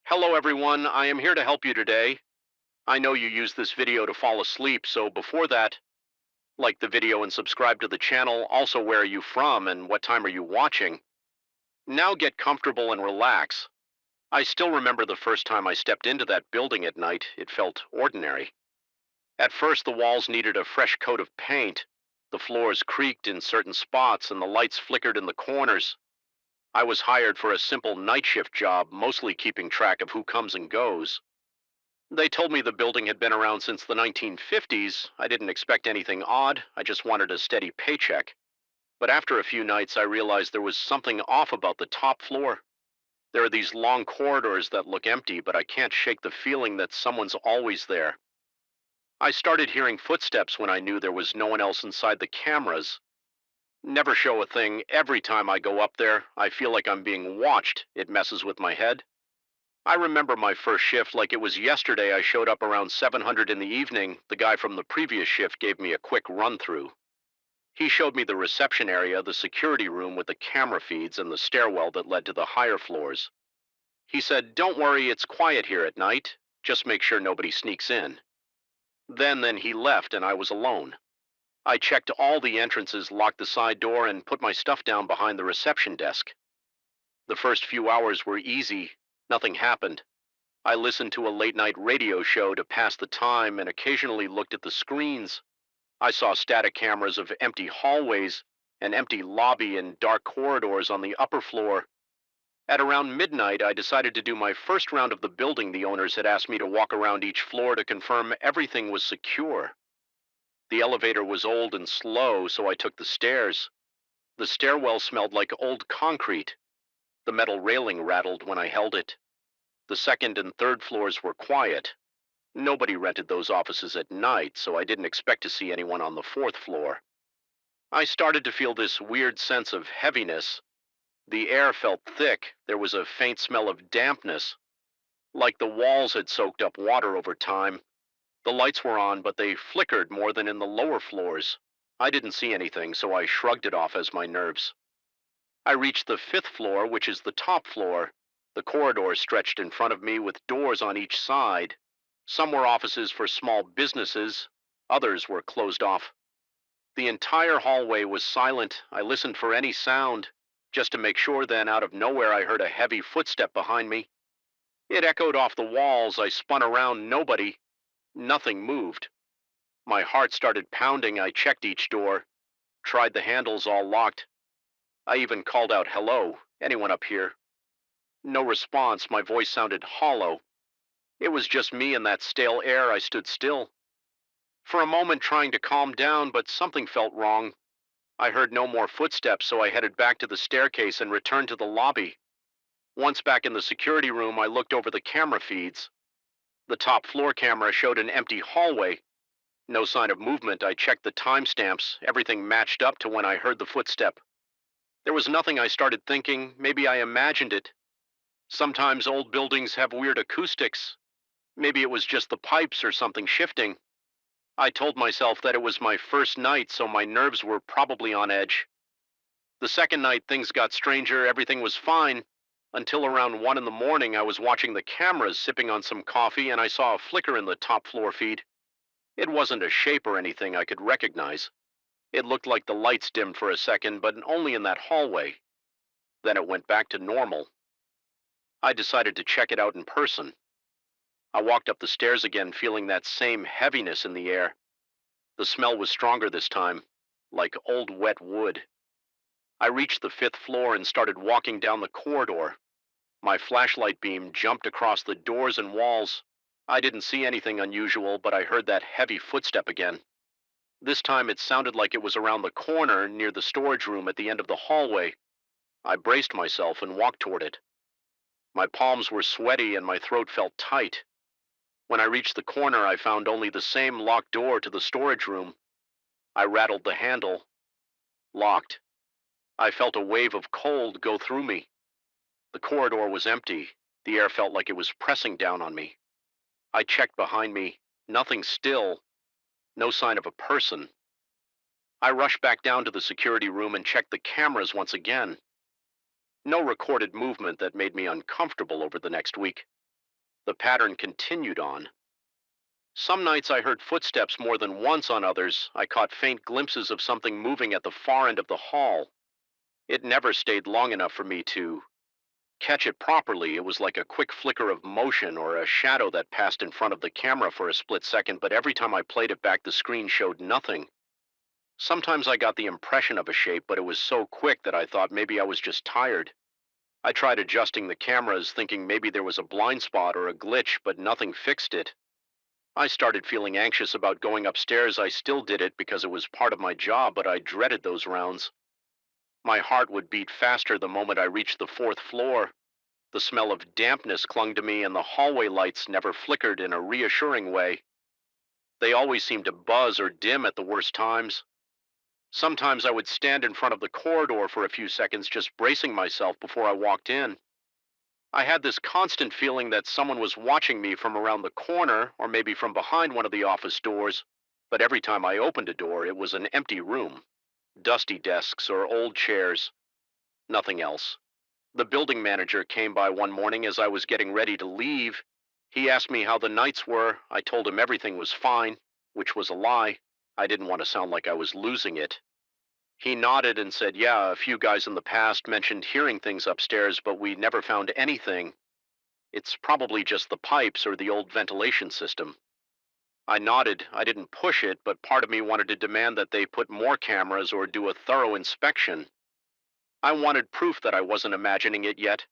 Hello everyone, I am here to help you today. I know you use this video to fall asleep, so before that, like the video and subscribe to the channel. Also, where are you from and what time are you watching? Now get comfortable and relax. I still remember the first time I stepped into that building at night. It felt ordinary. At first, the walls needed a fresh coat of paint. The floors creaked in certain spots and the lights flickered in the corners. I was hired for a simple night shift job, mostly keeping track of who comes and goes. They told me the building had been around since the 1950s. I didn't expect anything odd. I just wanted a steady paycheck. But after a few nights, I realized there was something off about the top floor. There are these long corridors that look empty, but I can't shake the feeling that someone's always there. I started hearing footsteps when I knew there was no one else inside the cameras. Never show a thing. Every time I go up there, I feel like I'm being watched. It messes with my head. I remember my first shift like it was yesterday. I showed up around 700 in the evening. The guy from the previous shift gave me a quick run through. He showed me the reception area, the security room with the camera feeds, and the stairwell that led to the higher floors. He said, "Don't worry, it's quiet here at night. Just make sure nobody sneaks in." Then he left and I was alone. I checked all the entrances, locked the side door, and put my stuff down behind the reception desk. The first few hours were easy. Nothing happened. I listened to a late-night radio show to pass the time and occasionally looked at the screens. I saw static cameras of empty hallways, an empty lobby, and dark corridors on the upper floor. At around midnight, I decided to do my first round of the building. The owners had asked me to walk around each floor to confirm everything was secure. The elevator was old and slow, so I took the stairs. The stairwell smelled like old concrete. The metal railing rattled when I held it. The second and third floors were quiet. Nobody rented those offices at night, so I didn't expect to see anyone on the fourth floor. I started to feel this weird sense of heaviness. The air felt thick. There was a faint smell of dampness, like the walls had soaked up water over time. The lights were on, but they flickered more than in the lower floors. I didn't see anything, so I shrugged it off as my nerves. I reached the fifth floor, which is the top floor. The corridor stretched in front of me with doors on each side. Some were offices for small businesses, others were closed off. The entire hallway was silent. I listened for any sound, just to make sure. Then, out of nowhere, I heard a heavy footstep behind me. It echoed off the walls. I spun around. Nobody. Nothing moved. My heart started pounding. I checked each door, tried the handles, all locked. I even called out, "Hello, anyone up here?" No response. My voice sounded hollow. It was just me and that stale air. I stood still. For a moment, trying to calm down, but something felt wrong. I heard no more footsteps, so I headed back to the staircase and returned to the lobby. Once back in the security room, I looked over the camera feeds. The top floor camera showed an empty hallway. No sign of movement. I checked the timestamps. Everything matched up to when I heard the footstep. There was nothing. I started thinking, maybe I imagined it. Sometimes old buildings have weird acoustics. Maybe it was just the pipes or something shifting. I told myself that it was my first night, so my nerves were probably on edge. The second night, things got stranger. Everything was fine. Until around 1 in the morning, I was watching the cameras, sipping on some coffee, and I saw a flicker in the top floor feed. It wasn't a shape or anything I could recognize. It looked like the lights dimmed for a second, but only in that hallway. Then it went back to normal. I decided to check it out in person. I walked up the stairs again, feeling that same heaviness in the air. The smell was stronger this time, like old wet wood. I reached the fifth floor and started walking down the corridor. My flashlight beam jumped across the doors and walls. I didn't see anything unusual, but I heard that heavy footstep again. This time it sounded like it was around the corner near the storage room at the end of the hallway. I braced myself and walked toward it. My palms were sweaty and my throat felt tight. When I reached the corner, I found only the same locked door to the storage room. I rattled the handle. Locked. I felt a wave of cold go through me. The corridor was empty. The air felt like it was pressing down on me. I checked behind me. Nothing still. No sign of a person. I rushed back down to the security room and checked the cameras once again. No recorded movement that made me uncomfortable over the next week. The pattern continued on. Some nights I heard footsteps more than once, on others, I caught faint glimpses of something moving at the far end of the hall. It never stayed long enough for me to catch it properly. It was like a quick flicker of motion or a shadow that passed in front of the camera for a split second, but every time I played it back, the screen showed nothing. Sometimes I got the impression of a shape, but it was so quick that I thought maybe I was just tired. I tried adjusting the cameras, thinking maybe there was a blind spot or a glitch, but nothing fixed it. I started feeling anxious about going upstairs. I still did it because it was part of my job, but I dreaded those rounds. My heart would beat faster the moment I reached the fourth floor. The smell of dampness clung to me, and the hallway lights never flickered in a reassuring way. They always seemed to buzz or dim at the worst times. Sometimes I would stand in front of the corridor for a few seconds, just bracing myself before I walked in. I had this constant feeling that someone was watching me from around the corner or maybe from behind one of the office doors, but every time I opened a door, it was an empty room. Dusty desks or old chairs, nothing else. The building manager came by one morning as I was getting ready to leave. He asked me how the nights were. I told him everything was fine, which was a lie. I didn't want to sound like I was losing it. He nodded and said, yeah, a few guys in the past mentioned hearing things upstairs, but we never found anything. It's probably just the pipes or the old ventilation system. I nodded. I didn't push it, but part of me wanted to demand that they put more cameras or do a thorough inspection. I wanted proof that I wasn't imagining it yet.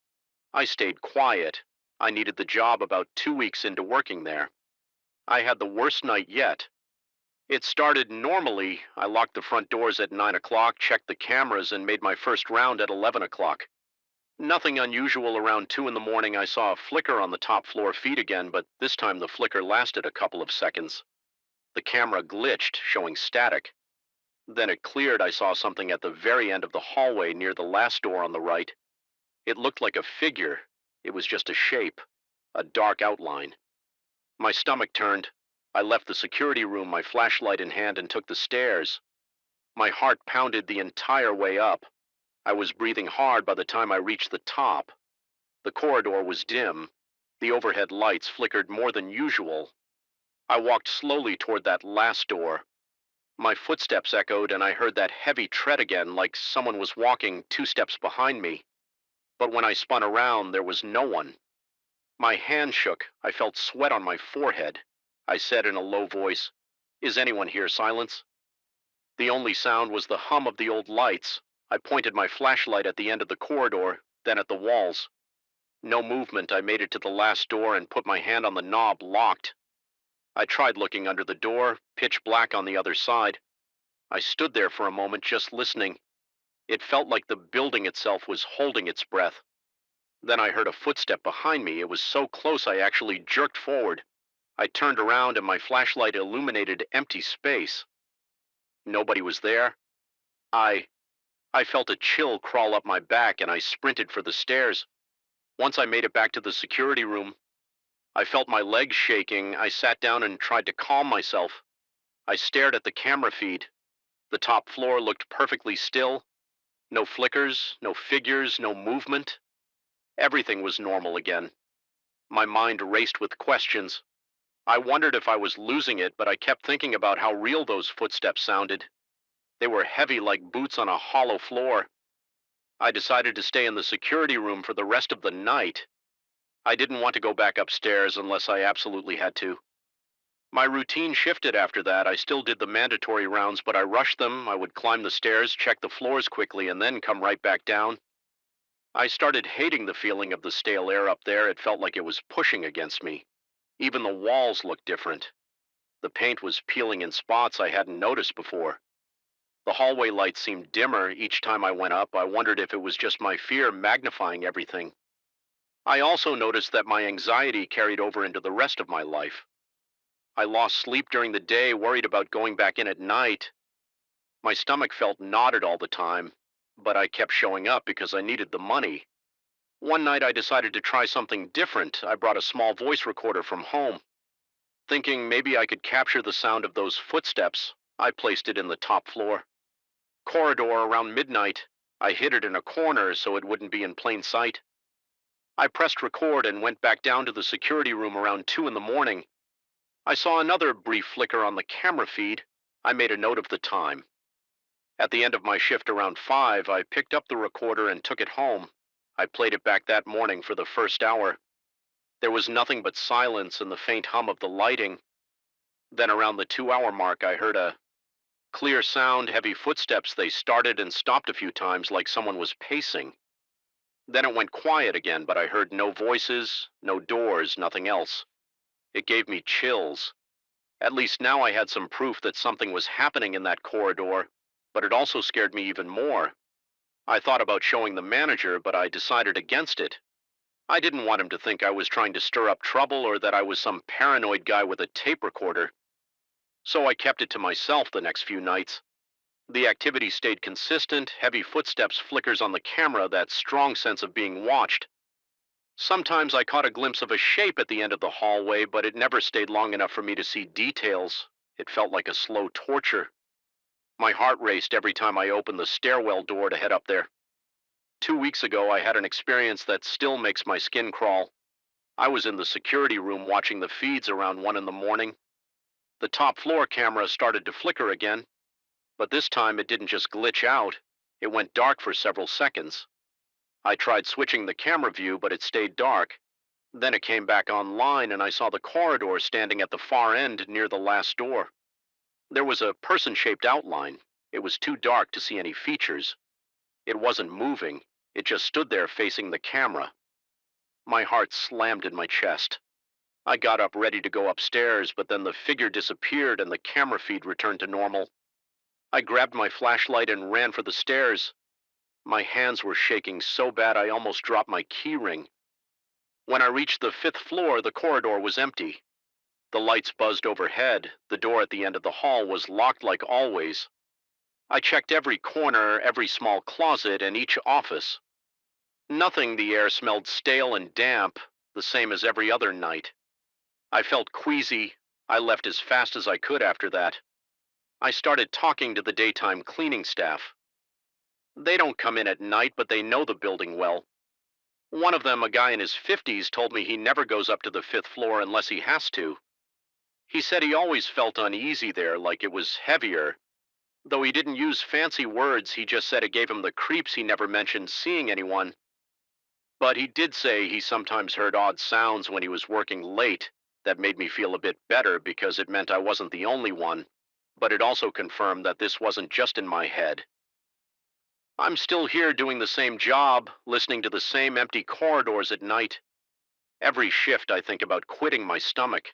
I stayed quiet. I needed the job about 2 weeks into working there. I had the worst night yet. It started normally. I locked the front doors at 9 o'clock, checked the cameras, and made my first round at 11 o'clock. Nothing unusual. Around 2 in the morning, I saw a flicker on the top floor feed again, but this time the flicker lasted a couple of seconds. The camera glitched, showing static. Then it cleared. I saw something at the very end of the hallway near the last door on the right. It looked like a figure. It was just a shape, a dark outline. My stomach turned. I left the security room, my flashlight in hand, and took the stairs. My heart pounded the entire way up. I was breathing hard by the time I reached the top. The corridor was dim. The overhead lights flickered more than usual. I walked slowly toward that last door. My footsteps echoed, and I heard that heavy tread again, like someone was walking 2 steps behind me. But when I spun around, there was no one. My hand shook. I felt sweat on my forehead. I said in a low voice, "Is anyone here?" Silence. The only sound was the hum of the old lights. I pointed my flashlight at the end of the corridor, then at the walls. No movement. I made it to the last door and put my hand on the knob, locked. I tried looking under the door, pitch black on the other side. I stood there for a moment, just listening. It felt like the building itself was holding its breath. Then I heard a footstep behind me. It was so close I actually jerked forward. I turned around and my flashlight illuminated empty space. Nobody was there. I I felt a chill crawl up my back and I sprinted for the stairs. Once I made it back to the security room, I felt my legs shaking. I sat down and tried to calm myself. I stared at the camera feed. The top floor looked perfectly still. No flickers, no figures, no movement. Everything was normal again. My mind raced with questions. I wondered if I was losing it, but I kept thinking about how real those footsteps sounded. They were heavy like boots on a hollow floor. I decided to stay in the security room for the rest of the night. I didn't want to go back upstairs unless I absolutely had to. My routine shifted after that. I still did the mandatory rounds, but I rushed them. I would climb the stairs, check the floors quickly, and then come right back down. I started hating the feeling of the stale air up there. It felt like it was pushing against me. Even the walls looked different. The paint was peeling in spots I hadn't noticed before. The hallway lights seemed dimmer each time I went up. I wondered if it was just my fear magnifying everything. I also noticed that my anxiety carried over into the rest of my life. I lost sleep during the day, worried about going back in at night. My stomach felt knotted all the time, but I kept showing up because I needed the money. One night I decided to try something different. I brought a small voice recorder from home. Thinking maybe I could capture the sound of those footsteps, I placed it in the top floor. Corridor around midnight. I hid it in a corner so it wouldn't be in plain sight. I pressed record and went back down to the security room around 2 in the morning. I saw another brief flicker on the camera feed. I made a note of the time. At the end of my shift around 5, I picked up the recorder and took it home. I played it back that morning for the first hour. There was nothing but silence and the faint hum of the lighting. Then around the 2-hour mark, I heard a clear sound, heavy footsteps. They started and stopped a few times like someone was pacing. Then it went quiet again, but I heard no voices, no doors, nothing else. It gave me chills. At least now I had some proof that something was happening in that corridor, but it also scared me even more. I thought about showing the manager, but I decided against it. I didn't want him to think I was trying to stir up trouble or that I was some paranoid guy with a tape recorder. So I kept it to myself the next few nights. The activity stayed consistent, heavy footsteps, flickers on the camera, that strong sense of being watched. Sometimes I caught a glimpse of a shape at the end of the hallway, but it never stayed long enough for me to see details. It felt like a slow torture. My heart raced every time I opened the stairwell door to head up there. 2 weeks ago, I had an experience that still makes my skin crawl. I was in the security room watching the feeds around 1 in the morning. The top floor camera started to flicker again, but this time it didn't just glitch out. It went dark for several seconds. I tried switching the camera view, but it stayed dark. Then it came back online and I saw the corridor standing at the far end near the last door. There was a person-shaped outline. It was too dark to see any features. It wasn't moving. It just stood there facing the camera. My heart slammed in my chest. I got up ready to go upstairs, but then the figure disappeared and the camera feed returned to normal. I grabbed my flashlight and ran for the stairs. My hands were shaking so bad I almost dropped my key ring. When I reached the 5th floor, the corridor was empty. The lights buzzed overhead. The door at the end of the hall was locked like always. I checked every corner, every small closet, and each office. Nothing. The air smelled stale and damp, the same as every other night. I felt queasy. I left as fast as I could after that. I started talking to the daytime cleaning staff. They don't come in at night, but they know the building well. One of them, a guy in his 50s, told me he never goes up to the 5th floor unless he has to. He said he always felt uneasy there, like it was heavier. Though he didn't use fancy words, he just said it gave him the creeps. He never mentioned seeing anyone. But he did say he sometimes heard odd sounds when he was working late. That made me feel a bit better because it meant I wasn't the only one. But it also confirmed that this wasn't just in my head. I'm still here doing the same job, listening to the same empty corridors at night. Every shift I think about quitting my stomach.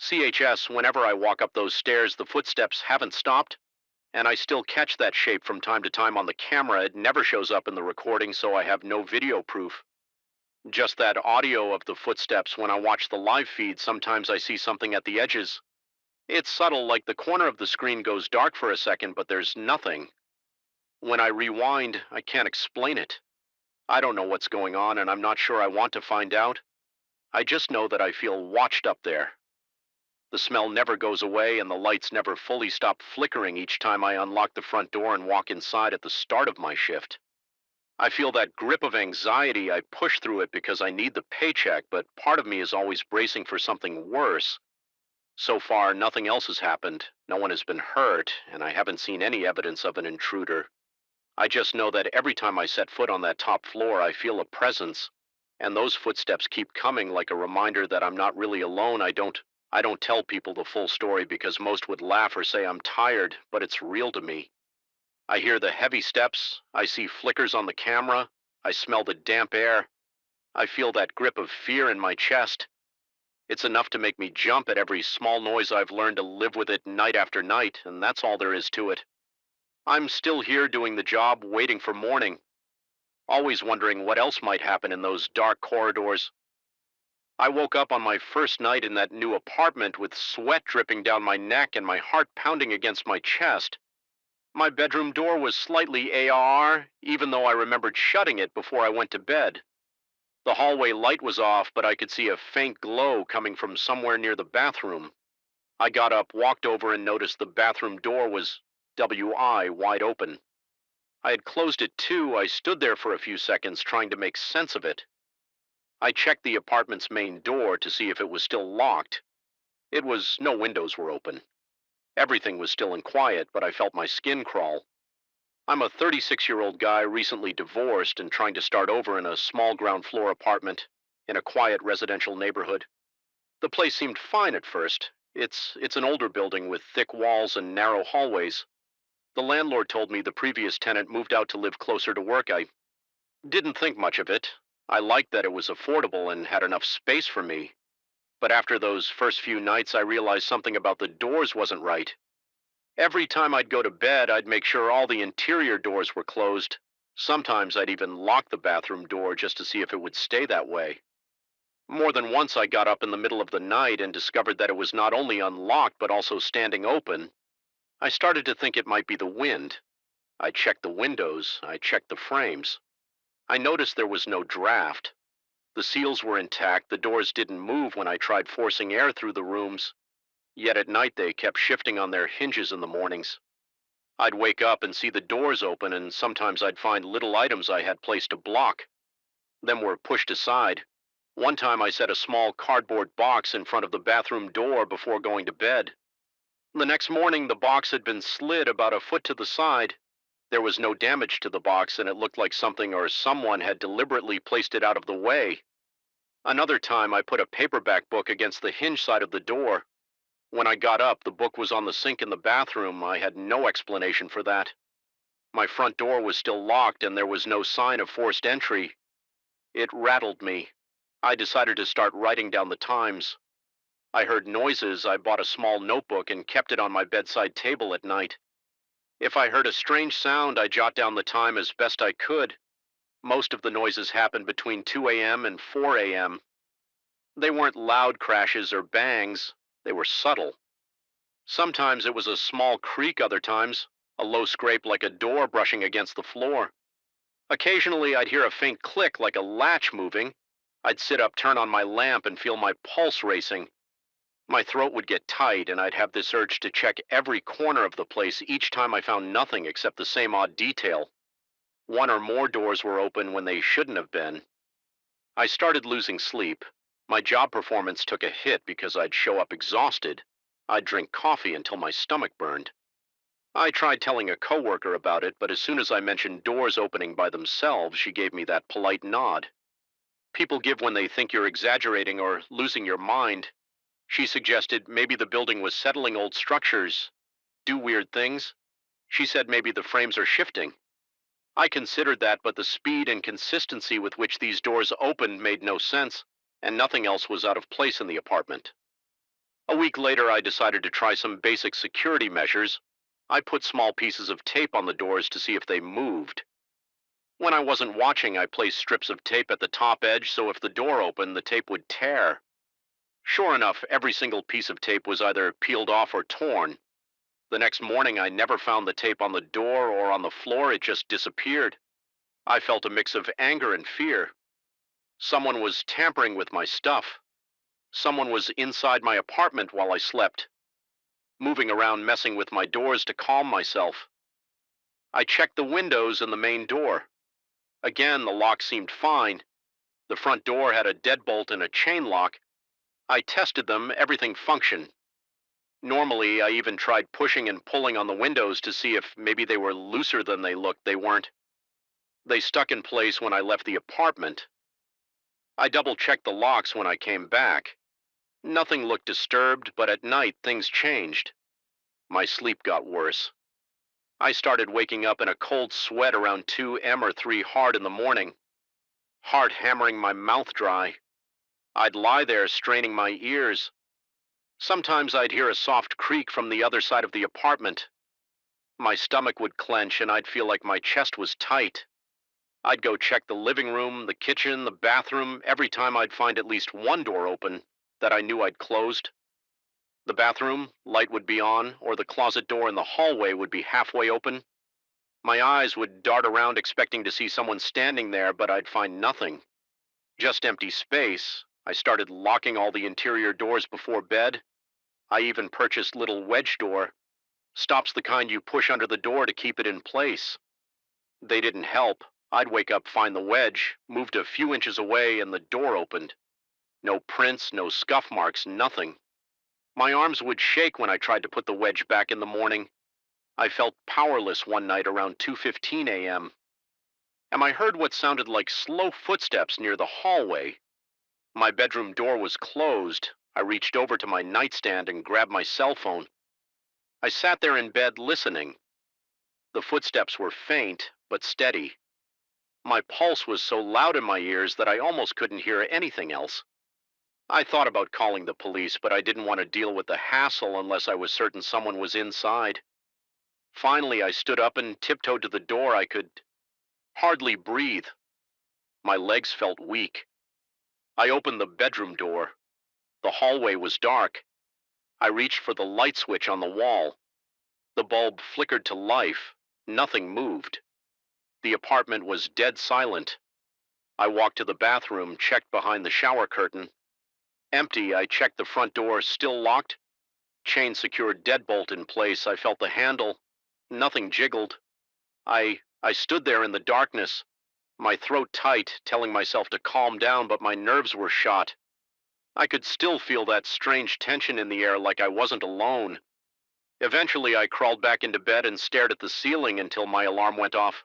CHS, whenever I walk up those stairs, the footsteps haven't stopped, and I still catch that shape from time to time on the camera. It never shows up in the recording, so I have no video proof. Just that audio of the footsteps. When I watch the live feed, sometimes I see something at the edges. It's subtle, like the corner of the screen goes dark for a second, but there's nothing. When I rewind, I can't explain it. I don't know what's going on, and I'm not sure I want to find out. I just know that I feel watched up there. The smell never goes away, and the lights never fully stop flickering each time I unlock the front door and walk inside at the start of my shift. I feel that grip of anxiety. I push through it because I need the paycheck, but part of me is always bracing for something worse. So far, nothing else has happened. No one has been hurt, and I haven't seen any evidence of an intruder. I just know that every time I set foot on that top floor, I feel a presence, and those footsteps keep coming like a reminder that I'm not really alone. I don't tell people the full story because most would laugh or say I'm tired, but it's real to me. I hear the heavy steps, I see flickers on the camera, I smell the damp air. I feel that grip of fear in my chest. It's enough to make me jump at every small noise. I've learned to live with it night after night, and that's all there is to it. I'm still here doing the job, waiting for morning, always wondering what else might happen in those dark corridors. I woke up on my first night in that new apartment with sweat dripping down my neck and my heart pounding against my chest. My bedroom door was slightly ajar, even though I remembered shutting it before I went to bed. The hallway light was off, but I could see a faint glow coming from somewhere near the bathroom. I got up, walked over, and noticed the bathroom door was wide open. I had closed it too. I stood there for a few seconds trying to make sense of it. I checked the apartment's main door to see if it was still locked. No windows were open. Everything was still and quiet, but I felt my skin crawl. I'm a 36-year-old guy recently divorced and trying to start over in a small ground floor apartment in a quiet residential neighborhood. The place seemed fine at first. It's an older building with thick walls and narrow hallways. The landlord told me the previous tenant moved out to live closer to work. I didn't think much of it. I liked that it was affordable and had enough space for me. But after those first few nights, I realized something about the doors wasn't right. Every time I'd go to bed, I'd make sure all the interior doors were closed. Sometimes I'd even lock the bathroom door just to see if it would stay that way. More than once, I got up in the middle of the night and discovered that it was not only unlocked but also standing open. I started to think it might be the wind. I checked the windows, I checked the frames. I noticed there was no draft. The seals were intact, the doors didn't move when I tried forcing air through the rooms. Yet at night they kept shifting on their hinges in the mornings. I'd wake up and see the doors open, and sometimes I'd find little items I had placed to block. Them were pushed aside. One time I set a small cardboard box in front of the bathroom door before going to bed. The next morning the box had been slid about a foot to the side. There was no damage to the box, and it looked like something or someone had deliberately placed it out of the way. Another time I put a paperback book against the hinge side of the door. When I got up, the book was on the sink in the bathroom. I had no explanation for that. My front door was still locked, and there was no sign of forced entry. It rattled me. I decided to start writing down the times. I heard noises. I bought a small notebook and kept it on my bedside table at night. If I heard a strange sound, I jot down the time as best I could. Most of the noises happened between 2 a.m. and 4 a.m. They weren't loud crashes or bangs. They were subtle. Sometimes it was a small creak, other times a low scrape like a door brushing against the floor. Occasionally I'd hear a faint click like a latch moving. I'd sit up, turn on my lamp, and feel my pulse racing. My throat would get tight, and I'd have this urge to check every corner of the place each time I found nothing except the same odd detail. One or more doors were open when they shouldn't have been. I started losing sleep. My job performance took a hit because I'd show up exhausted. I'd drink coffee until my stomach burned. I tried telling a coworker about it, but as soon as I mentioned doors opening by themselves, she gave me that polite nod. People give when they think you're exaggerating or losing your mind. She suggested maybe the building was settling old structures, do weird things. She said maybe the frames are shifting. I considered that, but the speed and consistency with which these doors opened made no sense, and nothing else was out of place in the apartment. A week later, I decided to try some basic security measures. I put small pieces of tape on the doors to see if they moved. When I wasn't watching, I placed strips of tape at the top edge so if the door opened, the tape would tear. Sure enough, every single piece of tape was either peeled off or torn. The next morning, I never found the tape on the door or on the floor. It just disappeared. I felt a mix of anger and fear. Someone was tampering with my stuff. Someone was inside my apartment while I slept, moving around, messing with my doors to calm myself. I checked the windows and the main door. Again, the lock seemed fine. The front door had a deadbolt and a chain lock. I tested them, everything functioned. Normally, I even tried pushing and pulling on the windows to see if maybe they were looser than they looked. They weren't. They stuck in place when I left the apartment. I double-checked the locks when I came back. Nothing looked disturbed, but at night things changed. My sleep got worse. I started waking up in a cold sweat around 2 or 3 hard in the morning, heart hammering my mouth dry. I'd lie there straining my ears. Sometimes I'd hear a soft creak from the other side of the apartment. My stomach would clench and I'd feel like my chest was tight. I'd go check the living room, the kitchen, the bathroom. Every time I'd find at least one door open that I knew I'd closed. The bathroom, light would be on, or the closet door in the hallway would be halfway open. My eyes would dart around expecting to see someone standing there, but I'd find nothing. Just empty space. I started locking all the interior doors before bed. I even purchased little wedge door. Stops the kind you push under the door to keep it in place. They didn't help. I'd wake up, find the wedge, moved a few inches away, and the door opened. No prints, no scuff marks, nothing. My arms would shake when I tried to put the wedge back in the morning. I felt powerless one night around 2:15 a.m. And I heard what sounded like slow footsteps near the hallway. My bedroom door was closed. I reached over to my nightstand and grabbed my cell phone. I sat there in bed listening. The footsteps were faint, but steady. My pulse was so loud in my ears that I almost couldn't hear anything else. I thought about calling the police, but I didn't want to deal with the hassle unless I was certain someone was inside. Finally, I stood up and tiptoed to the door. I could hardly breathe. My legs felt weak. I opened the bedroom door. The hallway was dark. I reached for the light switch on the wall. The bulb flickered to life. Nothing moved. The apartment was dead silent. I walked to the bathroom, checked behind the shower curtain. Empty. I checked the front door, still locked. Chain secured deadbolt in place. I felt the handle. Nothing jiggled. I stood there in the darkness, my throat tight, telling myself to calm down, but my nerves were shot. I could still feel that strange tension in the air, like I wasn't alone. Eventually, I crawled back into bed and stared at the ceiling until my alarm went off.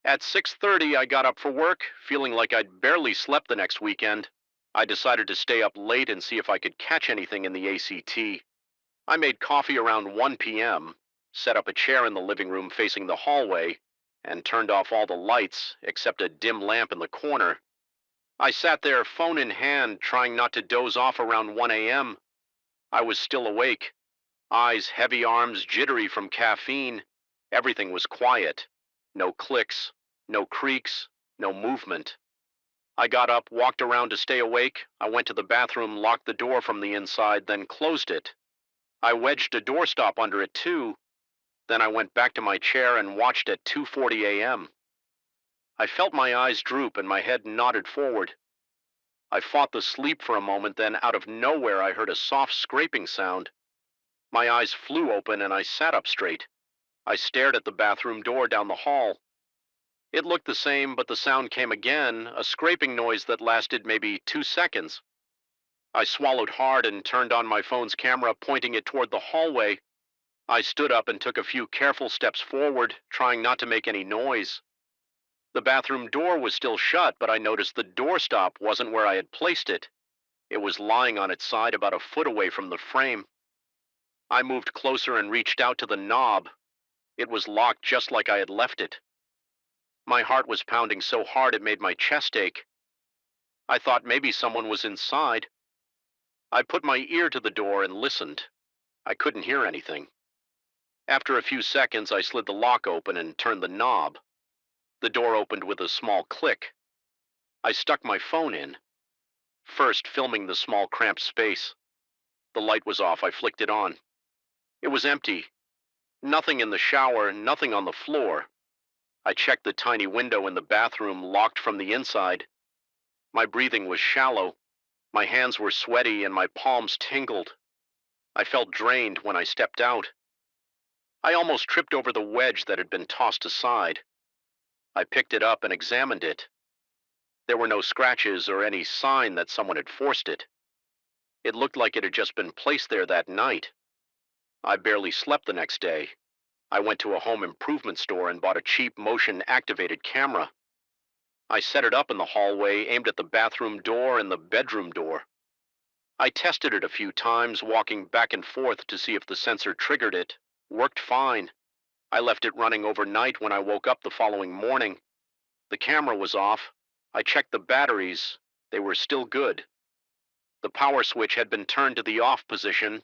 At 6:30, I got up for work, feeling like I'd barely slept the next weekend. I decided to stay up late and see if I could catch anything in the ACT. I made coffee around 1 p.m., set up a chair in the living room facing the hallway, and turned off all the lights except a dim lamp in the corner. I sat there, phone in hand, trying not to doze off around 1 a.m. I was still awake. Eyes heavy, arms jittery from caffeine. Everything was quiet. No clicks, no creaks, no movement. I got up, walked around to stay awake. I went to the bathroom, locked the door from the inside, then closed it. I wedged a doorstop under it too. Then I went back to my chair and watched at 2:40 a.m. I felt my eyes droop and my head nodded forward. I fought the sleep for a moment, then out of nowhere I heard a soft scraping sound. My eyes flew open and I sat up straight. I stared at the bathroom door down the hall. It looked the same, but the sound came again, a scraping noise that lasted maybe 2 seconds. I swallowed hard and turned on my phone's camera, pointing it toward the hallway. I stood up and took a few careful steps forward, trying not to make any noise. The bathroom door was still shut, but I noticed the doorstop wasn't where I had placed it. It was lying on its side about a foot away from the frame. I moved closer and reached out to the knob. It was locked just like I had left it. My heart was pounding so hard it made my chest ache. I thought maybe someone was inside. I put my ear to the door and listened. I couldn't hear anything. After a few seconds, I slid the lock open and turned the knob. The door opened with a small click. I stuck my phone in, first filming the small cramped space. The light was off. I flicked it on. It was empty. Nothing in the shower, nothing on the floor. I checked the tiny window in the bathroom, locked from the inside. My breathing was shallow. My hands were sweaty and my palms tingled. I felt drained when I stepped out. I almost tripped over the wedge that had been tossed aside. I picked it up and examined it. There were no scratches or any sign that someone had forced it. It looked like it had just been placed there that night. I barely slept the next day. I went to a home improvement store and bought a cheap motion-activated camera. I set it up in the hallway, aimed at the bathroom door and the bedroom door. I tested it a few times, walking back and forth to see if the sensor triggered it. Worked fine. I left it running overnight. When I woke up the following morning, the camera was off. I checked the batteries. They were still good. The power switch had been turned to the off position.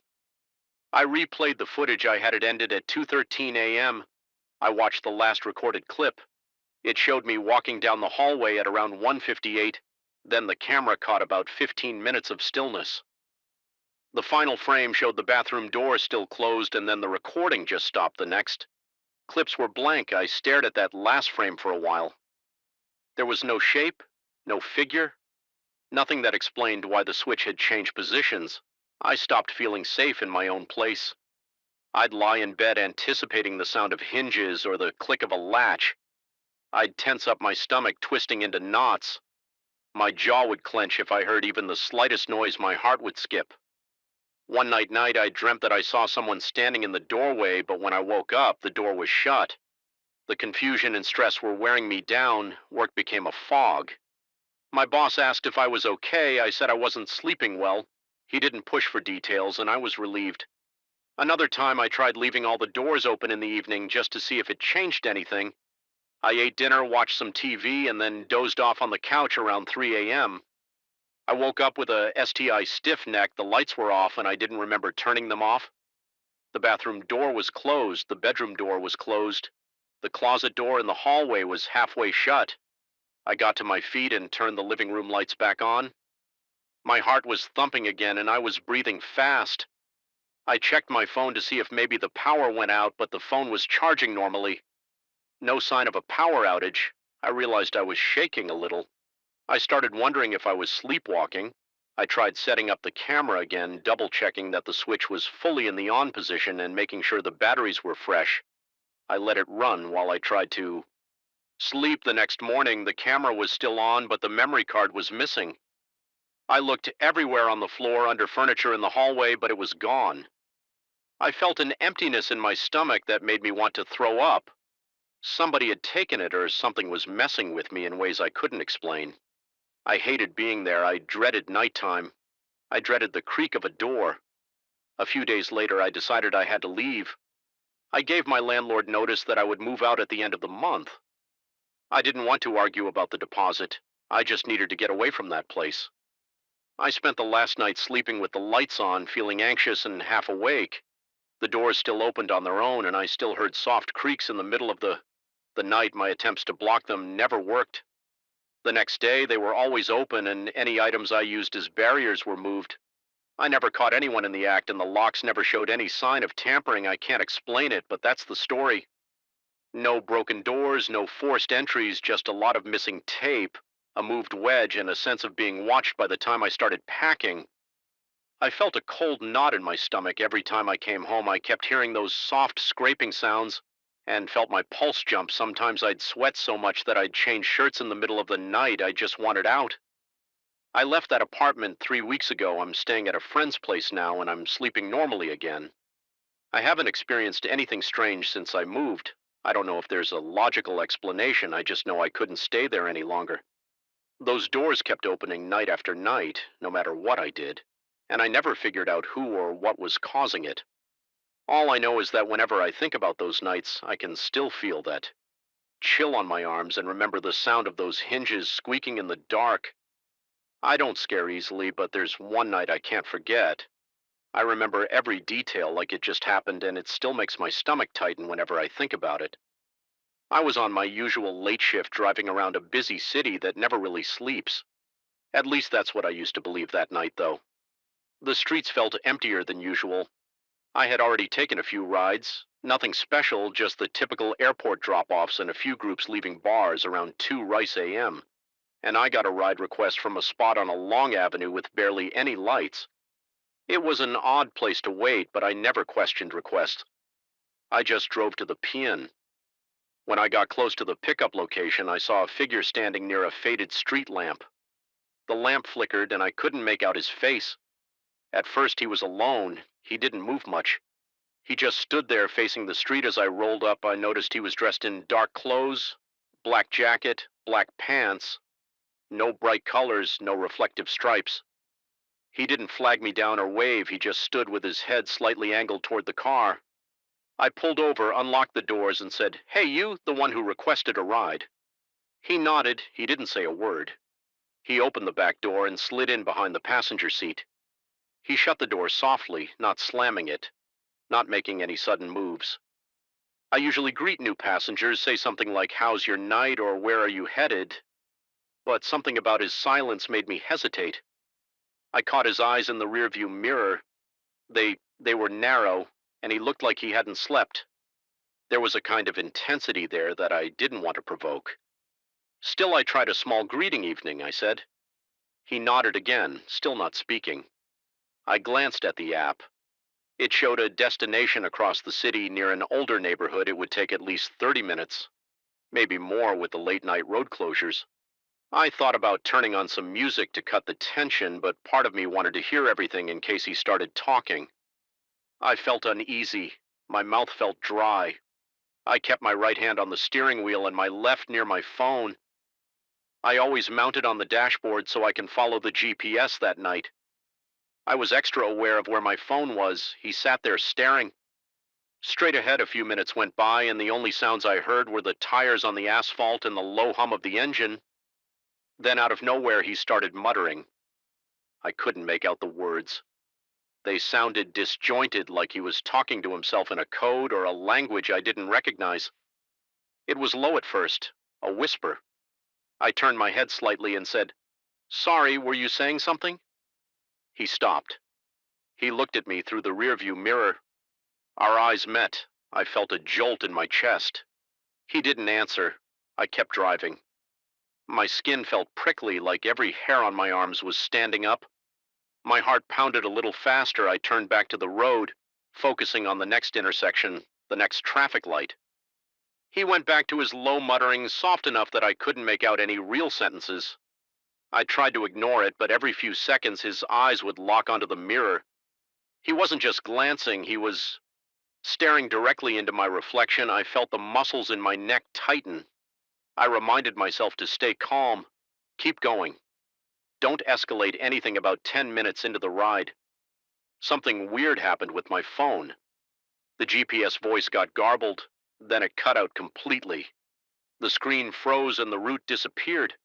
I replayed the footage. I had it ended at 2:13 a.m. I watched the last recorded clip. It showed me walking down the hallway at around 1:58. Then the camera caught about 15 minutes of stillness. The final frame showed the bathroom door still closed, and then the recording just stopped the next. Clips were blank. I stared at that last frame for a while. There was no shape, no figure, nothing that explained why the switch had changed positions. I stopped feeling safe in my own place. I'd lie in bed anticipating the sound of hinges or the click of a latch. I'd tense up my stomach, twisting into knots. My jaw would clench if I heard even the slightest noise. My heart would skip. One night, I dreamt that I saw someone standing in the doorway, but when I woke up, the door was shut. The confusion and stress were wearing me down. Work became a fog. My boss asked if I was okay. I said I wasn't sleeping well. He didn't push for details, and I was relieved. Another time, I tried leaving all the doors open in the evening just to see if it changed anything. I ate dinner, watched some TV, and then dozed off on the couch around 3 a.m. I woke up with a STI stiff neck. The lights were off, and I didn't remember turning them off. The bathroom door was closed. The bedroom door was closed. The closet door in the hallway was halfway shut. I got to my feet and turned the living room lights back on. My heart was thumping again, and I was breathing fast. I checked my phone to see if maybe the power went out, but the phone was charging normally. No sign of a power outage. I realized I was shaking a little. I started wondering if I was sleepwalking. I tried setting up the camera again, double-checking that the switch was fully in the on position and making sure the batteries were fresh. I let it run while I tried to sleep. The next morning, the camera was still on, but the memory card was missing. I looked everywhere on the floor, under furniture in the hallway, but it was gone. I felt an emptiness in my stomach that made me want to throw up. Somebody had taken it, or something was messing with me in ways I couldn't explain. I hated being there. I dreaded nighttime. I dreaded the creak of a door. A few days later, I decided I had to leave. I gave my landlord notice that I would move out at the end of the month. I didn't want to argue about the deposit. I just needed to get away from that place. I spent the last night sleeping with the lights on, feeling anxious and half awake. The doors still opened on their own, and I still heard soft creaks in the middle of the night. My attempts to block them never worked. The next day, they were always open, and any items I used as barriers were moved. I never caught anyone in the act, and the locks never showed any sign of tampering. I can't explain it, but that's the story. No broken doors, no forced entries, just a lot of missing tape, a moved wedge, and a sense of being watched by the time I started packing. I felt a cold knot in my stomach every time I came home. I kept hearing those soft scraping sounds and felt my pulse jump. Sometimes I'd sweat so much that I'd change shirts in the middle of the night. I just wanted out. I left that apartment 3 weeks ago. I'm staying at a friend's place now, and I'm sleeping normally again. I haven't experienced anything strange since I moved. I don't know if there's a logical explanation. I just know I couldn't stay there any longer. Those doors kept opening night after night, no matter what I did, and I never figured out who or what was causing it. All I know is that whenever I think about those nights, I can still feel that chill on my arms and remember the sound of those hinges squeaking in the dark. I don't scare easily, but there's one night I can't forget. I remember every detail like it just happened, and it still makes my stomach tighten whenever I think about it. I was on my usual late shift driving around a busy city that never really sleeps. At least that's what I used to believe that night, though. The streets felt emptier than usual. I had already taken a few rides. Nothing special, just the typical airport drop-offs and a few groups leaving bars around 2 Rice a.m. And I got a ride request from a spot on a long avenue with barely any lights. It was an odd place to wait, but I never questioned requests. I just drove to the Pin. When I got close to the pickup location, I saw a figure standing near a faded street lamp. The lamp flickered, and I couldn't make out his face. At first, he was alone. He didn't move much. He just stood there facing the street. As I rolled up, I noticed he was dressed in dark clothes, black jacket, black pants, no bright colors, no reflective stripes. He didn't flag me down or wave. He just stood with his head slightly angled toward the car. I pulled over, unlocked the doors, and said, "Hey, you, the one who requested a ride." He nodded. He didn't say a word. He opened the back door and slid in behind the passenger seat. He shut the door softly, not slamming it, not making any sudden moves. I usually greet new passengers, say something like, "How's your night?" or "Where are you headed?" But something about his silence made me hesitate. I caught his eyes in the rearview mirror. They were narrow, and he looked like he hadn't slept. There was a kind of intensity there that I didn't want to provoke. "Still, I tried a small greeting evening," I said. He nodded again, still not speaking. I glanced at the app. It showed a destination across the city near an older neighborhood. It would take at least 30 minutes. maybe more with the late-night road closures. I thought about turning on some music to cut the tension, but part of me wanted to hear everything in case he started talking. I felt uneasy. My mouth felt dry. I kept my right hand on the steering wheel and my left near my phone. I always mount it on the dashboard so I can follow the GPS that night. I was extra aware of where my phone was. He sat there staring. Straight ahead, a few minutes went by, and the only sounds I heard were the tires on the asphalt and the low hum of the engine. Then, out of nowhere, he started muttering. I couldn't make out the words. They sounded disjointed, like he was talking to himself in a code or a language I didn't recognize. It was low at first, a whisper. I turned my head slightly and said, "Sorry, were you saying something?" He stopped. He looked at me through the rearview mirror. Our eyes met. I felt a jolt in my chest. He didn't answer. I kept driving. My skin felt prickly, like every hair on my arms was standing up. My heart pounded a little faster. I turned back to the road, focusing on the next intersection, the next traffic light. He went back to his low muttering, soft enough that I couldn't make out any real sentences. I tried to ignore it, but every few seconds his eyes would lock onto the mirror. He wasn't just glancing, he was staring directly into my reflection. I felt the muscles in my neck tighten. I reminded myself to stay calm. Keep going. Don't escalate anything about 10 minutes into the ride. Something weird happened with my phone. The GPS voice got garbled, then it cut out completely. The screen froze and the route disappeared.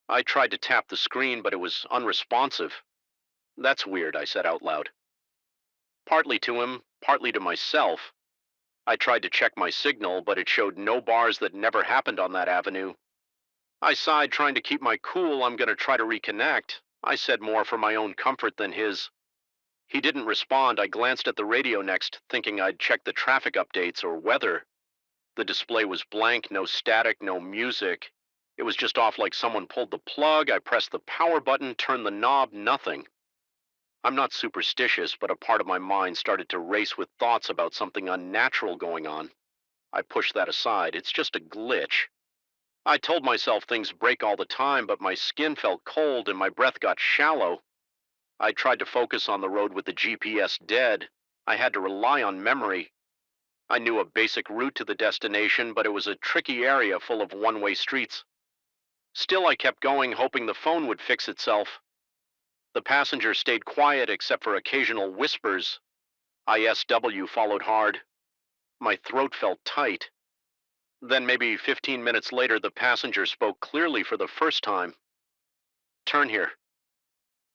I tried to tap the screen, but it was unresponsive. "That's weird," I said out loud. Partly to him, partly to myself. I tried to check my signal, but it showed no bars that never happened on that avenue. I sighed, trying to keep my cool. "I'm going to try to reconnect," I said, more for my own comfort than his. He didn't respond. I glanced at the radio next, thinking I'd check the traffic updates or weather. The display was blank, no static, no music. It was just off like someone pulled the plug. I pressed the power button, turned the knob, nothing. I'm not superstitious, but a part of my mind started to race with thoughts about something unnatural going on. I pushed that aside. It's just a glitch. I told myself things break all the time, but my skin felt cold and my breath got shallow. I tried to focus on the road with the GPS dead. I had to rely on memory. I knew a basic route to the destination, but it was a tricky area full of one-way streets. Still, I kept going, hoping the phone would fix itself. The passenger stayed quiet except for occasional whispers. ISW followed hard. My throat felt tight. Then maybe 15 minutes later, the passenger spoke clearly for the first time. "Turn here."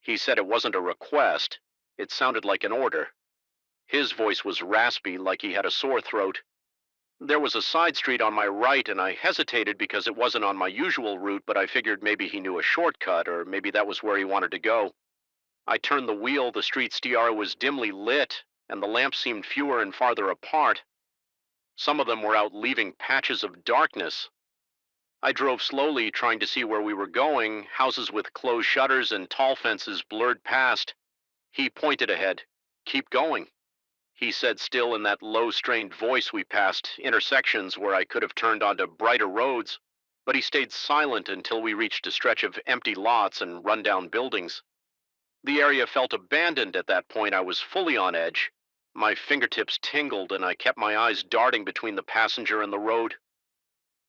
He said it wasn't a request. It sounded like an order. His voice was raspy, like he had a sore throat. There was a side street on my right, and I hesitated because it wasn't on my usual route, but I figured maybe he knew a shortcut, or maybe that was where he wanted to go. I turned the wheel. The street's tiara was dimly lit, and the lamps seemed fewer and farther apart. Some of them were out leaving patches of darkness. I drove slowly, trying to see where we were going. Houses with closed shutters and tall fences blurred past. He pointed ahead. "Keep going," he said, still in that low, strained voice. We passed intersections where I could have turned onto brighter roads, but he stayed silent until we reached a stretch of empty lots and rundown buildings. The area felt abandoned at that point. I was fully on edge. My fingertips tingled, and I kept my eyes darting between the passenger and the road.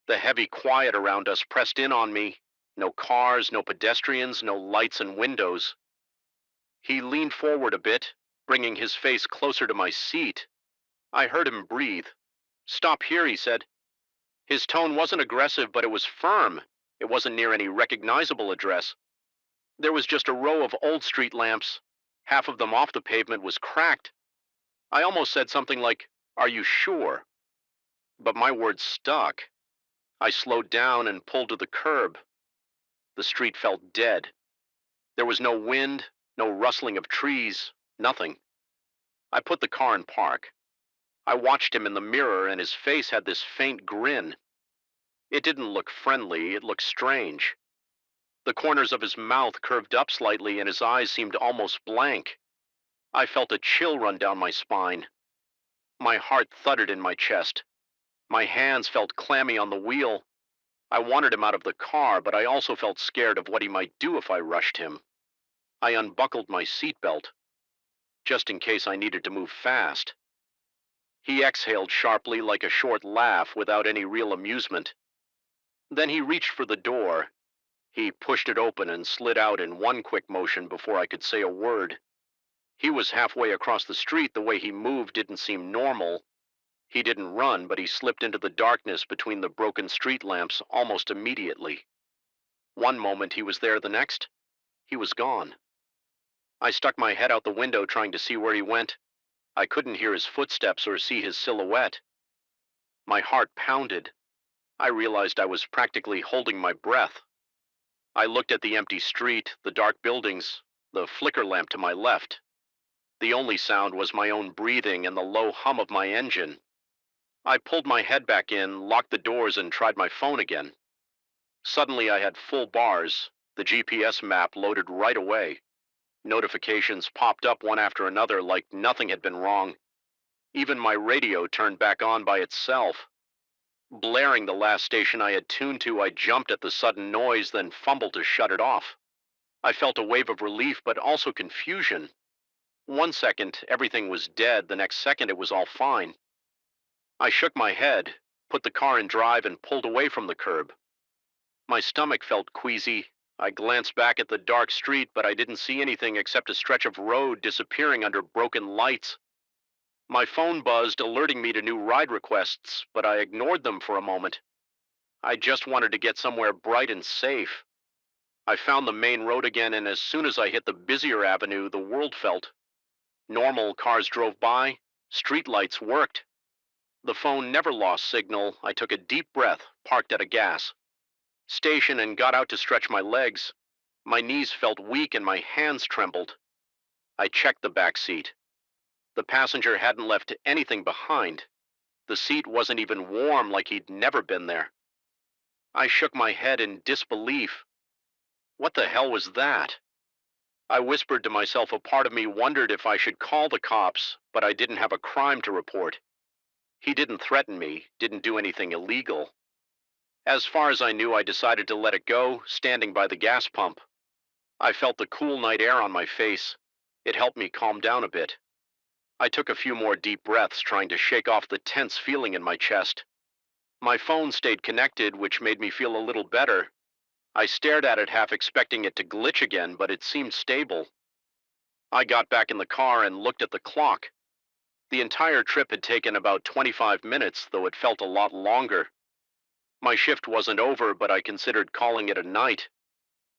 The heavy quiet around us pressed in on me. No cars, no pedestrians, no lights and windows. He leaned forward a bit, bringing his face closer to my seat. I heard him breathe. "Stop here," he said. His tone wasn't aggressive, but it was firm. It wasn't near any recognizable address. There was just a row of old street lamps. Half of them off the pavement was cracked. I almost said something like, "Are you sure?" But my words stuck. I slowed down and pulled to the curb. The street felt dead. There was no wind, no rustling of trees, nothing. I put the car in park. I watched him in the mirror, and his face had this faint grin. It didn't look friendly, it looked strange. The corners of his mouth curved up slightly, and his eyes seemed almost blank. I felt a chill run down my spine. My heart thudded in my chest. My hands felt clammy on the wheel. I wanted him out of the car, but I also felt scared of what he might do if I rushed him. I unbuckled my seatbelt, just in case I needed to move fast. He exhaled sharply like a short laugh without any real amusement. Then he reached for the door. He pushed it open and slid out in one quick motion before I could say a word. He was halfway across the street. The way he moved didn't seem normal. He didn't run, but he slipped into the darkness between the broken street lamps almost immediately. One moment he was there, the next, he was gone. I stuck my head out the window trying to see where he went. I couldn't hear his footsteps or see his silhouette. My heart pounded. I realized I was practically holding my breath. I looked at the empty street, the dark buildings, the flicker lamp to my left. The only sound was my own breathing and the low hum of my engine. I pulled my head back in, locked the doors, and tried my phone again. Suddenly I had full bars. The GPS map loaded right away. Notifications popped up one after another like nothing had been wrong. Even my radio turned back on by itself. Blaring the last station I had tuned to, I jumped at the sudden noise, then fumbled to shut it off. I felt a wave of relief, but also confusion. One second, everything was dead. The next second, it was all fine. I shook my head, put the car in drive, and pulled away from the curb. My stomach felt queasy. I glanced back at the dark street, but I didn't see anything except a stretch of road disappearing under broken lights. My phone buzzed, alerting me to new ride requests, but I ignored them for a moment. I just wanted to get somewhere bright and safe. I found the main road again, and as soon as I hit the busier avenue, the world felt normal. Cars drove by, street lights worked. The phone never lost signal. I took a deep breath, parked at a gas station, and got out to stretch my legs. My knees felt weak and my hands trembled. I checked the back seat. The passenger hadn't left anything behind. The seat wasn't even warm, like he'd never been there. I shook my head in disbelief. What the hell was that? I whispered to myself. A part of me wondered if I should call the cops, but I didn't have a crime to report. He didn't threaten me, didn't do anything illegal. As far as I knew, I decided to let it go, standing by the gas pump. I felt the cool night air on my face. It helped me calm down a bit. I took a few more deep breaths, trying to shake off the tense feeling in my chest. My phone stayed connected, which made me feel a little better. I stared at it, half expecting it to glitch again, but it seemed stable. I got back in the car and looked at the clock. The entire trip had taken about 25 minutes, though it felt a lot longer. My shift wasn't over, but I considered calling it a night.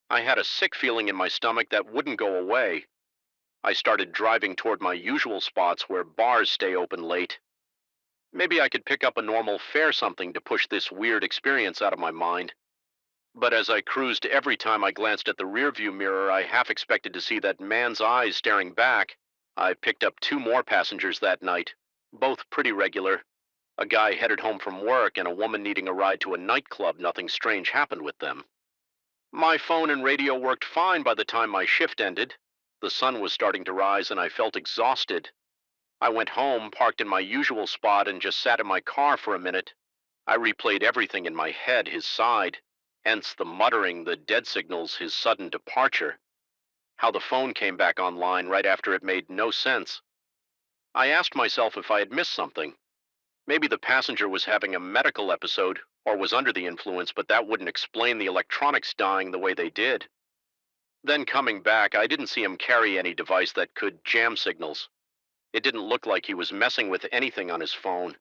I had a sick feeling in my stomach that wouldn't go away. I started driving toward my usual spots where bars stay open late. Maybe I could pick up a normal fare, something to push this weird experience out of my mind. But as I cruised, every time I glanced at the rearview mirror, I half expected to see that man's eyes staring back. I picked up 2 more passengers that night, both pretty regular. A guy headed home from work and a woman needing a ride to a nightclub. Nothing strange happened with them. My phone and radio worked fine by the time my shift ended. The sun was starting to rise and I felt exhausted. I went home, parked in my usual spot, and just sat in my car for a minute. I replayed everything in my head, his side, hence the muttering, the dead signals, his sudden departure. How the phone came back online right after it made no sense. I asked myself if I had missed something. Maybe the passenger was having a medical episode or was under the influence, but that wouldn't explain the electronics dying the way they did. Then coming back, I didn't see him carry any device that could jam signals. It didn't look like he was messing with anything on his phone.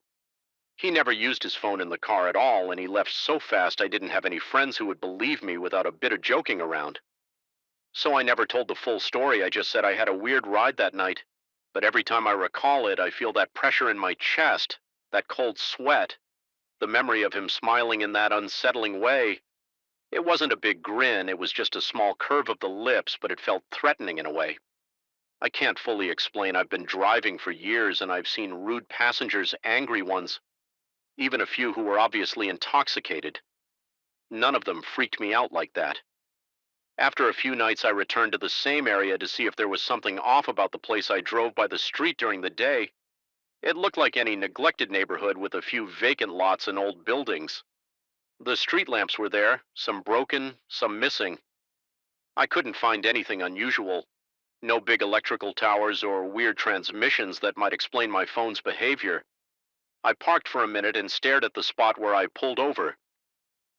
He never used his phone in the car at all, and he left so fast I didn't have any friends who would believe me without a bit of joking around. So I never told the full story. I just said I had a weird ride that night. But every time I recall it, I feel that pressure in my chest, that cold sweat, the memory of him smiling in that unsettling way. It wasn't a big grin, it was just a small curve of the lips, but it felt threatening in a way. I can't fully explain. I've been driving for years, and I've seen rude passengers, angry ones, even a few who were obviously intoxicated. None of them freaked me out like that. After a few nights, I returned to the same area to see if there was something off about the place I drove by the street during the day. It looked like any neglected neighborhood with a few vacant lots and old buildings. The street lamps were there, some broken, some missing. I couldn't find anything unusual. No big electrical towers or weird transmissions that might explain my phone's behavior. I parked for a minute and stared at the spot where I pulled over.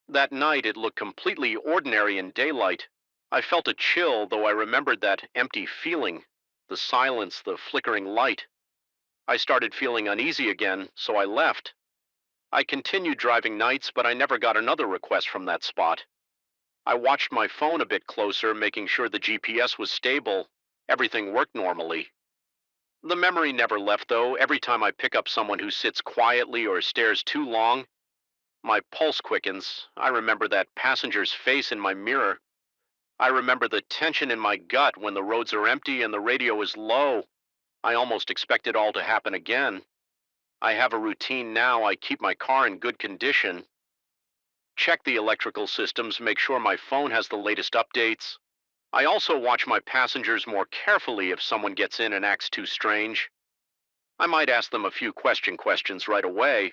That night it looked completely ordinary in daylight. I felt a chill, though I remembered that empty feeling, the silence, the flickering light. I started feeling uneasy again, so I left. I continued driving nights, but I never got another request from that spot. I watched my phone a bit closer, making sure the GPS was stable. Everything worked normally. The memory never left, though. Every time I pick up someone who sits quietly or stares too long, my pulse quickens. I remember that passenger's face in my mirror. I remember the tension in my gut when the roads are empty and the radio is low. I almost expect it all to happen again. I have a routine now. I keep my car in good condition, check the electrical systems, make sure my phone has the latest updates. I also watch my passengers more carefully if someone gets in and acts too strange. I might ask them a few questions right away.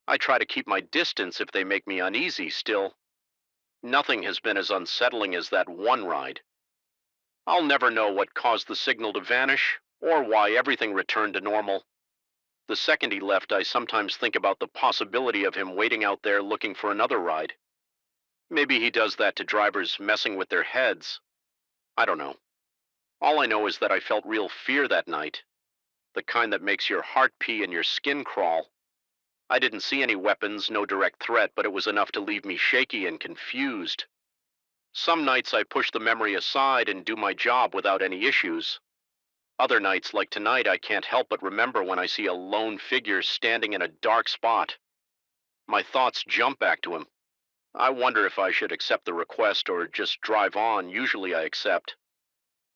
I try to keep my distance if they make me uneasy still. Nothing has been as unsettling as that one ride. I'll never know what caused the signal to vanish or why everything returned to normal. The second he left, I sometimes think about the possibility of him waiting out there looking for another ride. Maybe he does that to drivers messing with their heads. I don't know. All I know is that I felt real fear that night, the kind that makes your heart pee and your skin crawl. I didn't see any weapons, no direct threat, but it was enough to leave me shaky and confused. Some nights I push the memory aside and do my job without any issues. Other nights, like tonight, I can't help but remember when I see a lone figure standing in a dark spot. My thoughts jump back to him. I wonder if I should accept the request or just drive on. Usually I accept.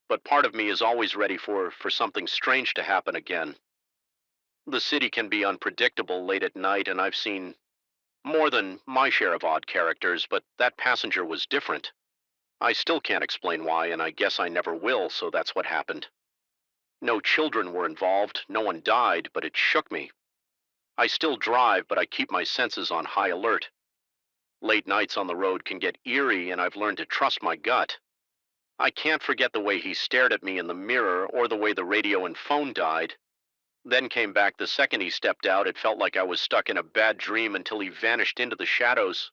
But part of me is always ready for something strange to happen again. The city can be unpredictable late at night, and I've seen more than my share of odd characters, but that passenger was different. I still can't explain why, and I guess I never will, so that's what happened. No children were involved, no one died, but it shook me. I still drive, but I keep my senses on high alert. Late nights on the road can get eerie, and I've learned to trust my gut. I can't forget the way he stared at me in the mirror or the way the radio and phone died. Then came back the second he stepped out. It felt like I was stuck in a bad dream until he vanished into the shadows.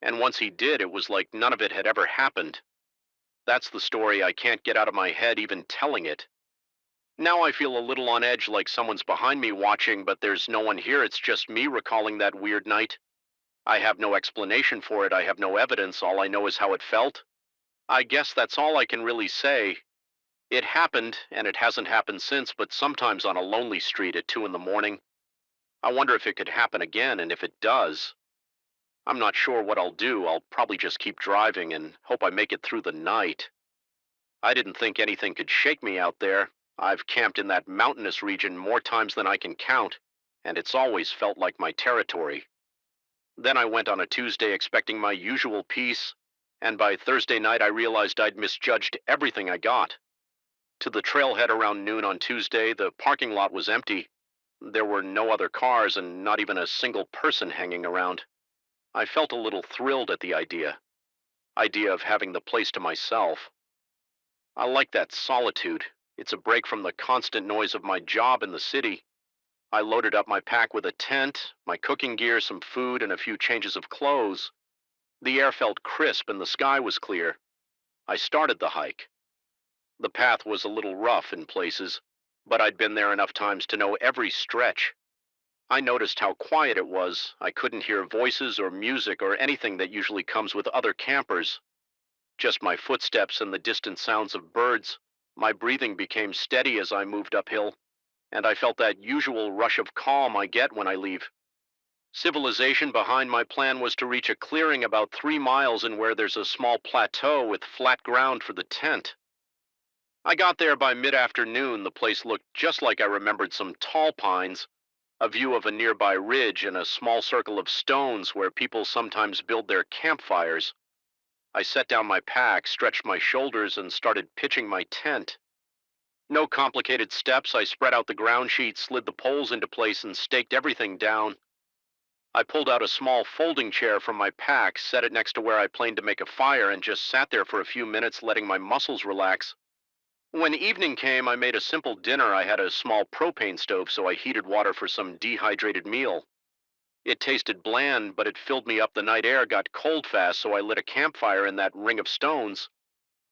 And once he did, it was like none of it had ever happened. That's the story I can't get out of my head even telling it. Now I feel a little on edge, like someone's behind me watching, but there's no one here. It's just me recalling that weird night. I have no explanation for it. I have no evidence. All I know is how it felt. I guess that's all I can really say. It happened, and it hasn't happened since, but sometimes on a lonely street at 2 in the morning. I wonder if it could happen again, and if it does, I'm not sure what I'll do. I'll probably just keep driving and hope I make it through the night. I didn't think anything could shake me out there. I've camped in that mountainous region more times than I can count, and it's always felt like my territory. Then I went on a Tuesday expecting my usual peace, and by Thursday night I realized I'd misjudged everything I got. To the trailhead around noon on Tuesday, the parking lot was empty. There were no other cars and not even a single person hanging around. I felt a little thrilled at the idea of having the place to myself. I like that solitude. It's a break from the constant noise of my job in the city. I loaded up my pack with a tent, my cooking gear, some food, and a few changes of clothes. The air felt crisp and the sky was clear. I started the hike. The path was a little rough in places, but I'd been there enough times to know every stretch. I noticed how quiet it was. I couldn't hear voices or music or anything that usually comes with other campers. Just my footsteps and the distant sounds of birds. My breathing became steady as I moved uphill, and I felt that usual rush of calm I get when I leave. Civilization behind my plan was to reach a clearing about 3 miles in where there's a small plateau with flat ground for the tent. I got there by mid-afternoon. The place looked just like I remembered: some tall pines, a view of a nearby ridge, and a small circle of stones where people sometimes build their campfires. I set down my pack, stretched my shoulders, and started pitching my tent. No complicated steps. I spread out the ground sheet, slid the poles into place, and staked everything down. I pulled out a small folding chair from my pack, set it next to where I planned to make a fire, and just sat there for a few minutes, letting my muscles relax. When evening came, I made a simple dinner. I had a small propane stove, so I heated water for some dehydrated meal. It tasted bland, but it filled me up. The night air got cold fast, so I lit a campfire in that ring of stones.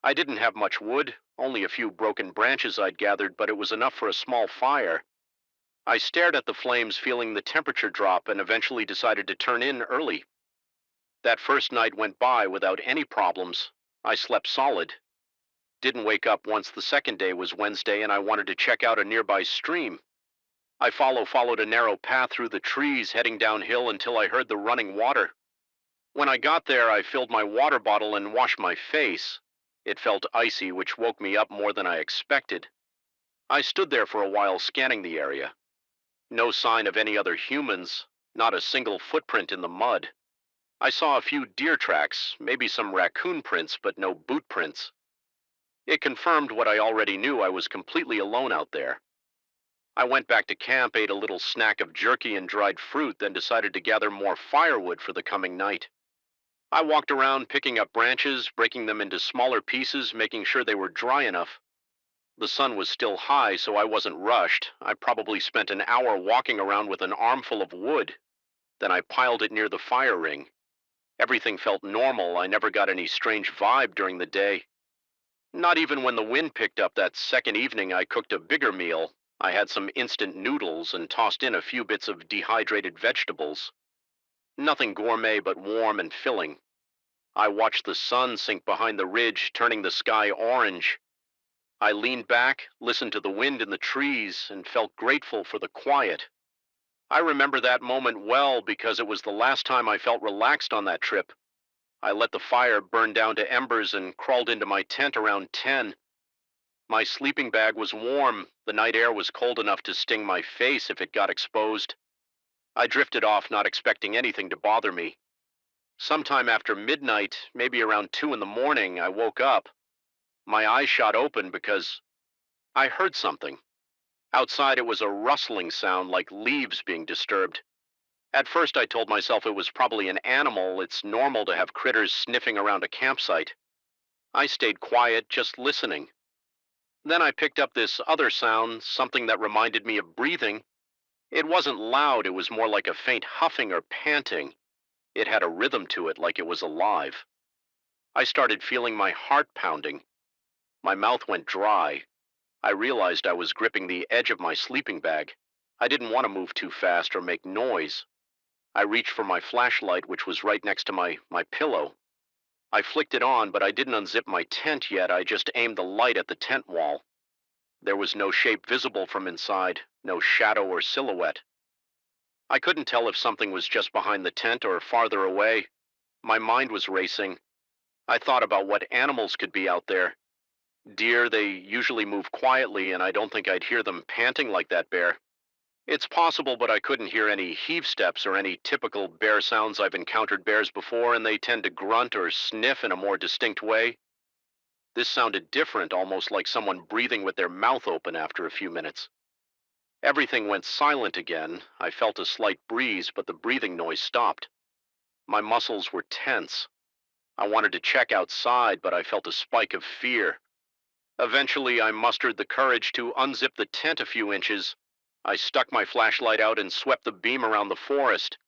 I didn't have much wood, only a few broken branches I'd gathered, but it was enough for a small fire. I stared at the flames, feeling the temperature drop, and eventually decided to turn in early. That first night went by without any problems. I slept solid. Didn't wake up once the second day was Wednesday, and I wanted to check out a nearby stream. I followed a narrow path through the trees, heading downhill until I heard the running water. When I got there, I filled my water bottle and washed my face. It felt icy, which woke me up more than I expected. I stood there for a while, scanning the area. No sign of any other humans, not a single footprint in the mud. I saw a few deer tracks, maybe some raccoon prints, but no boot prints. It confirmed what I already knew. I was completely alone out there. I went back to camp, ate a little snack of jerky and dried fruit, then decided to gather more firewood for the coming night. I walked around picking up branches, breaking them into smaller pieces, making sure they were dry enough. The sun was still high, so I wasn't rushed. I probably spent an hour walking around with an armful of wood. Then I piled it near the fire ring. Everything felt normal. I never got any strange vibe during the day. Not even when the wind picked up that second evening. I cooked a bigger meal. I had some instant noodles and tossed in a few bits of dehydrated vegetables. Nothing gourmet, but warm and filling. I watched the sun sink behind the ridge, turning the sky orange. I leaned back, listened to the wind in the trees, and felt grateful for the quiet. I remember that moment well because it was the last time I felt relaxed on that trip. I let the fire burn down to embers and crawled into my tent around 10. My sleeping bag was warm. The night air was cold enough to sting my face if it got exposed. I drifted off, not expecting anything to bother me. Sometime after midnight, maybe around 2 in the morning, I woke up. My eyes shot open because I heard something. Outside, it was a rustling sound like leaves being disturbed. At first, I told myself it was probably an animal. It's normal to have critters sniffing around a campsite. I stayed quiet, just listening. Then I picked up this other sound, something that reminded me of breathing. It wasn't loud, it was more like a faint huffing or panting. It had a rhythm to it, like it was alive. I started feeling my heart pounding. My mouth went dry. I realized I was gripping the edge of my sleeping bag. I didn't want to move too fast or make noise. I reached for my flashlight, which was right next to my pillow. I flicked it on, but I didn't unzip my tent yet. I just aimed the light at the tent wall. There was no shape visible from inside, no shadow or silhouette. I couldn't tell if something was just behind the tent or farther away. My mind was racing. I thought about what animals could be out there. Deer, they usually move quietly, and I don't think I'd hear them panting like that bear. It's possible, but I couldn't hear any heave steps or any typical bear sounds. I've encountered bears before, and they tend to grunt or sniff in a more distinct way. This sounded different, almost like someone breathing with their mouth open after a few minutes. Everything went silent again. I felt a slight breeze, but the breathing noise stopped. My muscles were tense. I wanted to check outside, but I felt a spike of fear. Eventually, I mustered the courage to unzip the tent a few inches. I stuck my flashlight out and swept the beam around the forest.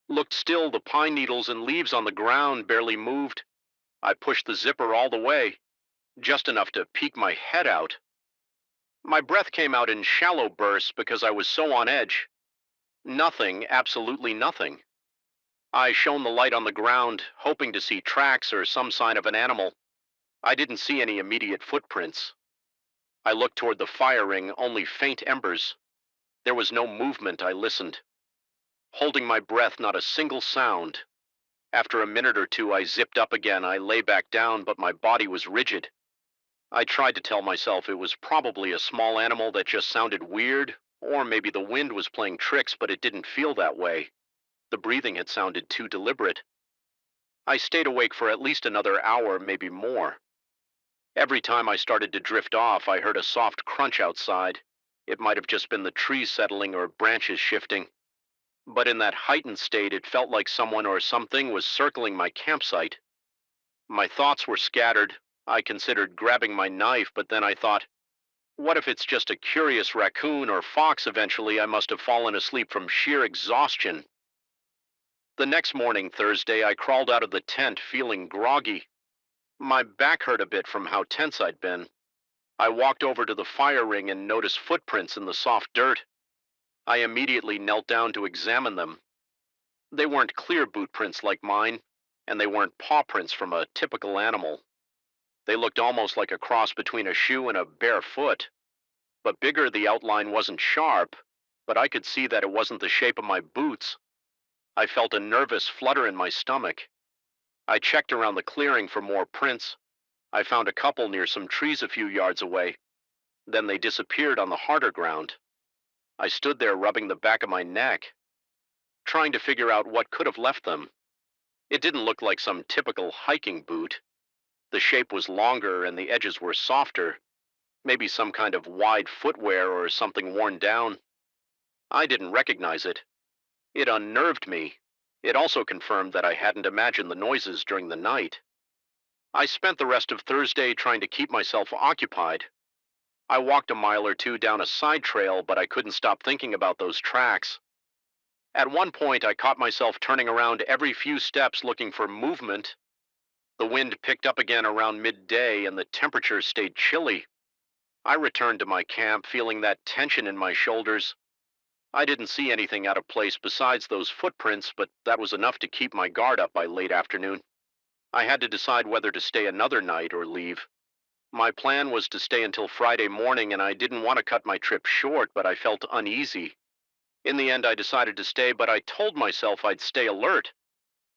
Looked still, the pine needles and leaves on the ground barely moved. I pushed the zipper all the way, just enough to peek my head out. My breath came out in shallow bursts because I was so on edge. Nothing, absolutely nothing. I shone the light on the ground, hoping to see tracks or some sign of an animal. I didn't see any immediate footprints. I looked toward the fire ring, only faint embers. There was no movement. I listened. Holding my breath, not a single sound. After a minute or two, I zipped up again. I lay back down, but my body was rigid. I tried to tell myself it was probably a small animal that just sounded weird, or maybe the wind was playing tricks, but it didn't feel that way. The breathing had sounded too deliberate. I stayed awake for at least another hour, maybe more. Every time I started to drift off, I heard a soft crunch outside. It might have just been the trees settling or branches shifting. But in that heightened state, it felt like someone or something was circling my campsite. My thoughts were scattered. I considered grabbing my knife, but then I thought, what if it's just a curious raccoon or fox? Eventually, I must have fallen asleep from sheer exhaustion. The next morning, Thursday, I crawled out of the tent feeling groggy. My back hurt a bit from how tense I'd been. I walked over to the fire ring and noticed footprints in the soft dirt. I immediately knelt down to examine them. They weren't clear boot prints like mine, and they weren't paw prints from a typical animal. They looked almost like a cross between a shoe and a bare foot. But bigger, the outline wasn't sharp, but I could see that it wasn't the shape of my boots. I felt a nervous flutter in my stomach. I checked around the clearing for more prints. I found a couple near some trees a few yards away. Then they disappeared on the harder ground. I stood there rubbing the back of my neck, trying to figure out what could have left them. It didn't look like some typical hiking boot. The shape was longer and the edges were softer, maybe some kind of wide footwear or something worn down. I didn't recognize it. It unnerved me. It also confirmed that I hadn't imagined the noises during the night. I spent the rest of Thursday trying to keep myself occupied. I walked a mile or two down a side trail, but I couldn't stop thinking about those tracks. At one point, I caught myself turning around every few steps looking for movement. The wind picked up again around midday and the temperature stayed chilly. I returned to my camp feeling that tension in my shoulders. I didn't see anything out of place besides those footprints, but that was enough to keep my guard up by late afternoon. I had to decide whether to stay another night or leave. My plan was to stay until Friday morning, and I didn't want to cut my trip short, but I felt uneasy. In the end, I decided to stay, but I told myself I'd stay alert.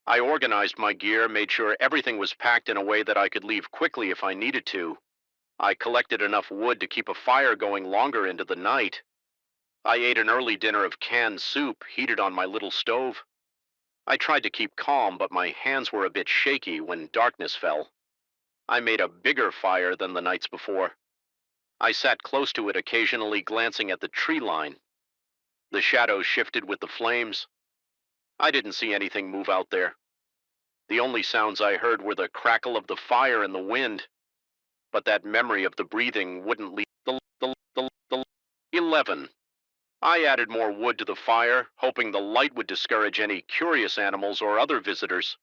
I organized my gear, made sure everything was packed in a way that I could leave quickly if I needed to. I collected enough wood to keep a fire going longer into the night. I ate an early dinner of canned soup heated on my little stove. I tried to keep calm, but my hands were a bit shaky when darkness fell. I made a bigger fire than the nights before. I sat close to it, occasionally glancing at the tree line. The shadows shifted with the flames. I didn't see anything move out there. The only sounds I heard were the crackle of the fire and the wind, but that memory of the breathing wouldn't leave. 11. I added more wood to the fire, hoping the light would discourage any curious animals or other visitors.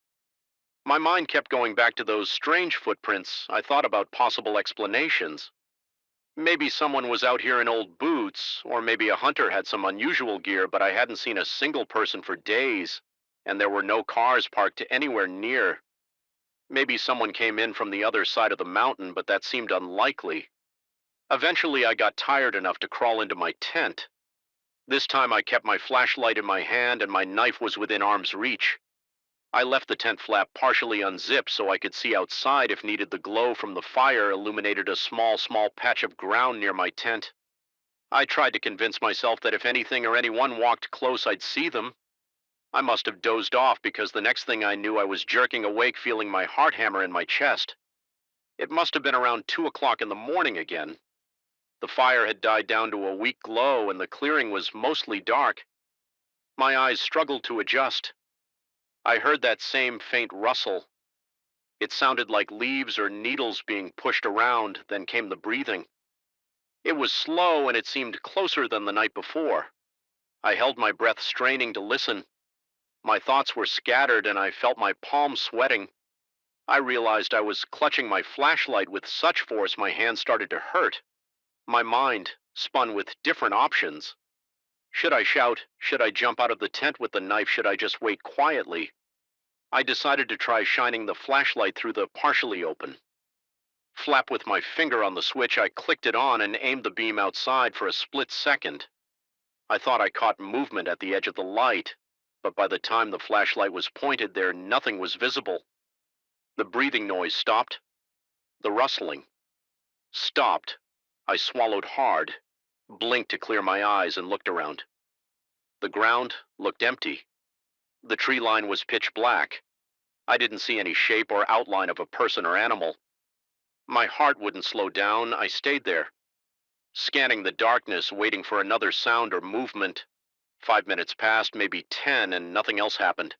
My mind kept going back to those strange footprints. I thought about possible explanations. Maybe someone was out here in old boots, or maybe a hunter had some unusual gear, but I hadn't seen a single person for days, and there were no cars parked anywhere near. Maybe someone came in from the other side of the mountain, but that seemed unlikely. Eventually, I got tired enough to crawl into my tent. This time I kept my flashlight in my hand and my knife was within arm's reach. I left the tent flap partially unzipped so I could see outside if needed. The glow from the fire illuminated a small patch of ground near my tent. I tried to convince myself that if anything or anyone walked close, I'd see them. I must have dozed off because the next thing I knew, I was jerking awake, feeling my heart hammer in my chest. It must have been around 2 o'clock in the morning again. The fire had died down to a weak glow and the clearing was mostly dark. My eyes struggled to adjust. I heard that same faint rustle. It sounded like leaves or needles being pushed around, then came the breathing. It was slow and it seemed closer than the night before. I held my breath, straining to listen. My thoughts were scattered and I felt my palms sweating. I realized I was clutching my flashlight with such force my hand started to hurt. My mind spun with different options. Should I shout? Should I jump out of the tent with the knife? Should I just wait quietly? I decided to try shining the flashlight through the partially open flap. With my finger on the switch, I clicked it on and aimed the beam outside for a split second. I thought I caught movement at the edge of the light, but by the time the flashlight was pointed there, nothing was visible. The breathing noise stopped. The rustling stopped. I swallowed hard, blinked to clear my eyes, and looked around. The ground looked empty. The tree line was pitch black. I didn't see any shape or outline of a person or animal. My heart wouldn't slow down. I stayed there, scanning the darkness, waiting for another sound or movement. 5 minutes passed, maybe 10, and nothing else happened.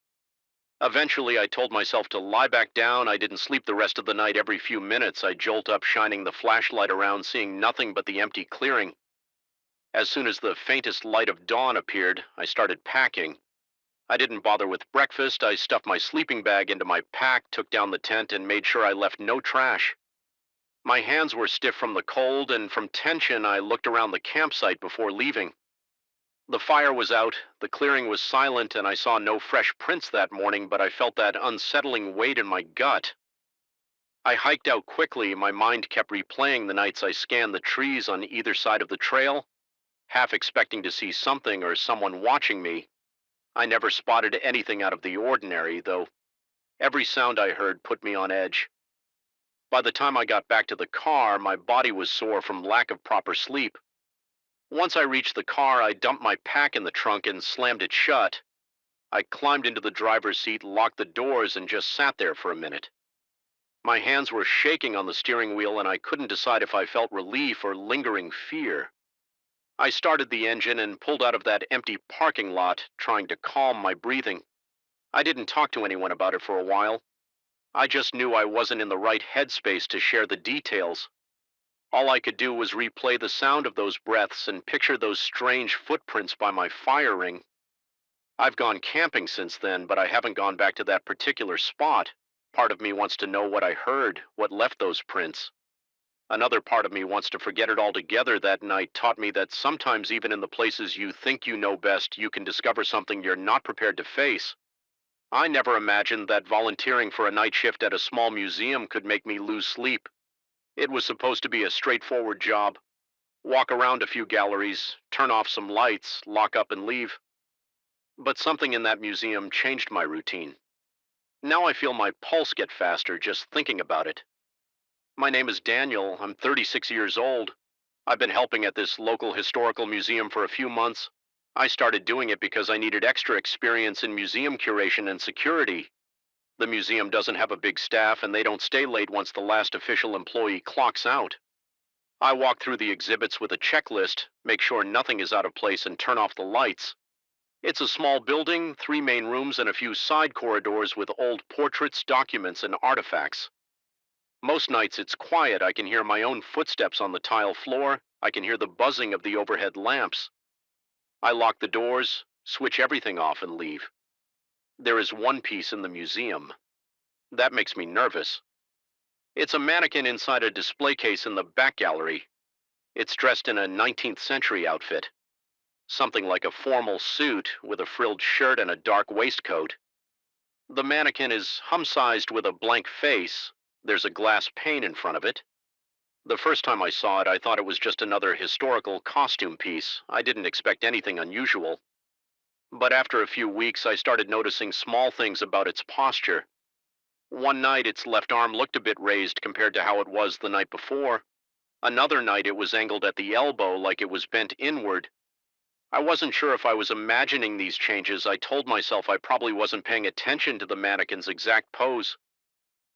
Eventually, I told myself to lie back down. I didn't sleep the rest of the night. Every few minutes, I jolt up, shining the flashlight around, seeing nothing but the empty clearing. As soon as the faintest light of dawn appeared, I started packing. I didn't bother with breakfast. I stuffed my sleeping bag into my pack, took down the tent, and made sure I left no trash. My hands were stiff from the cold, and from tension, I looked around the campsite before leaving. The fire was out, the clearing was silent, and I saw no fresh prints that morning, but I felt that unsettling weight in my gut. I hiked out quickly. My mind kept replaying the nights I scanned the trees on either side of the trail, half expecting to see something or someone watching me. I never spotted anything out of the ordinary, though every sound I heard put me on edge. By the time I got back to the car, my body was sore from lack of proper sleep. Once I reached the car, I dumped my pack in the trunk and slammed it shut. I climbed into the driver's seat, locked the doors, and just sat there for a minute. My hands were shaking on the steering wheel, and I couldn't decide if I felt relief or lingering fear. I started the engine and pulled out of that empty parking lot, trying to calm my breathing. I didn't talk to anyone about it for a while. I just knew I wasn't in the right headspace to share the details. All I could do was replay the sound of those breaths and picture those strange footprints by my fire ring. I've gone camping since then, but I haven't gone back to that particular spot. Part of me wants to know what I heard, what left those prints. Another part of me wants to forget it altogether. That night taught me that sometimes even in the places you think you know best, you can discover something you're not prepared to face. I never imagined that volunteering for a night shift at a small museum could make me lose sleep. It was supposed to be a straightforward job. Walk around a few galleries, turn off some lights, lock up and leave. But something in that museum changed my routine. Now I feel my pulse get faster just thinking about it. My name is Daniel. I'm 36 years old. I've been helping at this local historical museum for a few months. I started doing it because I needed extra experience in museum curation and security. The museum doesn't have a big staff, and they don't stay late once the last official employee clocks out. I walk through the exhibits with a checklist, make sure nothing is out of place, and turn off the lights. It's a small building, 3 main rooms, and a few side corridors with old portraits, documents, and artifacts. Most nights it's quiet. I can hear my own footsteps on the tile floor. I can hear the buzzing of the overhead lamps. I lock the doors, switch everything off, and leave. There is one piece in the museum. That makes me nervous. It's a mannequin inside a display case in the back gallery. It's dressed in a 19th century outfit. Something like a formal suit with a frilled shirt and a dark waistcoat. The mannequin is hum-sized with a blank face. There's a glass pane in front of it. The first time I saw it, I thought it was just another historical costume piece. I didn't expect anything unusual. But after a few weeks, I started noticing small things about its posture. One night, its left arm looked a bit raised compared to how it was the night before. Another night, it was angled at the elbow like it was bent inward. I wasn't sure if I was imagining these changes. I told myself I probably wasn't paying attention to the mannequin's exact pose.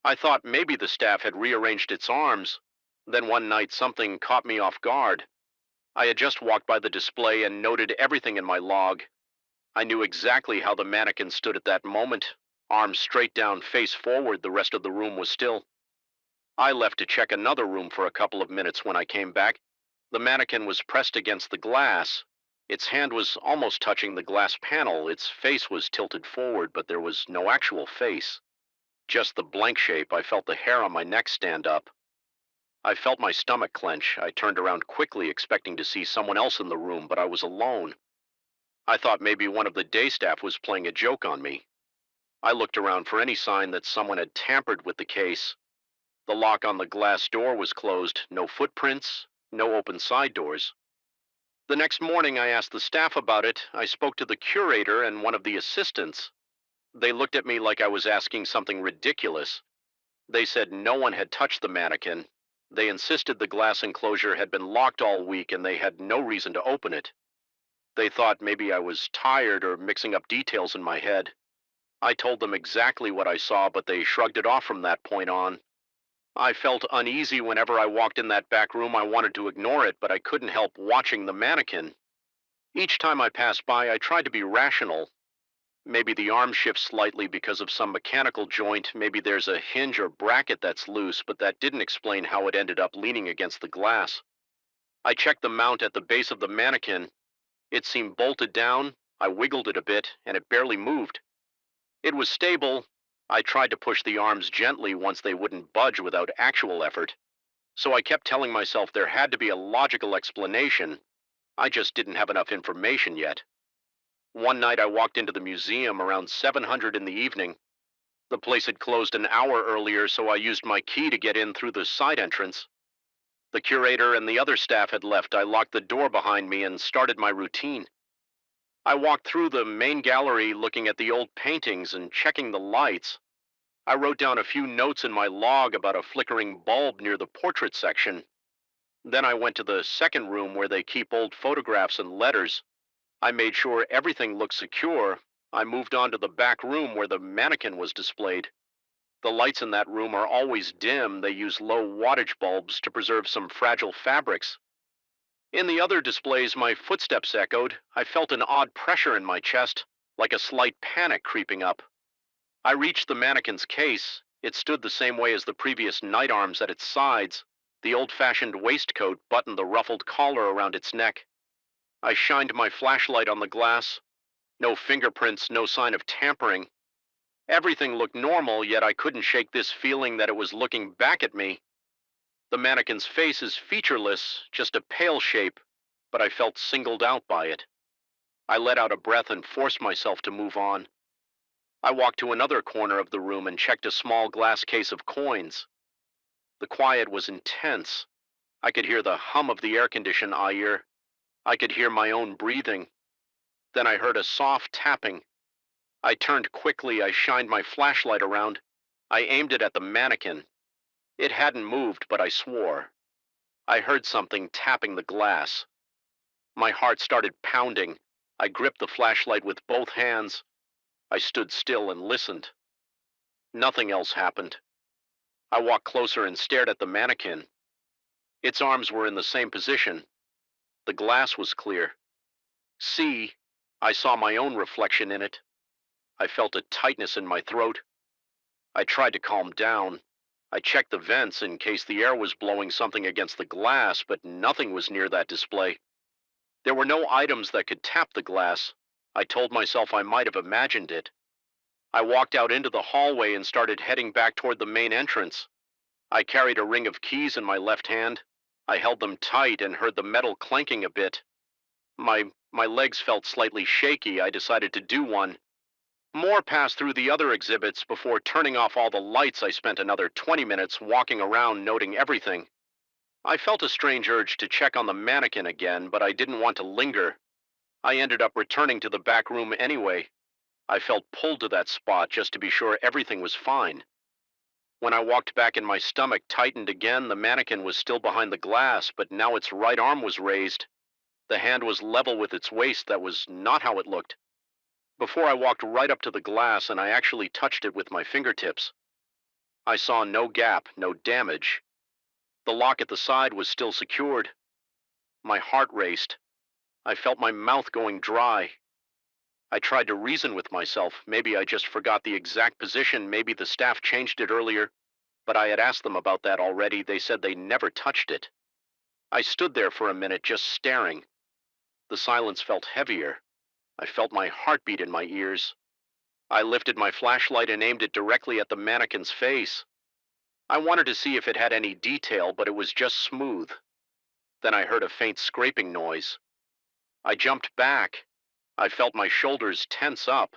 I thought maybe the staff had rearranged its arms. Then one night, something caught me off guard. I had just walked by the display and noted everything in my log. I knew exactly how the mannequin stood at that moment. Arms straight down, face forward. The rest of the room was still. I left to check another room for a couple of minutes. When I came back, the mannequin was pressed against the glass. Its hand was almost touching the glass panel. Its face was tilted forward, but there was no actual face. Just the blank shape. I felt the hair on my neck stand up. I felt my stomach clench. I turned around quickly, expecting to see someone else in the room, but I was alone. I thought maybe one of the day staff was playing a joke on me. I looked around for any sign that someone had tampered with the case. The lock on the glass door was closed. No footprints, no open side doors. The next morning, I asked the staff about it. I spoke to the curator and one of the assistants. They looked at me like I was asking something ridiculous. They said no one had touched the mannequin. They insisted the glass enclosure had been locked all week and they had no reason to open it. They thought maybe I was tired or mixing up details in my head. I told them exactly what I saw, but they shrugged it off from that point on. I felt uneasy whenever I walked in that back room. I wanted to ignore it, but I couldn't help watching the mannequin. Each time I passed by, I tried to be rational. Maybe the arm shifts slightly because of some mechanical joint. Maybe there's a hinge or bracket that's loose, but that didn't explain how it ended up leaning against the glass. I checked the mount at the base of the mannequin. It seemed bolted down. I wiggled it a bit, and it barely moved. It was stable. I tried to push the arms gently once they wouldn't budge without actual effort. So I kept telling myself there had to be a logical explanation. I just didn't have enough information yet. One night I walked into the museum around 700 in the evening. The place had closed an hour earlier, so I used my key to get in through the side entrance. The curator and the other staff had left. I locked the door behind me and started my routine. I walked through the main gallery looking at the old paintings and checking the lights. I wrote down a few notes in my log about a flickering bulb near the portrait section. Then I went to the second room where they keep old photographs and letters. I made sure everything looked secure. I moved on to the back room where the mannequin was displayed. The lights in that room are always dim. They use low wattage bulbs to preserve some fragile fabrics. In the other displays, my footsteps echoed. I felt an odd pressure in my chest, like a slight panic creeping up. I reached the mannequin's case. It stood the same way as the previous night arms at its sides. The old-fashioned waistcoat buttoned the ruffled collar around its neck. I shined my flashlight on the glass. No fingerprints, no sign of tampering. Everything looked normal, yet I couldn't shake this feeling that it was looking back at me. The mannequin's face is featureless, just a pale shape, but I felt singled out by it. I let out a breath and forced myself to move on. I walked to another corner of the room and checked a small glass case of coins. The quiet was intense. I could hear the hum of the air condition ear. I could hear my own breathing. Then I heard a soft tapping. I turned quickly. I shined my flashlight around. I aimed it at the mannequin. It hadn't moved, but I swore. I heard something tapping the glass. My heart started pounding. I gripped the flashlight with both hands. I stood still and listened. Nothing else happened. I walked closer and stared at the mannequin. Its arms were in the same position. The glass was clear. See, I saw my own reflection in it. I felt a tightness in my throat. I tried to calm down. I checked the vents in case the air was blowing something against the glass, but nothing was near that display. There were no items that could tap the glass. I told myself I might have imagined it. I walked out into the hallway and started heading back toward the main entrance. I carried a ring of keys in my left hand. I held them tight and heard the metal clanking a bit. My legs felt slightly shaky. I decided to do one. More passed through the other exhibits. Before turning off all the lights, I spent another 20 minutes walking around noting everything. I felt a strange urge to check on the mannequin again, but I didn't want to linger. I ended up returning to the back room anyway. I felt pulled to that spot just to be sure everything was fine. When I walked back in, my stomach tightened again. The mannequin was still behind the glass, but now its right arm was raised. The hand was level with its waist. That was not how it looked. Before I walked right up to the glass and I actually touched it with my fingertips. I saw no gap, no damage. The lock at the side was still secured. My heart raced. I felt my mouth going dry. I tried to reason with myself. Maybe I just forgot the exact position. Maybe the staff changed it earlier. But I had asked them about that already. They said they never touched it. I stood there for a minute just staring. The silence felt heavier. I felt my heartbeat in my ears. I lifted my flashlight and aimed it directly at the mannequin's face. I wanted to see if it had any detail, but it was just smooth. Then I heard a faint scraping noise. I jumped back. I felt my shoulders tense up.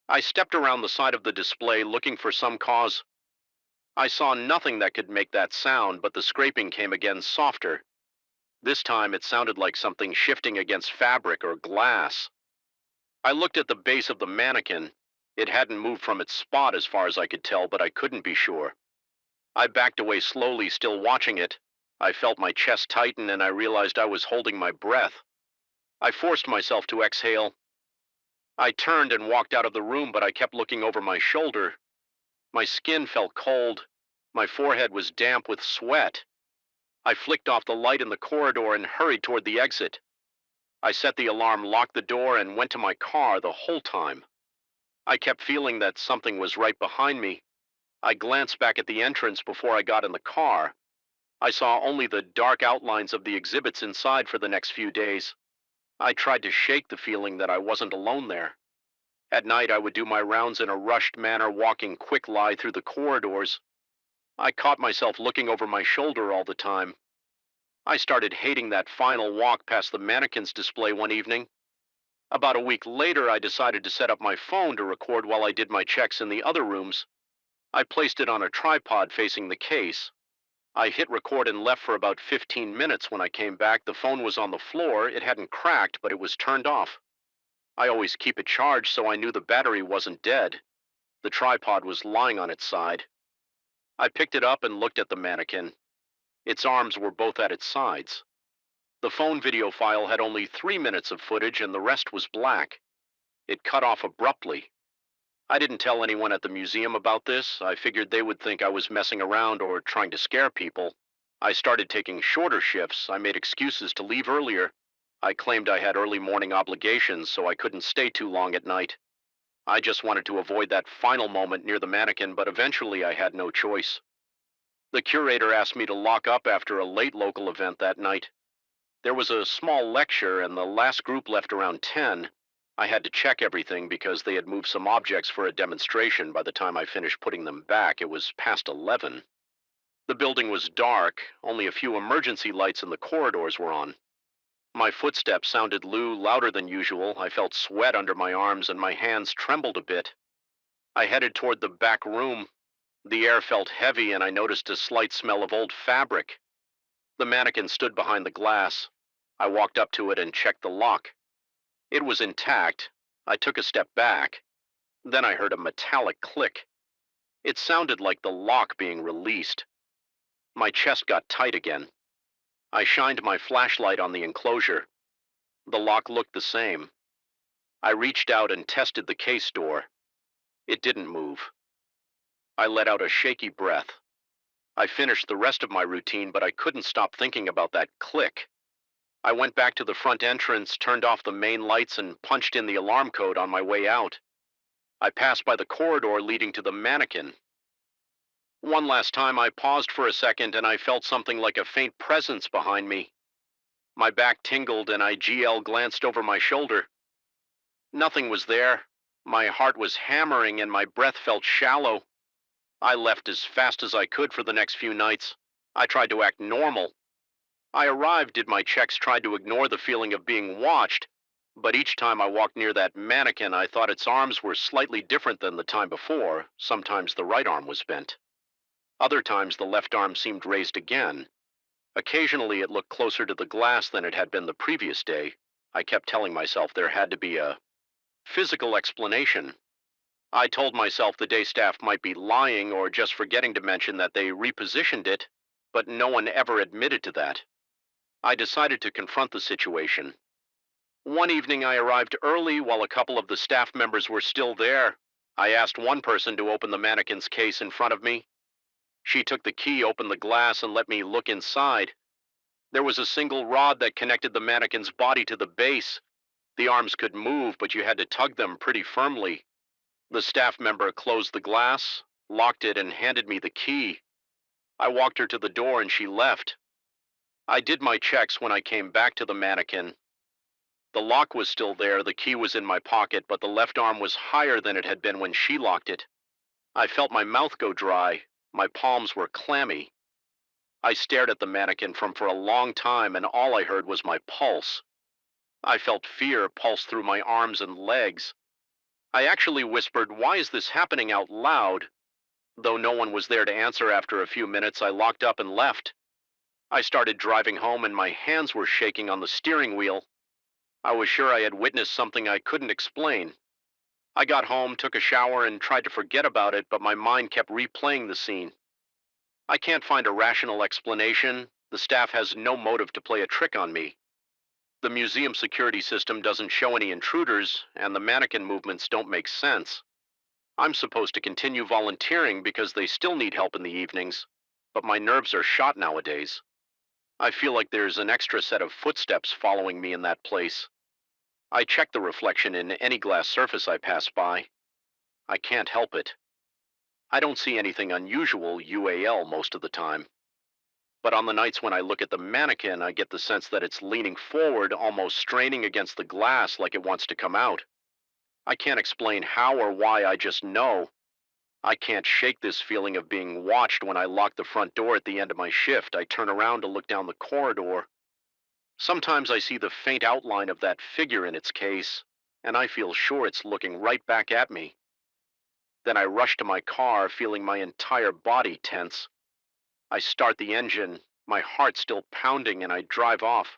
I stepped around the side of the display looking for some cause. I saw nothing that could make that sound, but the scraping came again, softer. This time it sounded like something shifting against fabric or glass. I looked at the base of the mannequin. It hadn't moved from its spot as far as I could tell, but I couldn't be sure. I backed away slowly, still watching it. I felt my chest tighten and I realized I was holding my breath. I forced myself to exhale. I turned and walked out of the room, but I kept looking over my shoulder. My skin felt cold. My forehead was damp with sweat. I flicked off the light in the corridor and hurried toward the exit. I set the alarm, locked the door, and went to my car the whole time. I kept feeling that something was right behind me. I glanced back at the entrance before I got in the car. I saw only the dark outlines of the exhibits inside for the next few days. I tried to shake the feeling that I wasn't alone there. At night, I would do my rounds in a rushed manner, walking quick lie through the corridors. I caught myself looking over my shoulder all the time. I started hating that final walk past the mannequins display one evening. About a week later, I decided to set up my phone to record while I did my checks in the other rooms. I placed it on a tripod facing the case. I hit record and left for about 15 minutes. When I came back, the phone was on the floor. It hadn't cracked, but it was turned off. I always keep it charged, so I knew the battery wasn't dead. The tripod was lying on its side. I picked it up and looked at the mannequin. Its arms were both at its sides. The phone video file had only 3 minutes of footage, and the rest was black. It cut off abruptly. I didn't tell anyone at the museum about this. I figured they would think I was messing around or trying to scare people. I started taking shorter shifts. I made excuses to leave earlier. I claimed I had early morning obligations, so I couldn't stay too long at night. I just wanted to avoid that final moment near the mannequin, but eventually I had no choice. The curator asked me to lock up after a late local event that night. There was a small lecture, and the last group left around 10. I had to check everything because they had moved some objects for a demonstration. By the time I finished putting them back, it was past 11. The building was dark. Only a few emergency lights in the corridors were on. My footsteps sounded louder than usual. I felt sweat under my arms, and my hands trembled a bit. I headed toward the back room. The air felt heavy, and I noticed a slight smell of old fabric. The mannequin stood behind the glass. I walked up to it and checked the lock. It was intact. I took a step back. Then I heard a metallic click. It sounded like the lock being released. My chest got tight again. I shined my flashlight on the enclosure. The lock looked the same. I reached out and tested the case door. It didn't move. I let out a shaky breath. I finished the rest of my routine, but I couldn't stop thinking about that click. I went back to the front entrance, turned off the main lights, and punched in the alarm code on my way out. I passed by the corridor leading to the mannequin. One last time, I paused for a second, and I felt something like a faint presence behind me. My back tingled, and I glanced over my shoulder. Nothing was there. My heart was hammering, and my breath felt shallow. I left as fast as I could for the next few nights. I tried to act normal. I arrived, did my checks, tried to ignore the feeling of being watched, but each time I walked near that mannequin, I thought its arms were slightly different than the time before. Sometimes the right arm was bent. Other times the left arm seemed raised again. Occasionally it looked closer to the glass than it had been the previous day. I kept telling myself there had to be a physical explanation. I told myself the day staff might be lying or just forgetting to mention that they repositioned it, but no one ever admitted to that. I decided to confront the situation. One evening I arrived early while a couple of the staff members were still there. I asked one person to open the mannequin's case in front of me. She took the key, opened the glass, and let me look inside. There was a single rod that connected the mannequin's body to the base. The arms could move, but you had to tug them pretty firmly. The staff member closed the glass, locked it, and handed me the key. I walked her to the door and she left. I did my checks when I came back to the mannequin. The lock was still there, the key was in my pocket, but the left arm was higher than it had been when she locked it. I felt my mouth go dry. My palms were clammy. I stared at the mannequin for a long time, and all I heard was my pulse. I felt fear pulse through my arms and legs. I actually whispered, "Why is this happening?" out loud. Though no one was there to answer after a few minutes, I locked up and left. I started driving home, and my hands were shaking on the steering wheel. I was sure I had witnessed something I couldn't explain. I got home, took a shower, and tried to forget about it, but my mind kept replaying the scene. I can't find a rational explanation. The staff has no motive to play a trick on me. The museum security system doesn't show any intruders, and the mannequin movements don't make sense. I'm supposed to continue volunteering because they still need help in the evenings, but my nerves are shot nowadays. I feel like there's an extra set of footsteps following me in that place. I check the reflection in any glass surface I pass by. I can't help it. I don't see anything unusual UAL most of the time. But on the nights when I look at the mannequin, I get the sense that it's leaning forward, almost straining against the glass like it wants to come out. I can't explain how or why, I just know. I can't shake this feeling of being watched. When I lock the front door at the end of my shift, I turn around to look down the corridor. Sometimes I see the faint outline of that figure in its case, and I feel sure it's looking right back at me. Then I rush to my car, feeling my entire body tense. I start the engine, my heart still pounding, and I drive off,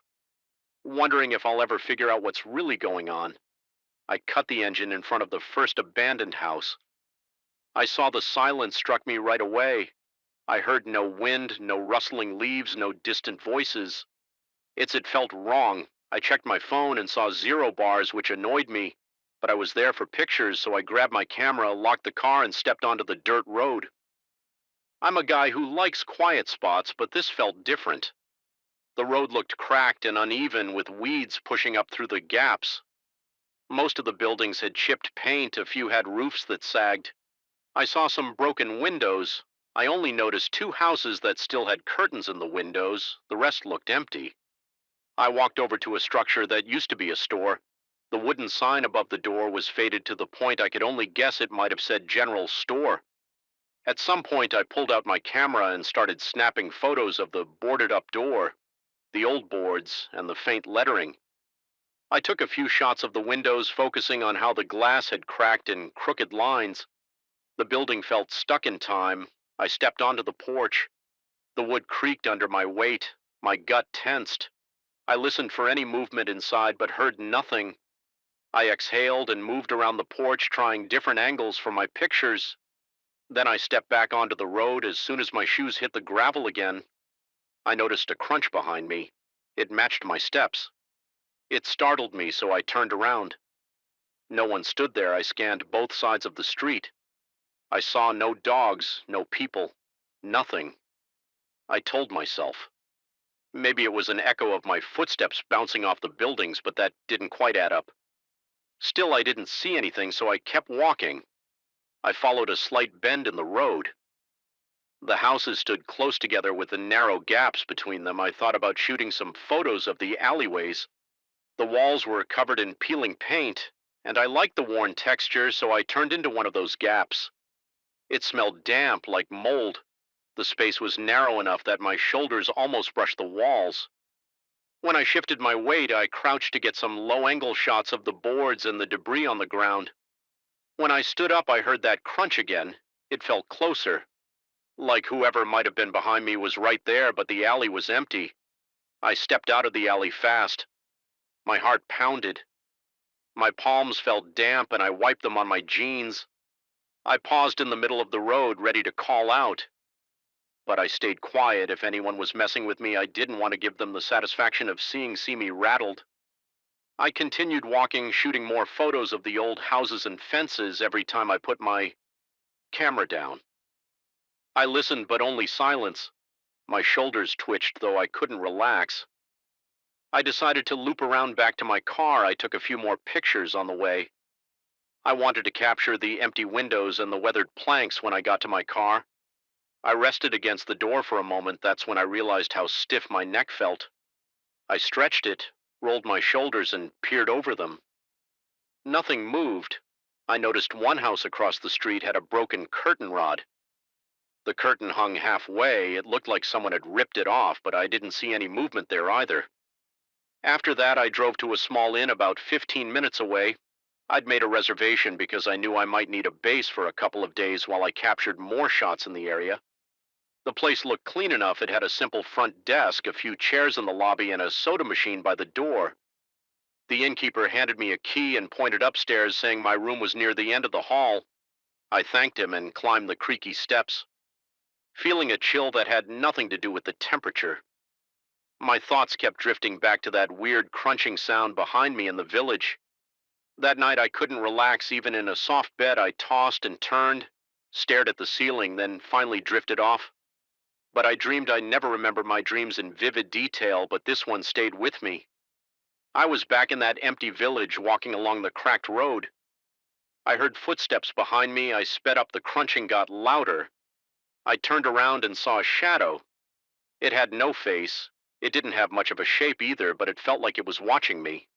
wondering if I'll ever figure out what's really going on. I cut the engine in front of the first abandoned house. I saw the silence struck me right away. I heard no wind, no rustling leaves, no distant voices. It felt wrong. I checked my phone and saw 0 bars, which annoyed me, but I was there for pictures, so I grabbed my camera, locked the car, and stepped onto the dirt road. I'm a guy who likes quiet spots, but this felt different. The road looked cracked and uneven, with weeds pushing up through the gaps. Most of the buildings had chipped paint, a few had roofs that sagged. I saw some broken windows. I only noticed 2 houses that still had curtains in the windows. The rest looked empty. I walked over to a structure that used to be a store. The wooden sign above the door was faded to the point I could only guess it might have said General Store. At some point, I pulled out my camera and started snapping photos of the boarded up door, the old boards, and the faint lettering. I took a few shots of the windows, focusing on how the glass had cracked in crooked lines. The building felt stuck in time. I stepped onto the porch. The wood creaked under my weight. My gut tensed. I listened for any movement inside, but heard nothing. I exhaled and moved around the porch, trying different angles for my pictures. Then I stepped back onto the road. As soon as my shoes hit the gravel again, I noticed a crunch behind me. It matched my steps. It startled me, so I turned around. No one stood there. I scanned both sides of the street. I saw no dogs, no people, nothing. I told myself. Maybe it was an echo of my footsteps bouncing off the buildings, but that didn't quite add up. Still, I didn't see anything, so I kept walking. I followed a slight bend in the road. The houses stood close together with the narrow gaps between them. I thought about shooting some photos of the alleyways. The walls were covered in peeling paint, and I liked the worn texture, so I turned into one of those gaps. It smelled damp, like mold. The space was narrow enough that my shoulders almost brushed the walls. When I shifted my weight, I crouched to get some low-angle shots of the boards and the debris on the ground. When I stood up, I heard that crunch again. It felt closer, like whoever might have been behind me was right there, but the alley was empty. I stepped out of the alley fast. My heart pounded. My palms felt damp, and I wiped them on my jeans. I paused in the middle of the road, ready to call out. But I stayed quiet. If anyone was messing with me, I didn't want to give them the satisfaction of see me rattled. I continued walking, shooting more photos of the old houses and fences every time I put my camera down. I listened, but only silence. My shoulders twitched, though I couldn't relax. I decided to loop around back to my car. I took a few more pictures on the way. I wanted to capture the empty windows and the weathered planks when I got to my car. I rested against the door for a moment. That's when I realized how stiff my neck felt. I stretched it, rolled my shoulders, and peered over them. Nothing moved. I noticed one house across the street had a broken curtain rod. The curtain hung halfway. It looked like someone had ripped it off, but I didn't see any movement there either. After that, I drove to a small inn about 15 minutes away. I'd made a reservation because I knew I might need a base for a couple of days while I captured more shots in the area. The place looked clean enough. It had a simple front desk, a few chairs in the lobby, and a soda machine by the door. The innkeeper handed me a key and pointed upstairs, saying my room was near the end of the hall. I thanked him and climbed the creaky steps, feeling a chill that had nothing to do with the temperature. My thoughts kept drifting back to that weird crunching sound behind me in the village. That night I couldn't relax even in a soft bed. I tossed and turned, stared at the ceiling, then finally drifted off. But I dreamed I never remember my dreams in vivid detail, but this one stayed with me. I was back in that empty village walking along the cracked road. I heard footsteps behind me. I sped up. The crunching got louder. I turned around and saw a shadow. It had no face. It didn't have much of a shape either, but it felt like it was watching me.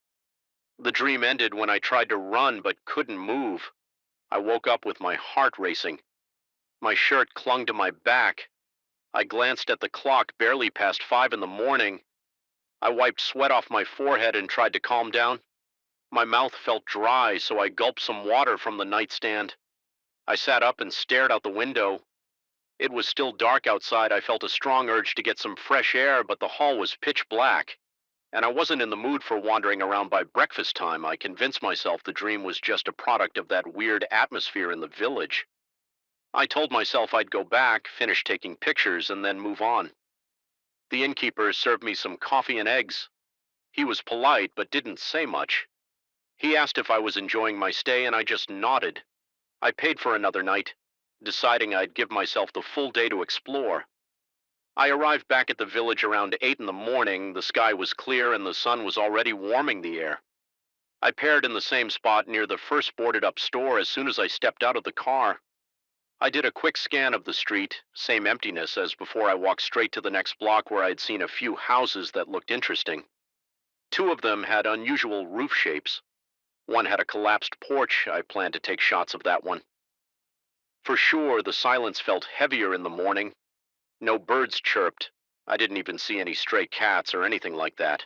The dream ended when I tried to run but couldn't move. I woke up with my heart racing. My shirt clung to my back. I glanced at the clock, barely past 5 in the morning. I wiped sweat off my forehead and tried to calm down. My mouth felt dry, so I gulped some water from the nightstand. I sat up and stared out the window. It was still dark outside. I felt a strong urge to get some fresh air, but the hall was pitch black, and I wasn't in the mood for wandering around by breakfast time. I convinced myself the dream was just a product of that weird atmosphere in the village. I told myself I'd go back, finish taking pictures, and then move on. The innkeeper served me some coffee and eggs. He was polite, but didn't say much. He asked if I was enjoying my stay, and I just nodded. I paid for another night, deciding I'd give myself the full day to explore. I arrived back at the village around 8 in the morning. The sky was clear and the sun was already warming the air. I paired in the same spot near the first boarded up store as soon as I stepped out of the car. I did a quick scan of the street, same emptiness as before. I walked straight to the next block where I'd seen a few houses that looked interesting. Two of them had unusual roof shapes. One had a collapsed porch. I planned to take shots of that one. For sure, the silence felt heavier in the morning. No birds chirped. I didn't even see any stray cats or anything like that.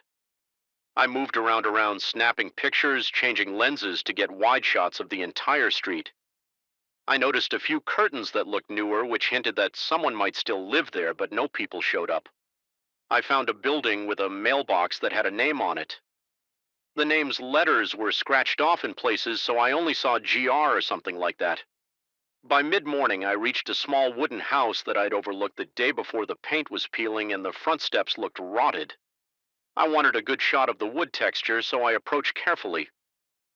I moved around, snapping pictures, changing lenses to get wide shots of the entire street. I noticed a few curtains that looked newer, which hinted that someone might still live there, but no people showed up. I found a building with a mailbox that had a name on it. The name's letters were scratched off in places, so I only saw GR or something like that. By mid-morning, I reached a small wooden house that I'd overlooked the day before. The paint was peeling and the front steps looked rotted. I wanted a good shot of the wood texture, so I approached carefully.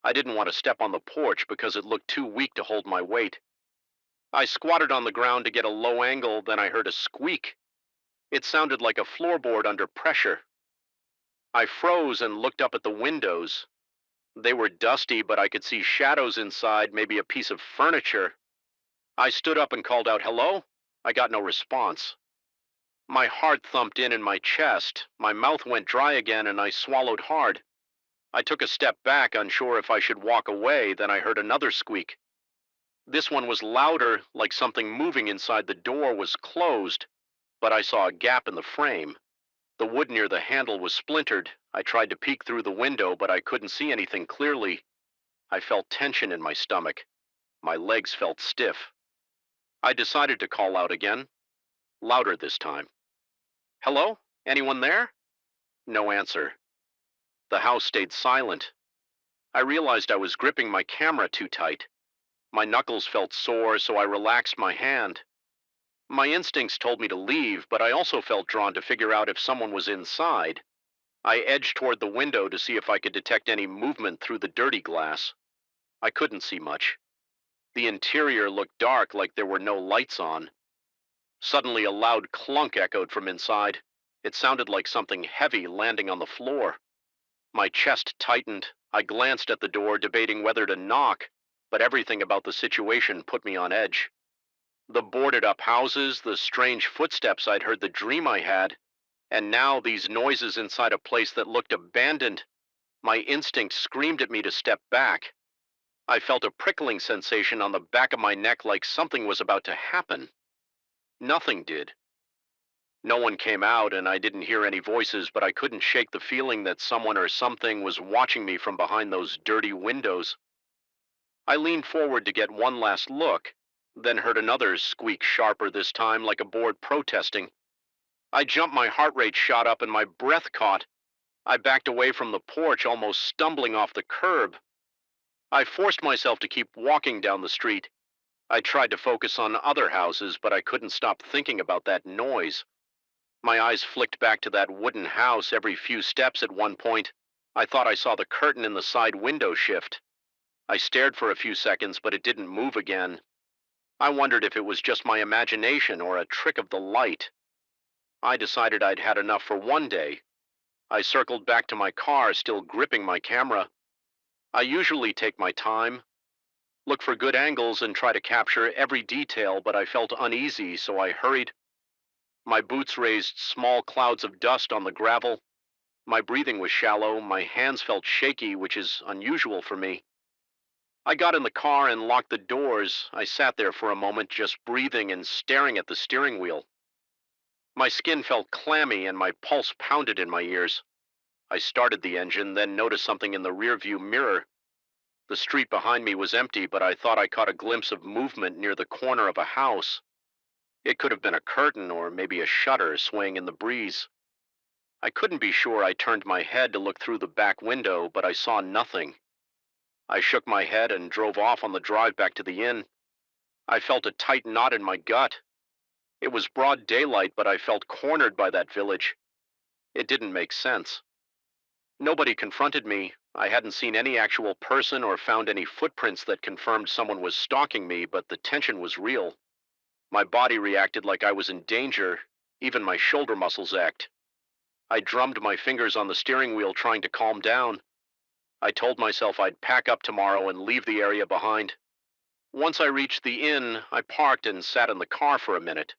I didn't want to step on the porch because it looked too weak to hold my weight. I squatted on the ground to get a low angle, then I heard a squeak. It sounded like a floorboard under pressure. I froze and looked up at the windows. They were dusty, but I could see shadows inside, maybe a piece of furniture. I stood up and called out, "Hello?" I got no response. My heart thumped in my chest. My mouth went dry again and I swallowed hard. I took a step back, unsure if I should walk away. Then I heard another squeak. This one was louder, like something moving inside. The door was closed, but I saw a gap in the frame. The wood near the handle was splintered. I tried to peek through the window, but I couldn't see anything clearly. I felt tension in my stomach. My legs felt stiff. I decided to call out again, louder this time. "Hello? Anyone there?" No answer. The house stayed silent. I realized I was gripping my camera too tight. My knuckles felt sore, so I relaxed my hand. My instincts told me to leave, but I also felt drawn to figure out if someone was inside. I edged toward the window to see if I could detect any movement through the dirty glass. I couldn't see much. The interior looked dark, like there were no lights on. Suddenly, a loud clunk echoed from inside. It sounded like something heavy landing on the floor. My chest tightened. I glanced at the door, debating whether to knock, but everything about the situation put me on edge. The boarded up houses, the strange footsteps I'd heard, the dream I had, and now these noises inside a place that looked abandoned. My instinct screamed at me to step back. I felt a prickling sensation on the back of my neck, like something was about to happen. Nothing did. No one came out, and I didn't hear any voices, but I couldn't shake the feeling that someone or something was watching me from behind those dirty windows. I leaned forward to get one last look, then heard another squeak, sharper this time, like a board protesting. I jumped, my heart rate shot up, and my breath caught. I backed away from the porch, almost stumbling off the curb. I forced myself to keep walking down the street. I tried to focus on other houses, but I couldn't stop thinking about that noise. My eyes flicked back to that wooden house every few steps. At one point, I thought I saw the curtain in the side window shift. I stared for a few seconds, but it didn't move again. I wondered if it was just my imagination or a trick of the light. I decided I'd had enough for one day. I circled back to my car, still gripping my camera. I usually take my time, look for good angles, and try to capture every detail, but I felt uneasy, so I hurried. My boots raised small clouds of dust on the gravel. My breathing was shallow, my hands felt shaky, which is unusual for me. I got in the car and locked the doors. I sat there for a moment, just breathing and staring at the steering wheel. My skin felt clammy and my pulse pounded in my ears. I started the engine, then noticed something in the rearview mirror. The street behind me was empty, but I thought I caught a glimpse of movement near the corner of a house. It could have been a curtain or maybe a shutter swaying in the breeze. I couldn't be sure. I turned my head to look through the back window, but I saw nothing. I shook my head and drove off on the drive back to the inn. I felt a tight knot in my gut. It was broad daylight, but I felt cornered by that village. It didn't make sense. Nobody confronted me. I hadn't seen any actual person or found any footprints that confirmed someone was stalking me, but the tension was real. My body reacted like I was in danger. Even my shoulder muscles ached. I drummed my fingers on the steering wheel, trying to calm down. I told myself I'd pack up tomorrow and leave the area behind. Once I reached the inn, I parked and sat in the car for a minute.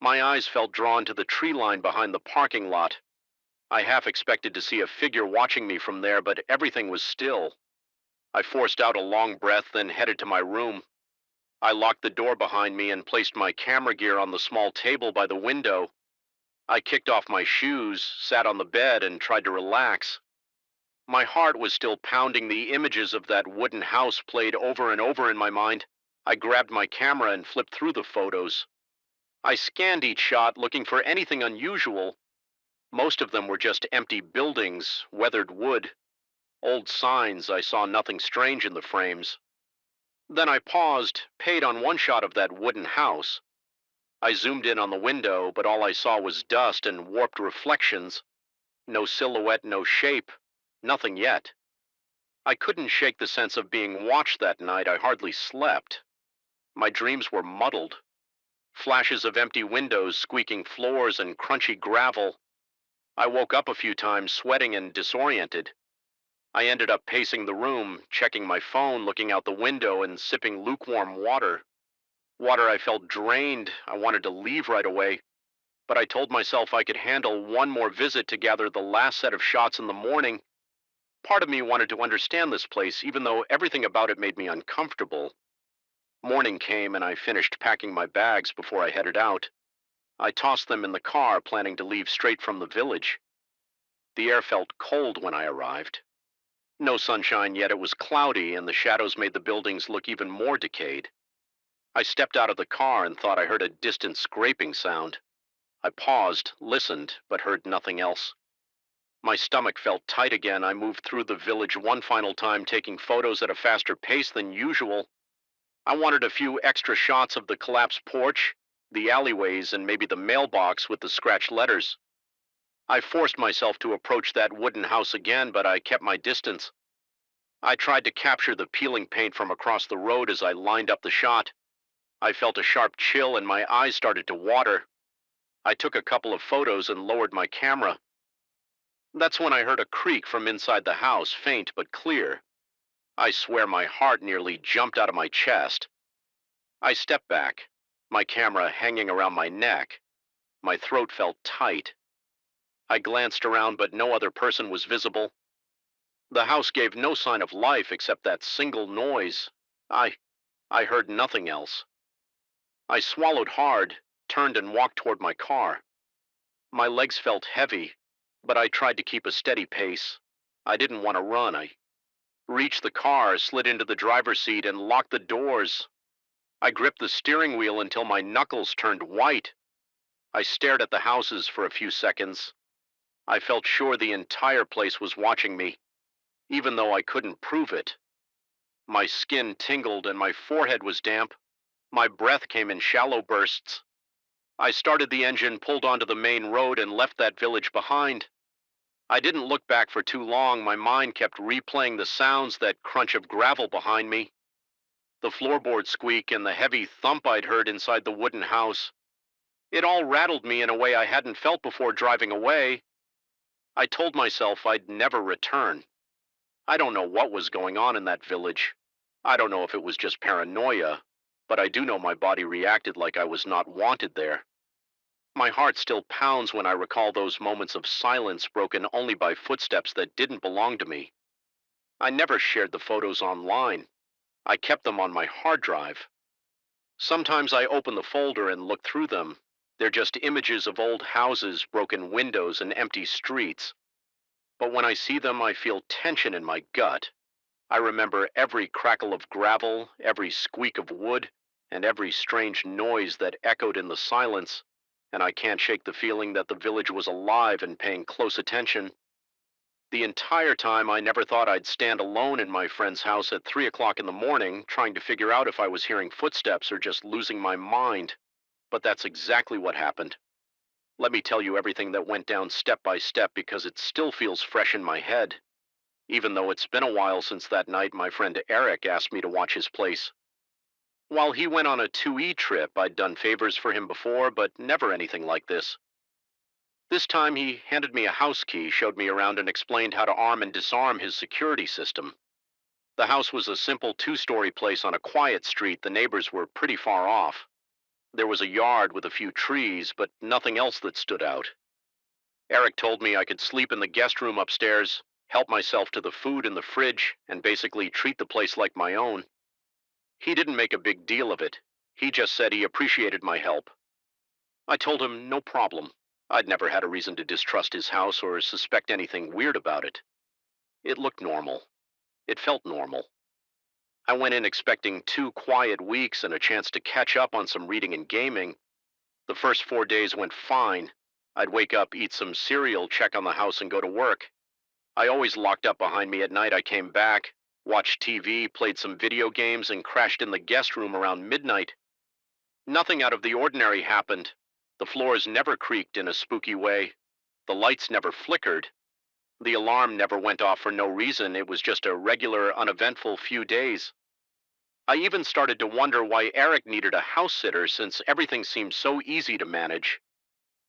My eyes felt drawn to the tree line behind the parking lot. I half expected to see a figure watching me from there, but everything was still. I forced out a long breath, then headed to my room. I locked the door behind me and placed my camera gear on the small table by the window. I kicked off my shoes, sat on the bed, and tried to relax. My heart was still pounding. The images of that wooden house played over and over in my mind. I grabbed my camera and flipped through the photos. I scanned each shot, looking for anything unusual. Most of them were just empty buildings, weathered wood, old signs. I saw nothing strange in the frames. Then I paused, paid on one shot of that wooden house. I zoomed in on the window, but all I saw was dust and warped reflections. No silhouette, no shape, nothing yet. I couldn't shake the sense of being watched that night. I hardly slept. My dreams were muddled. Flashes of empty windows, squeaking floors, and crunchy gravel. I woke up a few times, sweating and disoriented. I ended up pacing the room, checking my phone, looking out the window, and sipping lukewarm water. Water I felt drained. I wanted to leave right away, but I told myself I could handle one more visit to gather the last set of shots in the morning. Part of me wanted to understand this place, even though everything about it made me uncomfortable. Morning came, and I finished packing my bags before I headed out. I tossed them in the car, planning to leave straight from the village. The air felt cold when I arrived. No sunshine yet. It was cloudy, and the shadows made the buildings look even more decayed. I stepped out of the car and thought I heard a distant scraping sound. I paused, listened, but heard nothing else. My stomach felt tight again. I moved through the village one final time, taking photos at a faster pace than usual. I wanted a few extra shots of the collapsed porch, the alleyways, and maybe the mailbox with the scratched letters. I forced myself to approach that wooden house again, but I kept my distance. I tried to capture the peeling paint from across the road as I lined up the shot. I felt a sharp chill and my eyes started to water. I took a couple of photos and lowered my camera. That's when I heard a creak from inside the house, faint but clear. I swear my heart nearly jumped out of my chest. I stepped back, my camera hanging around my neck. My throat felt tight. I glanced around, but no other person was visible. The house gave no sign of life except that single noise. I heard nothing else. I swallowed hard, turned and walked toward my car. My legs felt heavy, but I tried to keep a steady pace. I didn't want to run. I reached the car, slid into the driver's seat, and locked the doors. I gripped the steering wheel until my knuckles turned white. I stared at the houses for a few seconds. I felt sure the entire place was watching me, even though I couldn't prove it. My skin tingled and my forehead was damp. My breath came in shallow bursts. I started the engine, pulled onto the main road, and left that village behind. I didn't look back for too long. My mind kept replaying the sounds, that crunch of gravel behind me, the floorboard squeak, and the heavy thump I'd heard inside the wooden house. It all rattled me in a way I hadn't felt before driving away. I told myself I'd never return. I don't know what was going on in that village. I don't know if it was just paranoia, but I do know my body reacted like I was not wanted there. My heart still pounds when I recall those moments of silence broken only by footsteps that didn't belong to me. I never shared the photos online. I kept them on my hard drive. Sometimes I open the folder and look through them. They're just images of old houses, broken windows, and empty streets. But when I see them, I feel tension in my gut. I remember every crackle of gravel, every squeak of wood, and every strange noise that echoed in the silence, and I can't shake the feeling that the village was alive and paying close attention. The entire time, I never thought I'd stand alone in my friend's house at 3 o'clock in the morning, trying to figure out if I was hearing footsteps or just losing my mind. But that's exactly what happened. Let me tell you everything that went down step by step because it still feels fresh in my head, even though it's been a while since that night my friend Eric asked me to watch his place. While he went on a 2E trip, I'd done favors for him before, but never anything like this. This time he handed me a house key, showed me around, and explained how to arm and disarm his security system. The house was a simple 2-story place on a quiet street. The neighbors were pretty far off. There was a yard with a few trees, but nothing else that stood out. Eric told me I could sleep in the guest room upstairs, help myself to the food in the fridge, and basically treat the place like my own. He didn't make a big deal of it. He just said he appreciated my help. I told him no problem. I'd never had a reason to distrust his house or suspect anything weird about it. It looked normal. It felt normal. I went in expecting 2 quiet weeks and a chance to catch up on some reading and gaming. The first 4 days went fine. I'd wake up, eat some cereal, check on the house, and go to work. I always locked up behind me at night. I came back, watched TV, played some video games, and crashed in the guest room around midnight. Nothing out of the ordinary happened. The floors never creaked in a spooky way. The lights never flickered. The alarm never went off for no reason. It was just a regular, uneventful few days. I even started to wonder why Eric needed a house sitter since everything seemed so easy to manage.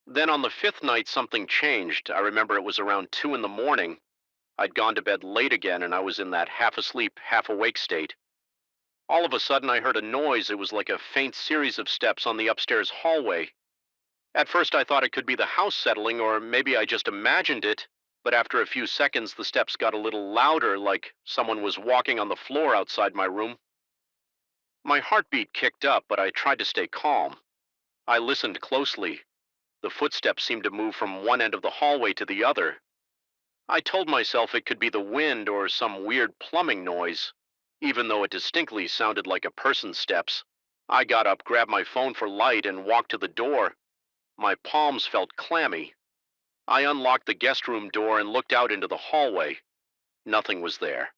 Then on the 5th night, something changed. I remember it was around 2 in the morning. I'd gone to bed late again and I was in that half asleep, half awake state. All of a sudden I heard a noise. It was like a faint series of steps on the upstairs hallway. At first I thought it could be the house settling, or maybe I just imagined it, but after a few seconds the steps got a little louder, like someone was walking on the floor outside my room. My heartbeat kicked up, but I tried to stay calm. I listened closely. The footsteps seemed to move from one end of the hallway to the other. I told myself it could be the wind or some weird plumbing noise, even though it distinctly sounded like a person's steps. I got up, grabbed my phone for light, and walked to the door. My palms felt clammy. I unlocked the guest room door and looked out into the hallway. Nothing was there.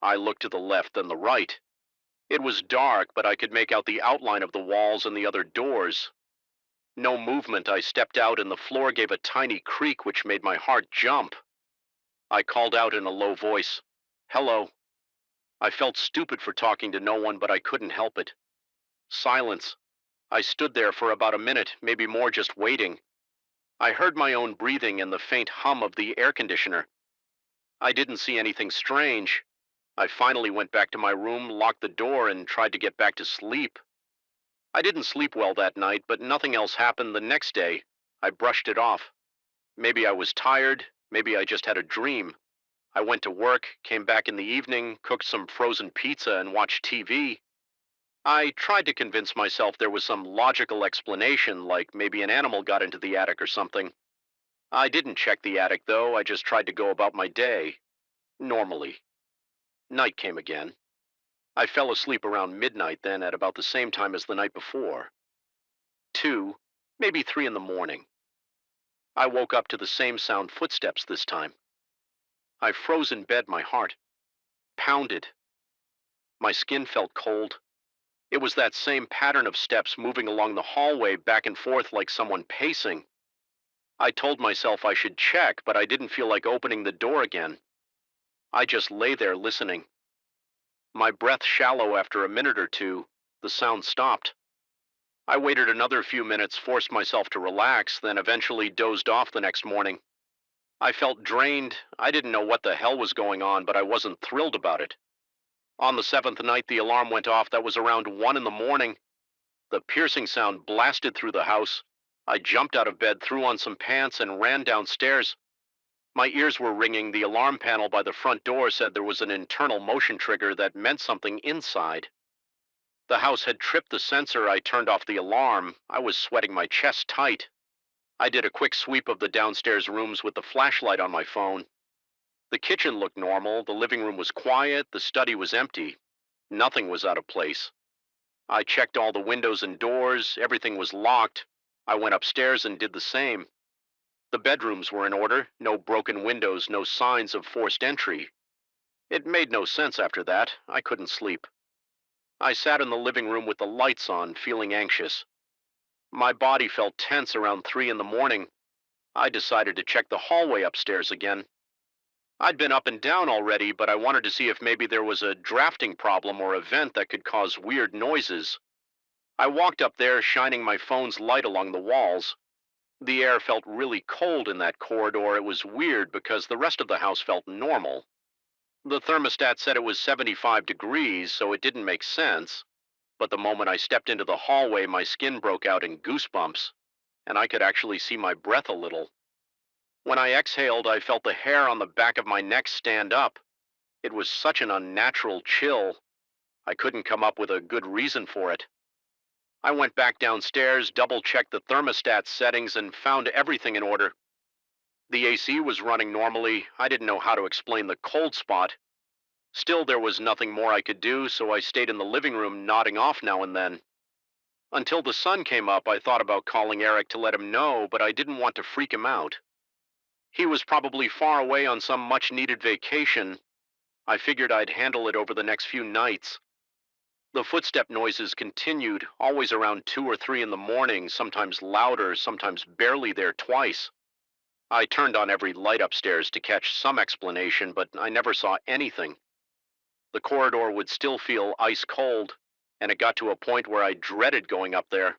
I looked to the left, then the right. It was dark, but I could make out the outline of the walls and the other doors. No movement. I stepped out and the floor gave a tiny creak which made my heart jump. I called out in a low voice, "Hello." I felt stupid for talking to no one, but I couldn't help it. Silence. I stood there for about a minute, maybe more, just waiting. I heard my own breathing and the faint hum of the air conditioner. I didn't see anything strange. I finally went back to my room, locked the door, and tried to get back to sleep. I didn't sleep well that night, but nothing else happened the next day. I brushed it off. Maybe I was tired, maybe I just had a dream. I went to work, came back in the evening, cooked some frozen pizza, and watched TV. I tried to convince myself there was some logical explanation, like maybe an animal got into the attic or something. I didn't check the attic, though. I just tried to go about my day. Normally. Night came again. I fell asleep around midnight then, at about the same time as the night before. 2, maybe 3 in the morning. I woke up to the same sound, footsteps this time. I froze in bed, my heart pounded. My skin felt cold. It was that same pattern of steps moving along the hallway, back and forth like someone pacing. I told myself I should check, but I didn't feel like opening the door again. I just lay there listening. My breath shallow after a minute or two, the sound stopped. I waited another few minutes, forced myself to relax, then eventually dozed off the next morning. I felt drained. I didn't know what the hell was going on, but I wasn't thrilled about it. On the seventh night, the alarm went off. That was around 1 in the morning. The piercing sound blasted through the house. I jumped out of bed, threw on some pants, and ran downstairs. My ears were ringing. The alarm panel by the front door said there was an internal motion trigger that meant something inside. The house had tripped the sensor. I turned off the alarm. I was sweating my chest tight. I did a quick sweep of the downstairs rooms with the flashlight on my phone. The kitchen looked normal. The living room was quiet. The study was empty. Nothing was out of place. I checked all the windows and doors. Everything was locked. I went upstairs and did the same. The bedrooms were in order. No broken windows, no signs of forced entry. It made no sense after that. I couldn't sleep. I sat in the living room with the lights on, feeling anxious. My body felt tense around 3 in the morning. I decided to check the hallway upstairs again. I'd been up and down already, but I wanted to see if maybe there was a drafting problem or a vent that could cause weird noises. I walked up there, shining my phone's light along the walls. The air felt really cold in that corridor. It was weird because the rest of the house felt normal. The thermostat said it was 75 degrees, so it didn't make sense. But the moment I stepped into the hallway, my skin broke out in goosebumps, and I could actually see my breath a little. When I exhaled, I felt the hair on the back of my neck stand up. It was such an unnatural chill. I couldn't come up with a good reason for it. I went back downstairs, double-checked the thermostat settings, and found everything in order. The AC was running normally. I didn't know how to explain the cold spot. Still, there was nothing more I could do, so I stayed in the living room, nodding off now and then. Until the sun came up, I thought about calling Eric to let him know, but I didn't want to freak him out. He was probably far away on some much-needed vacation. I figured I'd handle it over the next few nights. The footstep noises continued, always around 2 or 3 in the morning, sometimes louder, sometimes barely there twice. I turned on every light upstairs to catch some explanation, but I never saw anything. The corridor would still feel ice cold, and it got to a point where I dreaded going up there.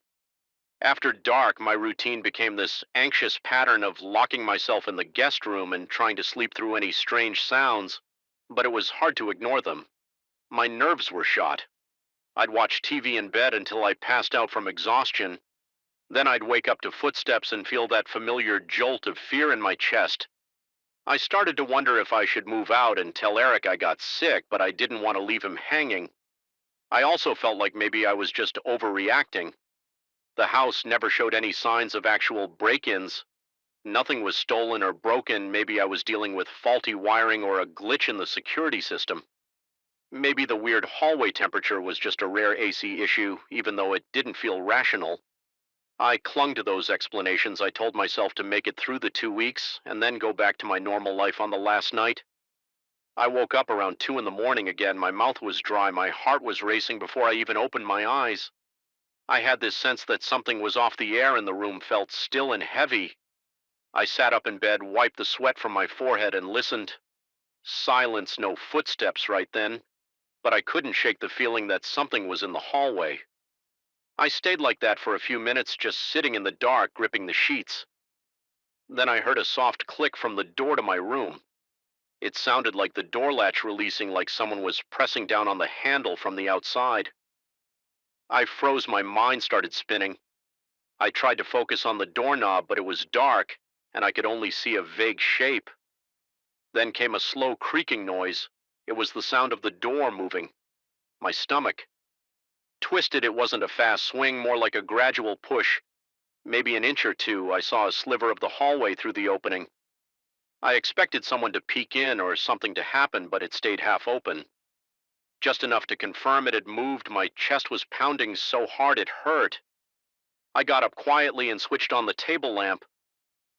After dark, my routine became this anxious pattern of locking myself in the guest room and trying to sleep through any strange sounds, but it was hard to ignore them. My nerves were shot. I'd watch TV in bed until I passed out from exhaustion. Then I'd wake up to footsteps and feel that familiar jolt of fear in my chest. I started to wonder if I should move out and tell Eric I got sick, but I didn't want to leave him hanging. I also felt like maybe I was just overreacting. The house never showed any signs of actual break-ins. Nothing was stolen or broken. Maybe I was dealing with faulty wiring or a glitch in the security system. Maybe the weird hallway temperature was just a rare AC issue, even though it didn't feel rational. I clung to those explanations. I told myself to make it through the 2 weeks and then go back to my normal life on the last night. I woke up around 2 in the morning again. My mouth was dry. My heart was racing before I even opened my eyes. I had this sense that something was off. The air in the room felt still and heavy. I sat up in bed, wiped the sweat from my forehead, and listened. Silence, no footsteps right then, but I couldn't shake the feeling that something was in the hallway. I stayed like that for a few minutes, just sitting in the dark, gripping the sheets. Then I heard a soft click from the door to my room. It sounded like the door latch releasing, like someone was pressing down on the handle from the outside. I froze. My mind started spinning. I tried to focus on the doorknob, but it was dark, and I could only see a vague shape. Then came a slow creaking noise. It was the sound of the door moving. My stomach twisted. It wasn't a fast swing, more like a gradual push. Maybe an inch or two. I saw a sliver of the hallway through the opening. I expected someone to peek in or something to happen, but it stayed half open. Just enough to confirm it had moved. My chest was pounding so hard it hurt. I got up quietly and switched on the table lamp.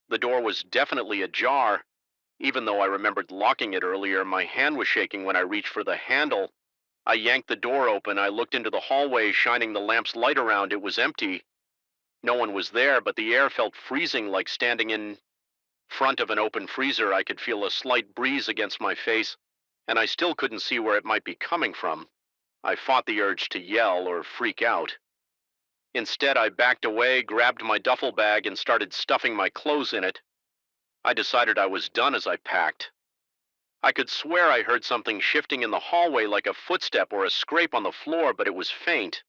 The door was definitely ajar. Even though I remembered locking it earlier, my hand was shaking when I reached for the handle. I yanked the door open. I looked into the hallway, shining the lamp's light around. It was empty. No one was there, but the air felt freezing, like standing in front of an open freezer. I could feel a slight breeze against my face, and I still couldn't see where it might be coming from. I fought the urge to yell or freak out. Instead, I backed away, grabbed my duffel bag, and started stuffing my clothes in it. I decided I was done as I packed. I could swear I heard something shifting in the hallway, like a footstep or a scrape on the floor, but it was faint.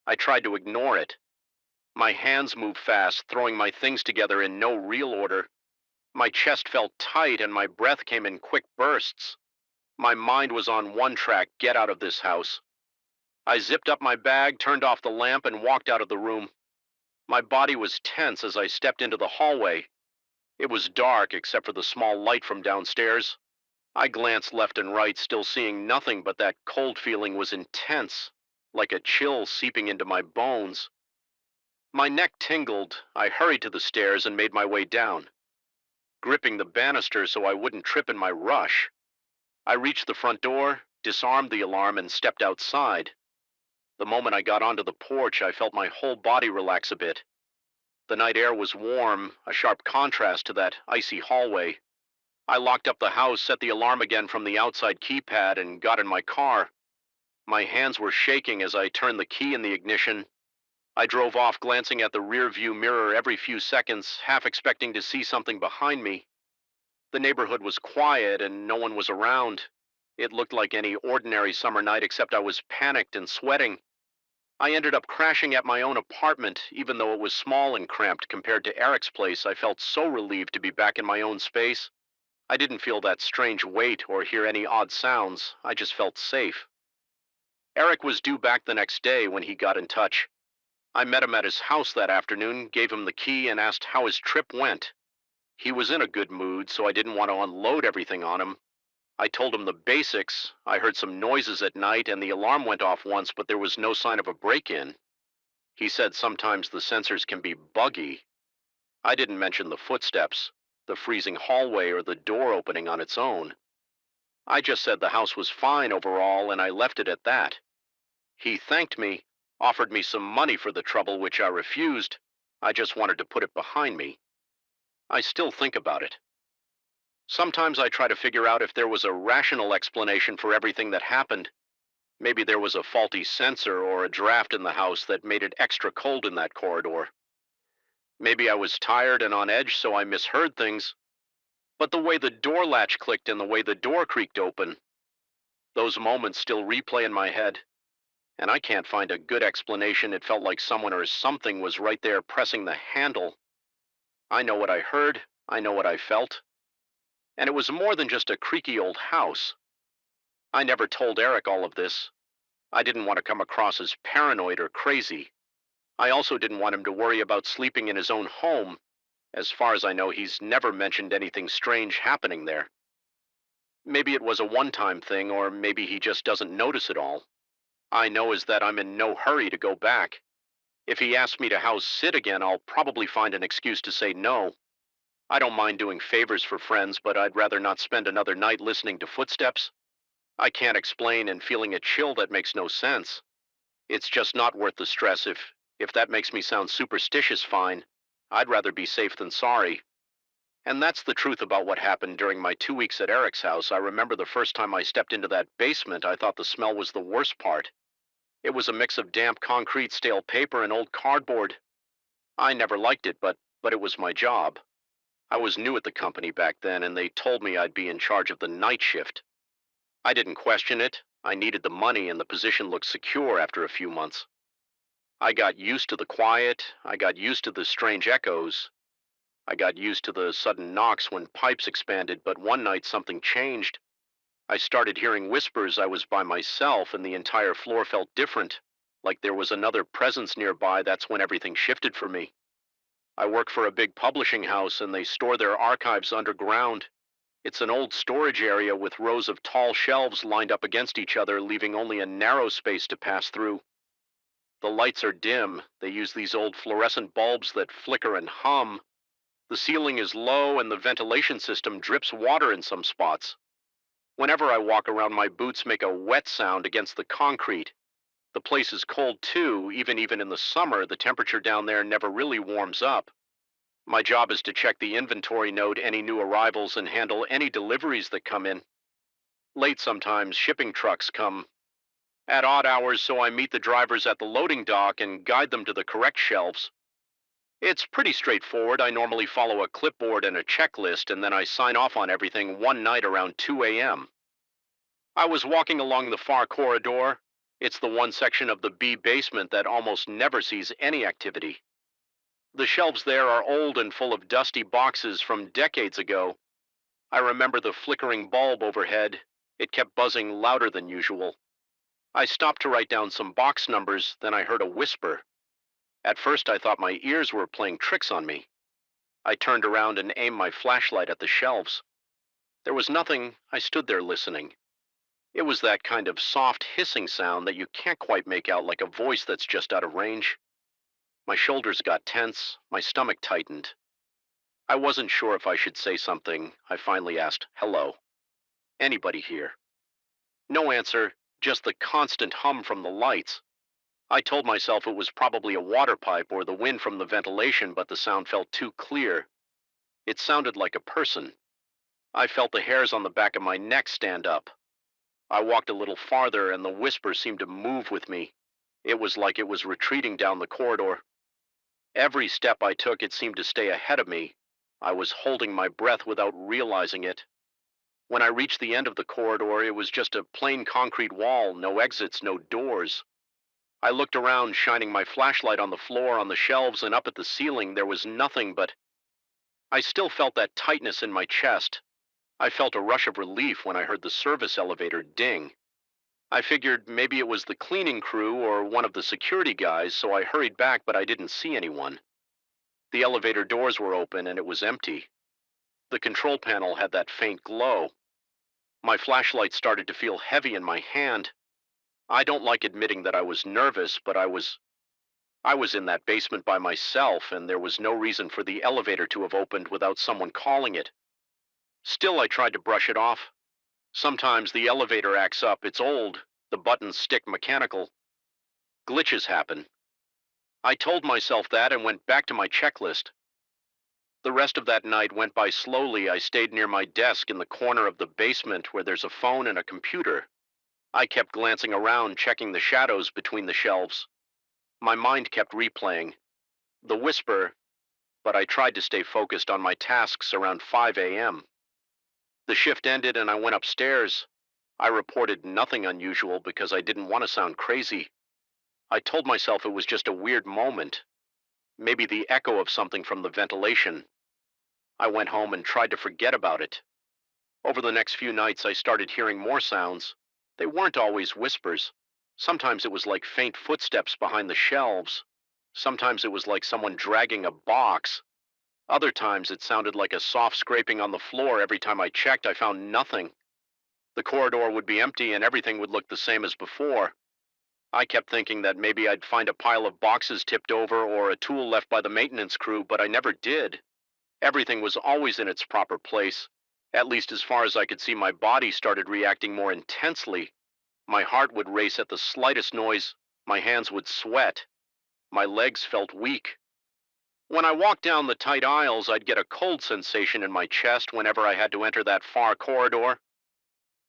I tried to ignore it. My hands moved fast, throwing my things together in no real order. My chest felt tight and my breath came in quick bursts. My mind was on one track: get out of this house. I zipped up my bag, turned off the lamp, and walked out of the room. My body was tense as I stepped into the hallway. It was dark except for the small light from downstairs. I glanced left and right, still seeing nothing, but that cold feeling was intense, like a chill seeping into my bones. My neck tingled. I hurried to the stairs and made my way down, gripping the banister so I wouldn't trip in my rush. I reached the front door, disarmed the alarm, and stepped outside. The moment I got onto the porch, I felt my whole body relax a bit. The night air was warm, a sharp contrast to that icy hallway. I locked up the house, set the alarm again from the outside keypad, and got in my car. My hands were shaking as I turned the key in the ignition. I drove off, glancing at the rear view mirror every few seconds, half expecting to see something behind me. The neighborhood was quiet and no one was around. It looked like any ordinary summer night, except I was panicked and sweating. I ended up crashing at my own apartment. Even though it was small and cramped compared to Eric's place, I felt so relieved to be back in my own space. I didn't feel that strange weight or hear any odd sounds. I just felt safe. Eric was due back the next day when he got in touch. I met him at his house that afternoon, gave him the key, and asked how his trip went. He was in a good mood, so I didn't want to unload everything on him. I told him the basics. I heard some noises at night, and the alarm went off once, but there was no sign of a break-in. He said sometimes the sensors can be buggy. I didn't mention the footsteps, the freezing hallway, or the door opening on its own. I just said the house was fine overall, and I left it at that. He thanked me, offered me some money for the trouble, which I refused. I just wanted to put it behind me. I still think about it. Sometimes I try to figure out if there was a rational explanation for everything that happened. Maybe there was a faulty sensor or a draft in the house that made it extra cold in that corridor. Maybe I was tired and on edge, so I misheard things. But the way the door latch clicked and the way the door creaked open, those moments still replay in my head. And I can't find a good explanation. It felt like someone or something was right there pressing the handle. I know what I heard. I know what I felt. And it was more than just a creaky old house. I never told Eric all of this. I didn't want to come across as paranoid or crazy. I also didn't want him to worry about sleeping in his own home. As far as I know, he's never mentioned anything strange happening there. Maybe it was a one-time thing, or maybe he just doesn't notice it all. I know is that I'm in no hurry to go back. If he asks me to house sit again, I'll probably find an excuse to say no. I don't mind doing favors for friends, but I'd rather not spend another night listening to footsteps. I can't explain, and feeling a chill that makes no sense. It's just not worth the stress. If that makes me sound superstitious, fine. I'd rather be safe than sorry. And that's the truth about what happened during my 2 weeks at Eric's house. I remember the first time I stepped into that basement, I thought the smell was the worst part. It was a mix of damp concrete, stale paper, and old cardboard. I never liked it, but it was my job. I was new at the company back then, and they told me I'd be in charge of the night shift. I didn't question it. I needed the money, and the position looked secure after a few months. I got used to the quiet. I got used to the strange echoes. I got used to the sudden knocks when pipes expanded, but one night something changed. I started hearing whispers. I was by myself, and the entire floor felt different, like there was another presence nearby. That's when everything shifted for me. I work for a big publishing house, and they store their archives underground. It's an old storage area with rows of tall shelves lined up against each other, leaving only a narrow space to pass through. The lights are dim. They use these old fluorescent bulbs that flicker and hum. The ceiling is low, and the ventilation system drips water in some spots. Whenever I walk around, my boots make a wet sound against the concrete. The place is cold too, even in the summer, the temperature down there never really warms up. My job is to check the inventory note any new arrivals and handle any deliveries that come in. Late sometimes, shipping trucks come at odd hours, so I meet the drivers at the loading dock and guide them to the correct shelves. It's pretty straightforward. I normally follow a clipboard and a checklist, and then I sign off on everything one night around 2 a.m. I was walking along the far corridor. It's the one section of the B basement that almost never sees any activity. The shelves there are old and full of dusty boxes from decades ago. I remember the flickering bulb overhead. It kept buzzing louder than usual. I stopped to write down some box numbers, then I heard a whisper. At first I thought my ears were playing tricks on me. I turned around and aimed my flashlight at the shelves. There was nothing. I stood there listening. It was that kind of soft hissing sound that you can't quite make out, like a voice that's just out of range. My shoulders got tense, my stomach tightened. I wasn't sure if I should say something. I finally asked, "Hello? Anybody here?" No answer, just the constant hum from the lights. I told myself it was probably a water pipe or the wind from the ventilation, but the sound felt too clear. It sounded like a person. I felt the hairs on the back of my neck stand up. I walked a little farther, and the whisper seemed to move with me. It was like it was retreating down the corridor. Every step I took, it seemed to stay ahead of me. I was holding my breath without realizing it. When I reached the end of the corridor, it was just a plain concrete wall, no exits, no doors. I looked around, shining my flashlight on the floor, on the shelves, and up at the ceiling. There was nothing, but I still felt that tightness in my chest. I felt a rush of relief when I heard the service elevator ding. I figured maybe it was the cleaning crew or one of the security guys, so I hurried back, but I didn't see anyone. The elevator doors were open and it was empty. The control panel had that faint glow. My flashlight started to feel heavy in my hand. I don't like admitting that I was nervous, but I was in that basement by myself, and there was no reason for the elevator to have opened without someone calling it. Still, I tried to brush it off. Sometimes the elevator acts up. It's old. The buttons stick mechanical. Glitches happen. I told myself that and went back to my checklist. The rest of that night went by slowly. I stayed near my desk in the corner of the basement where there's a phone and a computer. I kept glancing around, checking the shadows between the shelves. My mind kept replaying the whisper, but I tried to stay focused on my tasks around 5 a.m. The shift ended and I went upstairs. I reported nothing unusual because I didn't want to sound crazy. I told myself it was just a weird moment, maybe the echo of something from the ventilation. I went home and tried to forget about it. Over the next few nights, I started hearing more sounds. They weren't always whispers. Sometimes it was like faint footsteps behind the shelves. Sometimes it was like someone dragging a box. Other times it sounded like a soft scraping on the floor. Every time I checked, I found nothing. The corridor would be empty and everything would look the same as before. I kept thinking that maybe I'd find a pile of boxes tipped over or a tool left by the maintenance crew, but I never did. Everything was always in its proper place. At least as far as I could see, my body started reacting more intensely. My heart would race at the slightest noise. My hands would sweat. My legs felt weak. When I walked down the tight aisles, I'd get a cold sensation in my chest whenever I had to enter that far corridor.